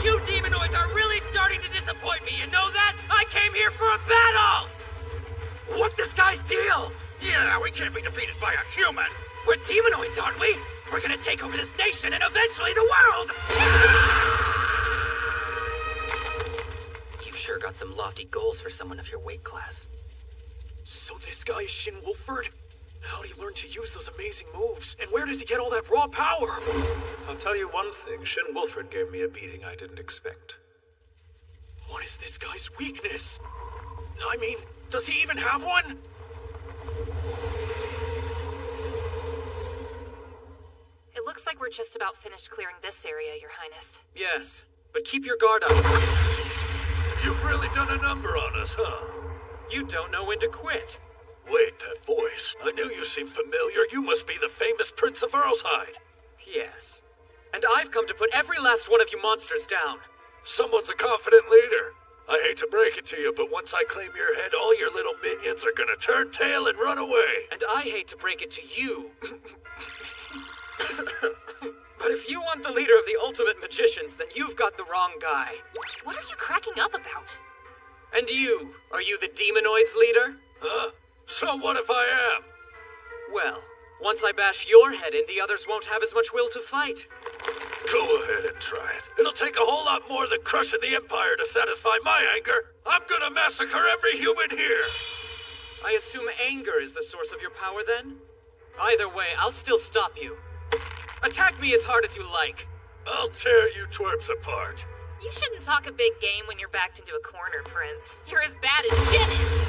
[SPEAKER 1] You demonoids are really starting to disappoint me, you know that? I came here for a battle! What's this guy's deal?
[SPEAKER 22] Yeah, we can't be defeated by a human.
[SPEAKER 1] We're demonoids, aren't we? We're gonna take over this nation and eventually the world!
[SPEAKER 6] You've sure got some lofty goals for someone of your weight class.
[SPEAKER 17] So this guy is Shin Wolford? How'd he learn to use those amazing moves? And where does he get all that raw power?
[SPEAKER 9] I'll tell you one thing, Shin Wolford gave me a beating I didn't expect.
[SPEAKER 17] What is this guy's weakness? I mean, does he even have one?
[SPEAKER 18] It looks like we're just about finished clearing this area, Your Highness.
[SPEAKER 20] Yes, but keep your guard up.
[SPEAKER 9] You've really done a number on us, huh?
[SPEAKER 20] You don't know when to quit.
[SPEAKER 9] Wait, that voice. I knew you seemed familiar. You must be the famous Prince of Earlshide.
[SPEAKER 20] Yes. And I've come to put every last one of you monsters down.
[SPEAKER 9] Someone's a confident leader. I hate to break it to you, but once I claim your head, all your little minions are gonna turn tail and run away.
[SPEAKER 20] And I hate to break it to you. But if you want the leader of the ultimate magicians, then you've got the wrong guy.
[SPEAKER 18] What are you cracking up about?
[SPEAKER 20] And you, are you the demonoids leader?
[SPEAKER 9] Huh? So what if I am?
[SPEAKER 20] Well, once I bash your head in, the others won't have as much will to fight.
[SPEAKER 9] Go ahead and try it. It'll take a whole lot more than crushing the Empire to satisfy my anger. I'm gonna massacre every human here.
[SPEAKER 20] I assume anger is the source of your power then? Either way, I'll still stop you. Attack me as hard as you like.
[SPEAKER 9] I'll tear you twerps apart.
[SPEAKER 18] You shouldn't talk a big game when you're backed into a corner, Prince. You're as bad as Shin is.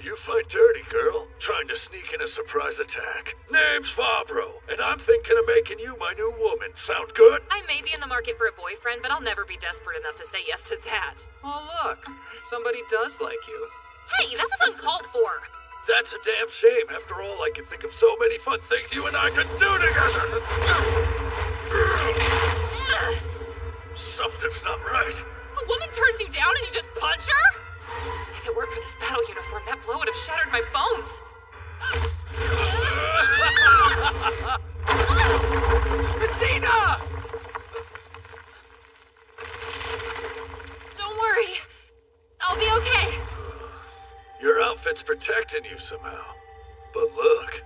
[SPEAKER 9] You fight dirty, girl. Trying to sneak in a surprise attack. Name's Fabro, and I'm thinking of making you my new woman. Sound good?
[SPEAKER 18] I may be in the market for a boyfriend, but I'll never be desperate enough to say yes to that.
[SPEAKER 20] Oh, look. Somebody does like you.
[SPEAKER 18] Hey, that was uncalled for.
[SPEAKER 9] That's a damn shame. After all, I can think of so many fun things you and I could do together. Something's not right.
[SPEAKER 18] A woman turns you down and you just punch her? If If it weren't for this battle uniform, that blow would have shattered my bones.
[SPEAKER 5] Messina!
[SPEAKER 4] Don't worry. I'll be okay.
[SPEAKER 9] Your outfit's protecting you somehow. But look,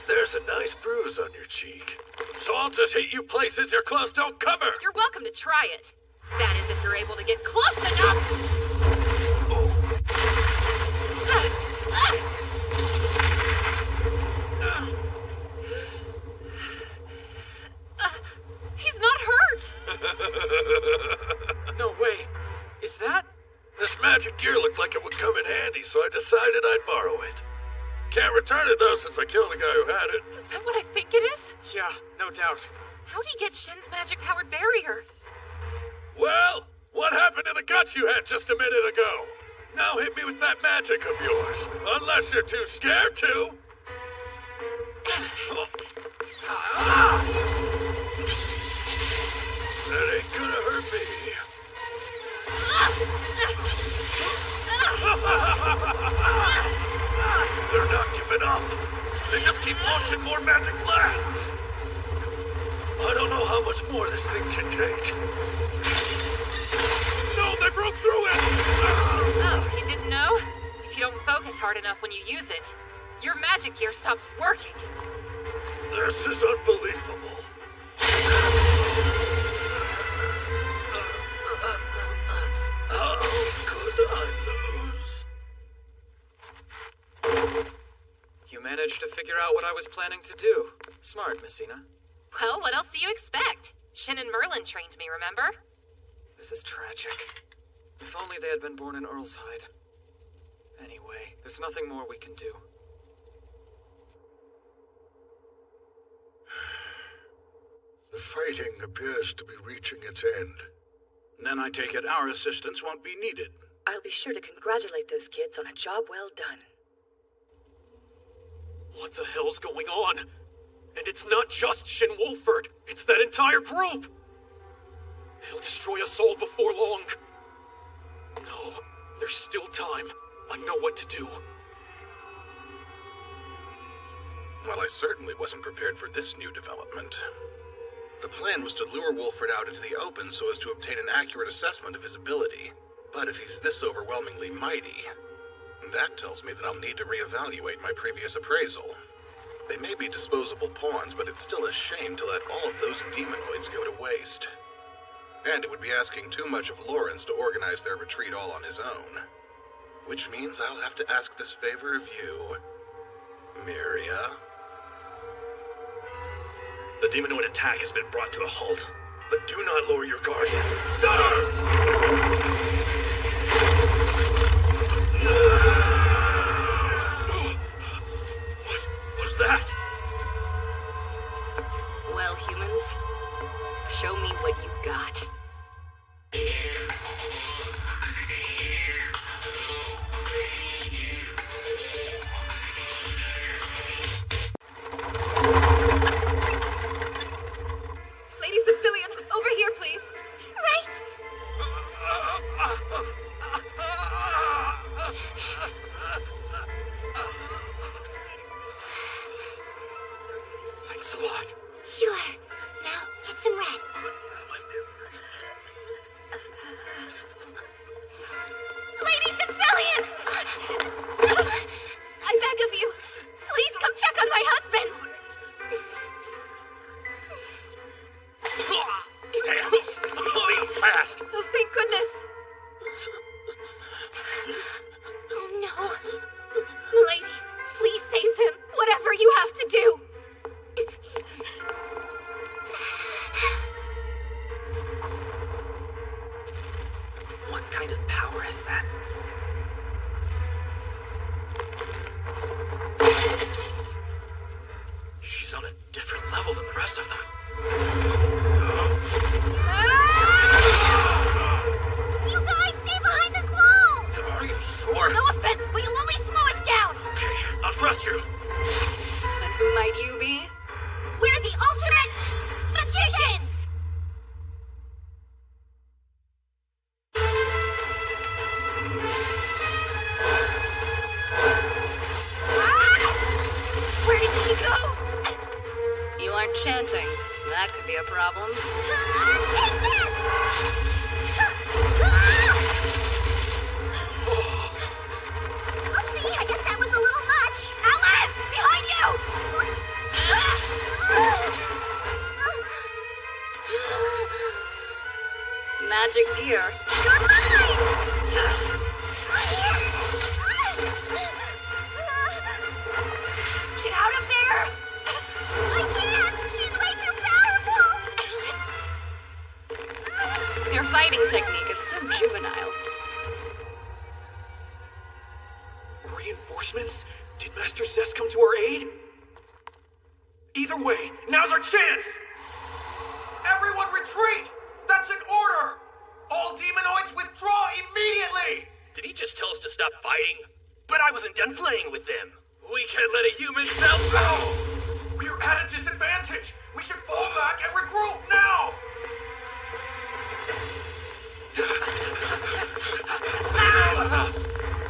[SPEAKER 9] there's a nice bruise on your cheek. So I'll just hit you places your clothes don't cover.
[SPEAKER 4] You're welcome to try it. That is, if you're able to get close enough. He's not hurt.
[SPEAKER 9] No way. Is that? This magic gear looked like it would come in handy, so I decided I'd borrow it. Can't return it though, since I killed the guy who had it.
[SPEAKER 4] Is that what I think it is?
[SPEAKER 20] Yeah, no doubt.
[SPEAKER 4] How'd he get Shin's magic-powered barrier?
[SPEAKER 9] Well, what happened to the guts you had just a minute ago? Now hit me with that magic of yours, unless you're too scared to. That ain't gonna hurt me. They're not giving up. They just keep launching more magic blasts. I don't know how much more this thing can take. No, they broke through it!
[SPEAKER 4] Oh, you didn't know? If you don't focus hard enough when you use it, your magic gear stops working.
[SPEAKER 9] This is unbelievable. How could I lose?
[SPEAKER 20] You managed to figure out what I was planning to do. Smart, Messina.
[SPEAKER 4] Well, what else do you expect? Shin and Merlin trained me, remember?
[SPEAKER 20] This is tragic. If only they had been born in Earlshide. Anyway, there's nothing more we can do.
[SPEAKER 24] The fighting appears to be reaching its end.
[SPEAKER 2] Then I take it our assistance won't be needed.
[SPEAKER 11] I'll be sure to congratulate those kids on a job well done.
[SPEAKER 5] What the hell's going on? And it's not just Shin Wolford, it's that entire group! He'll destroy us all before long. No, there's still time. I know what to do.
[SPEAKER 15] Well, I certainly wasn't prepared for this new development. The plan was to lure Wolford out into the open so as to obtain an accurate assessment of his ability. But if he's this overwhelmingly mighty, that tells me that I'll need to reevaluate my previous appraisal. They may be disposable pawns, but it's still a shame to let all of those demonoids go to waste. And it would be asking too much of Lawrence to organize their retreat all on his own. Which means I'll have to ask this favor of you, Miria.
[SPEAKER 3] The demonoid attack has been brought to a halt, but do not lower your guard yet. Sir! What was that?
[SPEAKER 11] Well, humans, show me what you got.
[SPEAKER 4] Lady Sicilian, over here, please.
[SPEAKER 10] Right!
[SPEAKER 5] Thanks a lot.
[SPEAKER 10] Sure. Now, get some rest. Lady Sicilian! I beg of you, please come check on my husband!
[SPEAKER 3] Fast!
[SPEAKER 4] Oh, thank goodness.
[SPEAKER 10] Oh no. Milady, please save him. Whatever you have to do.
[SPEAKER 6] What kind of power is that?
[SPEAKER 3] She's on a different level than the rest of them.
[SPEAKER 10] You guys, stay behind this wall!
[SPEAKER 3] Are you sure?
[SPEAKER 10] No offense, but you'll only slow us down!
[SPEAKER 3] Okay, I'll trust you.
[SPEAKER 4] And who might you be?
[SPEAKER 10] We're the ultimate magicians!
[SPEAKER 11] that could be a problem.
[SPEAKER 10] Oopsie, I guess that was a little much. Alice! Behind you!
[SPEAKER 11] Magic gear.
[SPEAKER 10] You're mine! Get out of there! I can't! She's way too powerful!
[SPEAKER 11] Your fighting technique is so juvenile.
[SPEAKER 5] Reinforcements? Did Master Zess come to our aid? Either way, now's our chance!
[SPEAKER 8] Everyone retreat! That's an order! All demonoids withdraw immediately!
[SPEAKER 22] Did he just tell us to stop fighting?
[SPEAKER 3] But I wasn't done playing with them.
[SPEAKER 22] We can't let a human tell.
[SPEAKER 8] No! We're at a disadvantage! We should fall back and regroup now!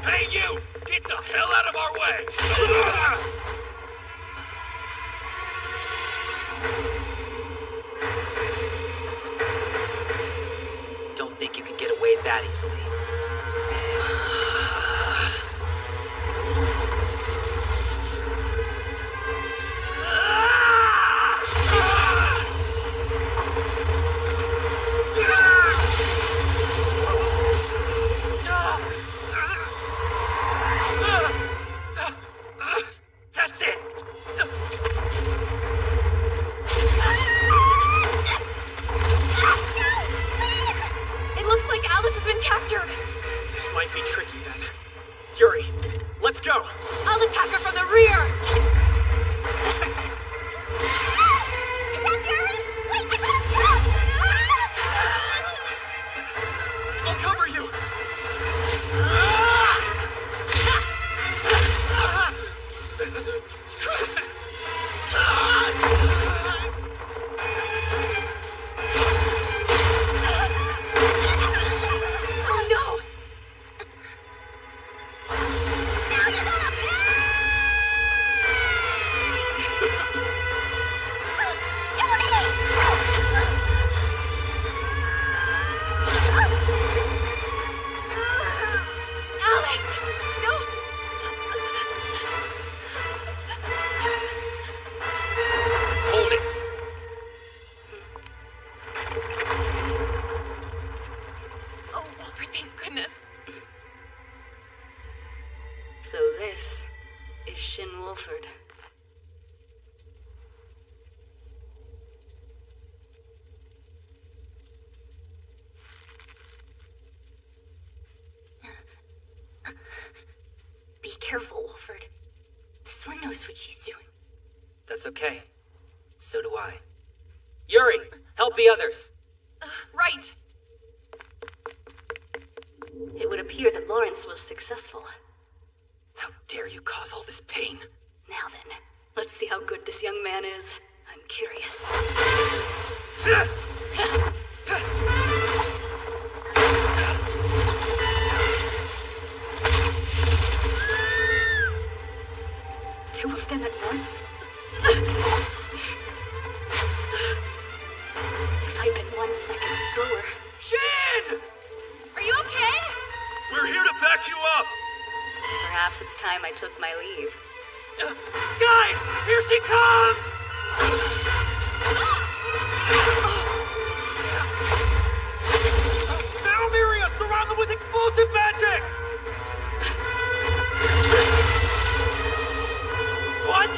[SPEAKER 22] Hey, you! Get the hell out of our way!
[SPEAKER 6] Don't think you can get away that easily.
[SPEAKER 3] That's it!
[SPEAKER 4] It looks like Alice has been captured.
[SPEAKER 5] This might be tricky then. Yuri, let's go!
[SPEAKER 4] I'll attack her from the rear.
[SPEAKER 10] Is that Yuri? Wait, I gotta
[SPEAKER 5] I'll cover you!
[SPEAKER 4] Oh no!
[SPEAKER 10] Now you're gonna
[SPEAKER 4] Alice! No!
[SPEAKER 5] Hold it!
[SPEAKER 4] Oh, Wolford, thank goodness.
[SPEAKER 11] So this is Shin Wolford.
[SPEAKER 7] Be careful, Wolford. This one knows what she's doing.
[SPEAKER 6] That's okay. So do I. Yuri, help the others.
[SPEAKER 4] Right.
[SPEAKER 11] It would appear that Lawrence was successful.
[SPEAKER 6] How dare you cause all this pain?
[SPEAKER 11] Now then, let's see how good this young man is. I'm curious. Two of them at once? If I'd been 1 second slower.
[SPEAKER 8] Shin!
[SPEAKER 4] Are you okay?
[SPEAKER 22] We're here to back you up!
[SPEAKER 11] Perhaps it's time I took my leave.
[SPEAKER 3] Guys! Here she comes!
[SPEAKER 8] Valmiria, surround them with explosive magic!
[SPEAKER 3] What?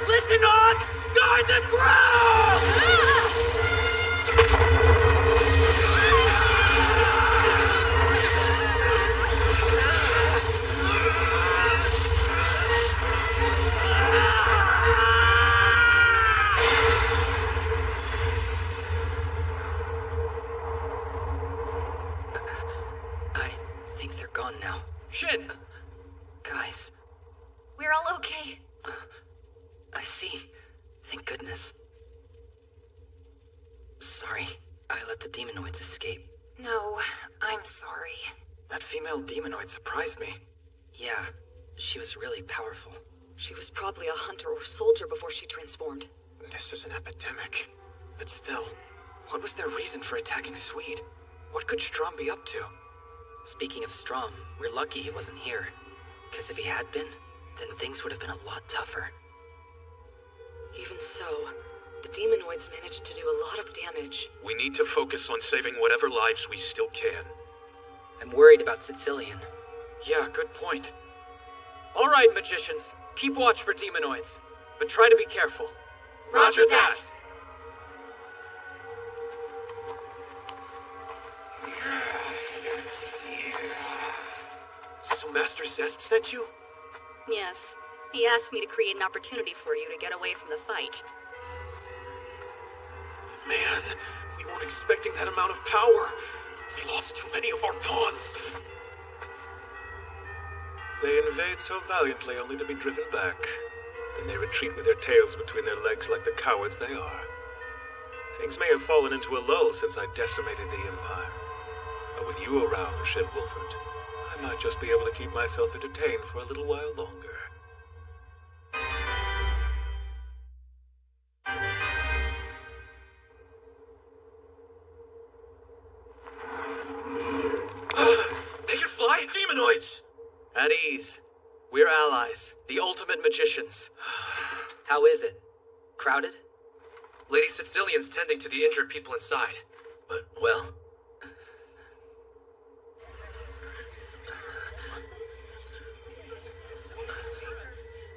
[SPEAKER 3] Listen on! Guard the ground!
[SPEAKER 6] I think they're gone now.
[SPEAKER 5] Shin!
[SPEAKER 6] Guys,
[SPEAKER 4] We're all okay.
[SPEAKER 6] I see. Thank goodness. Sorry, I let the demonoids escape.
[SPEAKER 18] No, I'm sorry.
[SPEAKER 20] That female demonoid surprised me.
[SPEAKER 6] Yeah, she was really powerful.
[SPEAKER 4] She was probably a hunter or soldier before she transformed.
[SPEAKER 20] This is an epidemic. But still, what was their reason for attacking Swede? What could Strom be up to?
[SPEAKER 6] Speaking of Strom, we're lucky he wasn't here. Because if he had been, then things would have been a lot tougher.
[SPEAKER 4] Even so, the demonoids managed to do a lot of damage.
[SPEAKER 9] We need to focus on saving whatever lives we still can.
[SPEAKER 6] I'm worried about Sicilian.
[SPEAKER 20] Yeah, good point. All right, magicians. Keep watch for demonoids. But try to be careful.
[SPEAKER 8] Roger that!
[SPEAKER 20] So Master Zest sent you?
[SPEAKER 11] Yes. He asked me to create an opportunity for you to get away from the fight.
[SPEAKER 23] Man, we weren't expecting that amount of power. We lost too many of our pawns.
[SPEAKER 17] They invade so valiantly only to be driven back. Then they retreat with their tails between their legs like the cowards they are. Things may have fallen into a lull since I decimated the Empire. But with you around, Shin Wolford, I might just be able to keep myself entertained for a little while longer.
[SPEAKER 20] They can fly! Demonoids! At ease. We're allies. The ultimate magicians.
[SPEAKER 6] How is it? Crowded?
[SPEAKER 5] Lady Sicilian's tending to the injured people inside.
[SPEAKER 6] But, well...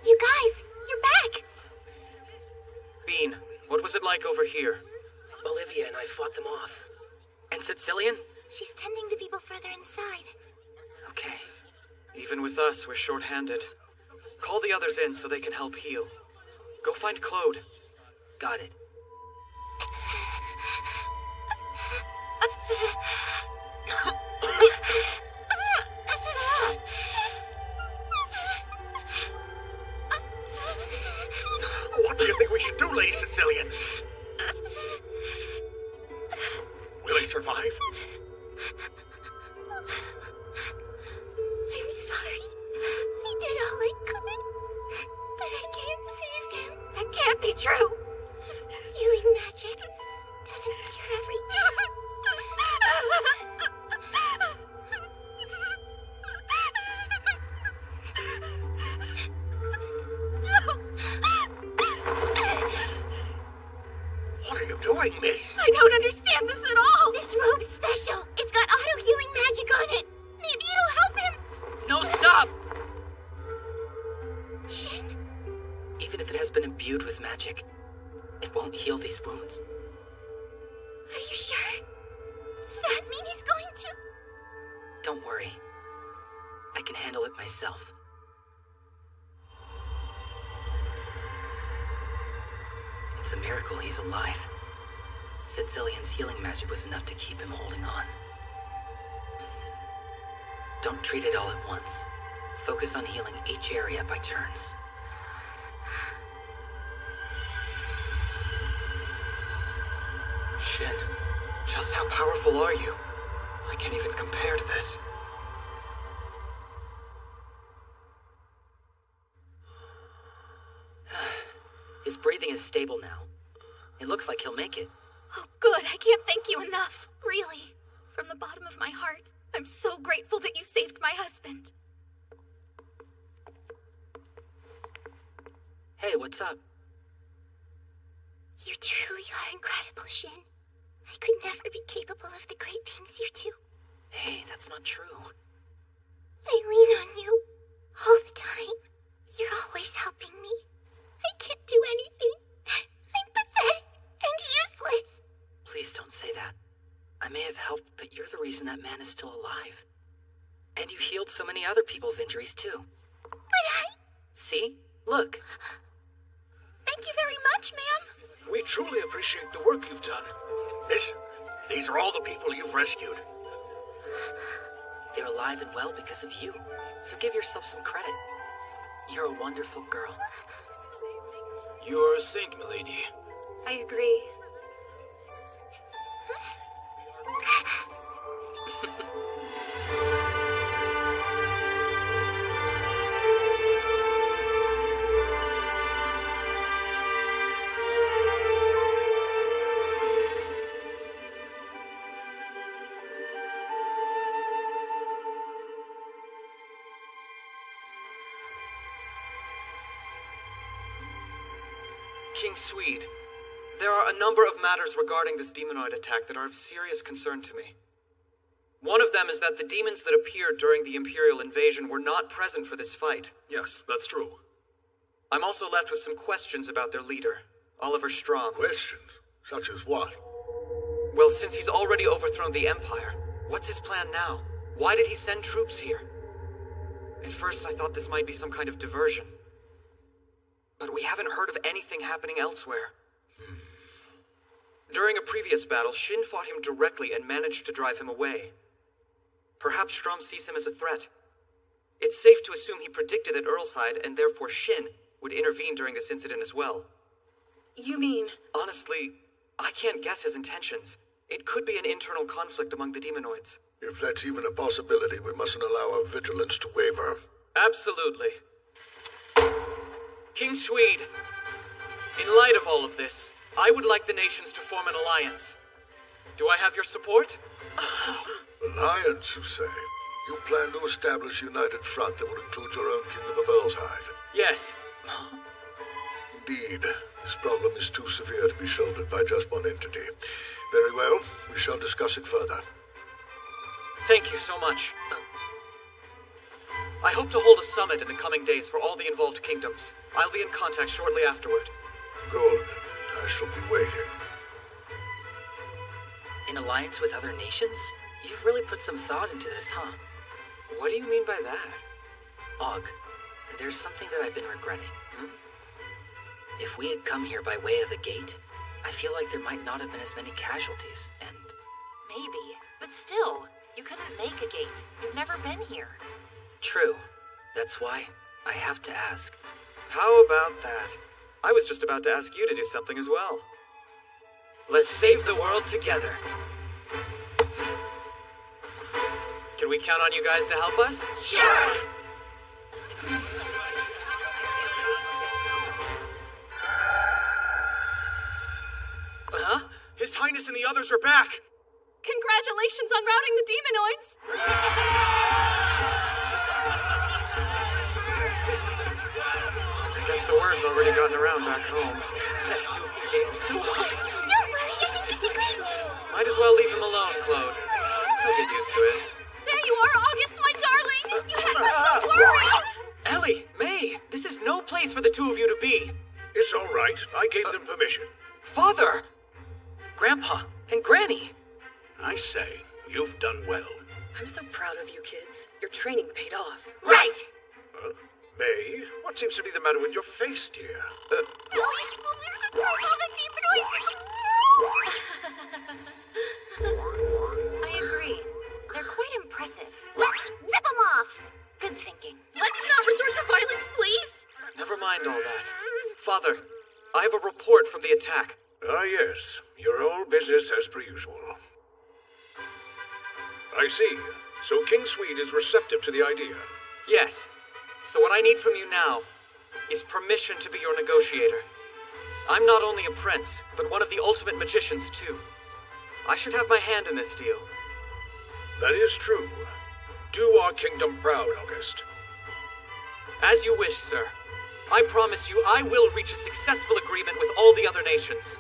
[SPEAKER 10] You guys, you're back!
[SPEAKER 20] Bean, what was it like over here?
[SPEAKER 14] Olivia and I fought them off.
[SPEAKER 6] And Sicilian?
[SPEAKER 10] She's tending to people further inside.
[SPEAKER 6] Okay.
[SPEAKER 20] Even with us, we're short-handed. Call the others in so they can help heal. Go find Claude.
[SPEAKER 6] Got it.
[SPEAKER 24] What do you think we should do, Lady Sicilian? Will he survive?
[SPEAKER 10] I'm sorry. I did all I could. But I can't save him. That can't be true. Healing magic doesn't cure everything.
[SPEAKER 24] What are you doing, miss?
[SPEAKER 10] I don't understand this at all. This robe's special. It's got auto-healing magic on it. Maybe it'll help him.
[SPEAKER 6] No, stop!
[SPEAKER 10] Shin?
[SPEAKER 6] Even if it has been imbued with magic, it won't heal these wounds.
[SPEAKER 10] Are you sure? Does that mean he's going to?
[SPEAKER 6] Don't worry. I can handle it myself. It's a miracle he's alive. Sicilian's healing magic was enough to keep him holding on. Don't treat it all at once. Focus on healing each area by turns.
[SPEAKER 20] Shin, just how powerful are you? I can't even compare to this.
[SPEAKER 6] His breathing is stable now. It looks like he'll make it.
[SPEAKER 10] Oh, good. I can't thank you enough. Really. From the bottom of my heart, I'm so grateful that you saved my husband.
[SPEAKER 6] Hey, what's up?
[SPEAKER 10] You truly are incredible, Shin. I could never be capable of the great things you do.
[SPEAKER 6] Hey, that's not true.
[SPEAKER 10] I lean on you all the time. You're always helping me. I can't do anything. I'm pathetic and useless.
[SPEAKER 6] Please don't say that. I may have helped, but you're the reason that man is still alive. And you healed so many other people's injuries, too.
[SPEAKER 10] But I...
[SPEAKER 6] See? Look.
[SPEAKER 10] Thank you very much, ma'am.
[SPEAKER 24] We truly appreciate the work you've done. Miss, these are all the people you've rescued.
[SPEAKER 6] They're alive and well because of you. So give yourself some credit. You're a wonderful girl.
[SPEAKER 2] You're a saint, milady.
[SPEAKER 11] I agree.
[SPEAKER 20] King Swede, there are a number of matters regarding this demonoid attack that are of serious concern to me. One of them is that the demons that appeared during the Imperial invasion were not present for this fight.
[SPEAKER 23] Yes, that's true.
[SPEAKER 20] I'm also left with some questions about their leader, Oliver Strom.
[SPEAKER 15] Questions? Such as what?
[SPEAKER 20] Well, since he's already overthrown the Empire, what's his plan now? Why did he send troops here? At first, I thought this might be some kind of diversion. But we haven't heard of anything happening elsewhere. During a previous battle, Shin fought him directly and managed to drive him away. Perhaps Strom sees him as a threat. It's safe to assume he predicted that Earlshide, and therefore Shin, would intervene during this incident as well.
[SPEAKER 4] You mean?
[SPEAKER 20] Honestly, I can't guess his intentions. It could be an internal conflict among the demonoids.
[SPEAKER 15] If that's even a possibility, we mustn't allow our vigilance to waver.
[SPEAKER 20] Absolutely. King Swede, in light of all of this, I would like the nations to form an alliance. Do I have your support?
[SPEAKER 15] Alliance, you say? You plan to establish a united front that would include your own kingdom of Earlshide?
[SPEAKER 20] Yes.
[SPEAKER 15] Indeed. This problem is too severe to be shouldered by just one entity. Very well. We shall discuss it further.
[SPEAKER 20] Thank you so much. I hope to hold a summit in the coming days for all the involved kingdoms. I'll be in contact shortly afterward.
[SPEAKER 15] Good. I shall be waiting.
[SPEAKER 6] An alliance with other nations? You've really put some thought into this, huh?
[SPEAKER 20] What do you mean by that?
[SPEAKER 6] Og, there's something that I've been regretting. If we had come here by way of a gate, I feel like there might not have been as many casualties, and...
[SPEAKER 18] Maybe, but still, you couldn't make a gate. You've never been here.
[SPEAKER 6] True. That's why I have to ask.
[SPEAKER 20] How about that? I was just about to ask you to do something as well. Let's save the world together. Can we count on you guys to help us?
[SPEAKER 10] Sure!
[SPEAKER 23] Huh? His Highness and the others are back!
[SPEAKER 4] Congratulations on routing the demonoids!
[SPEAKER 20] I guess the word's already gotten around back home.
[SPEAKER 10] Don't worry, I think it's a great news.
[SPEAKER 20] Might as well leave him alone, Claude. He'll get used to it.
[SPEAKER 4] There you are, August, my darling! You had us so worried!
[SPEAKER 20] Ellie, May, this is no place for the two of you to be.
[SPEAKER 9] It's all right. I gave them permission.
[SPEAKER 20] Father! Grandpa and Granny!
[SPEAKER 2] I say, you've done well.
[SPEAKER 4] I'm so proud of you kids. Your training paid off.
[SPEAKER 10] Right!
[SPEAKER 9] May, what seems to be the matter with your face, dear?
[SPEAKER 7] I agree. They're quite impressive.
[SPEAKER 10] Let's rip them off!
[SPEAKER 7] Good thinking.
[SPEAKER 4] Let's not resort to violence, please!
[SPEAKER 20] Never mind all that. Father, I have a report from the attack.
[SPEAKER 9] Ah, yes. Your old business as per usual. I see. So King Swede is receptive to the idea.
[SPEAKER 20] Yes. So what I need from you now is permission to be your negotiator. I'm not only a prince, but one of the ultimate magicians, too. I should have my hand in this deal.
[SPEAKER 9] That is true. Do our kingdom proud, August.
[SPEAKER 20] As you wish, sir. I promise you I will reach a successful agreement with all the other nations.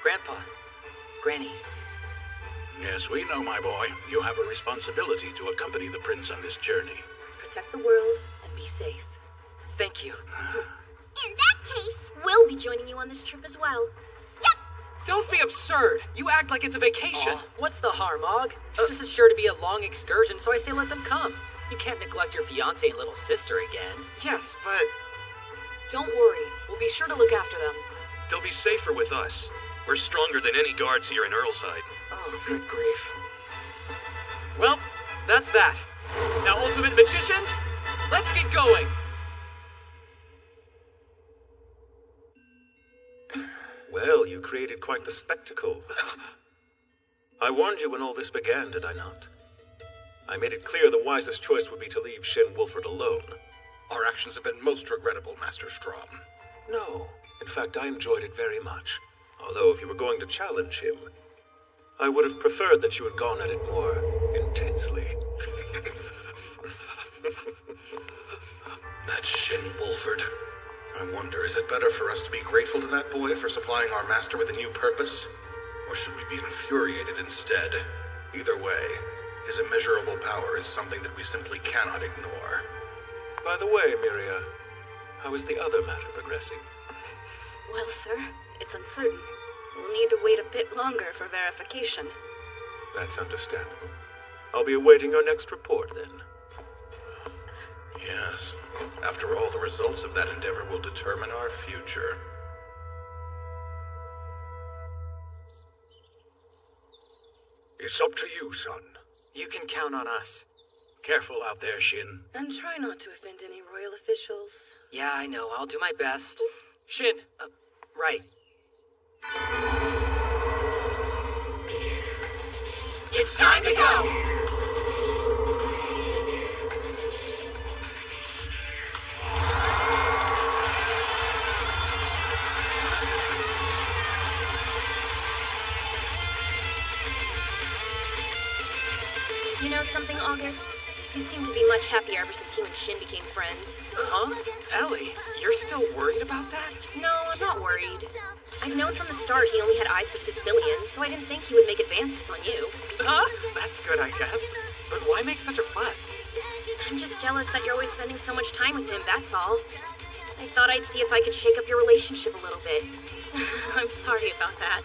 [SPEAKER 6] Grandpa, Granny.
[SPEAKER 2] Yes, we know, my boy. You have a responsibility to accompany the prince on this journey.
[SPEAKER 4] Protect the world and be safe.
[SPEAKER 20] Thank you.
[SPEAKER 10] In that case,
[SPEAKER 4] We'll be joining you on this trip as well.
[SPEAKER 20] Don't be absurd. You act like it's a vacation.
[SPEAKER 6] Aw, what's the harm, Og? This is sure to be a long excursion, so I say let them come. You can't neglect your fiancé and little sister again.
[SPEAKER 20] Yes, but...
[SPEAKER 4] Don't worry. We'll be sure to look after them.
[SPEAKER 23] They'll be safer with us. We're stronger than any guards here in Earlshide.
[SPEAKER 20] Oh, good grief. Well, that's that. Now, Ultimate Magicians, let's get going!
[SPEAKER 17] Well, you created quite the spectacle. I warned you when all this began, did I not? I made it clear the wisest choice would be to leave Shin Wolford alone.
[SPEAKER 15] Our actions have been most regrettable, Master Strom.
[SPEAKER 17] No. In fact, I enjoyed it very much. Although if you were going to challenge him, I would have preferred that you had gone at it more intensely.
[SPEAKER 15] That Shin Wolford. I'm wonder, is it better for us to be grateful to that boy for supplying our master with a new purpose? Or should we be infuriated instead? Either way, his immeasurable power is something that we simply cannot ignore.
[SPEAKER 17] By the way, Miria, how is the other matter progressing?
[SPEAKER 11] Well, sir, it's uncertain. We'll need to wait a bit longer for verification.
[SPEAKER 17] That's understandable. I'll be awaiting your next report, then.
[SPEAKER 15] Yes. After all, the results of that endeavor will determine our future.
[SPEAKER 9] It's up to you, son.
[SPEAKER 20] You can count on us.
[SPEAKER 2] Careful out there, Shin.
[SPEAKER 4] And try not to offend any royal officials.
[SPEAKER 6] Yeah, I know. I'll do my best.
[SPEAKER 20] Shin.
[SPEAKER 6] Right.
[SPEAKER 10] It's time to go!
[SPEAKER 18] You know something, August? You seem to be much happier ever since you and Shin became friends.
[SPEAKER 20] Huh? Ellie, you're still worried about that?
[SPEAKER 18] No, I'm not worried. I've known from the start he only had eyes for Sicilians, so I didn't think he would make advances on you.
[SPEAKER 20] Huh? That's good, I guess. But why make such a fuss?
[SPEAKER 18] I'm just jealous that you're always spending so much time with him, that's all. I thought I'd see if I could shake up your relationship a little bit. I'm sorry about that.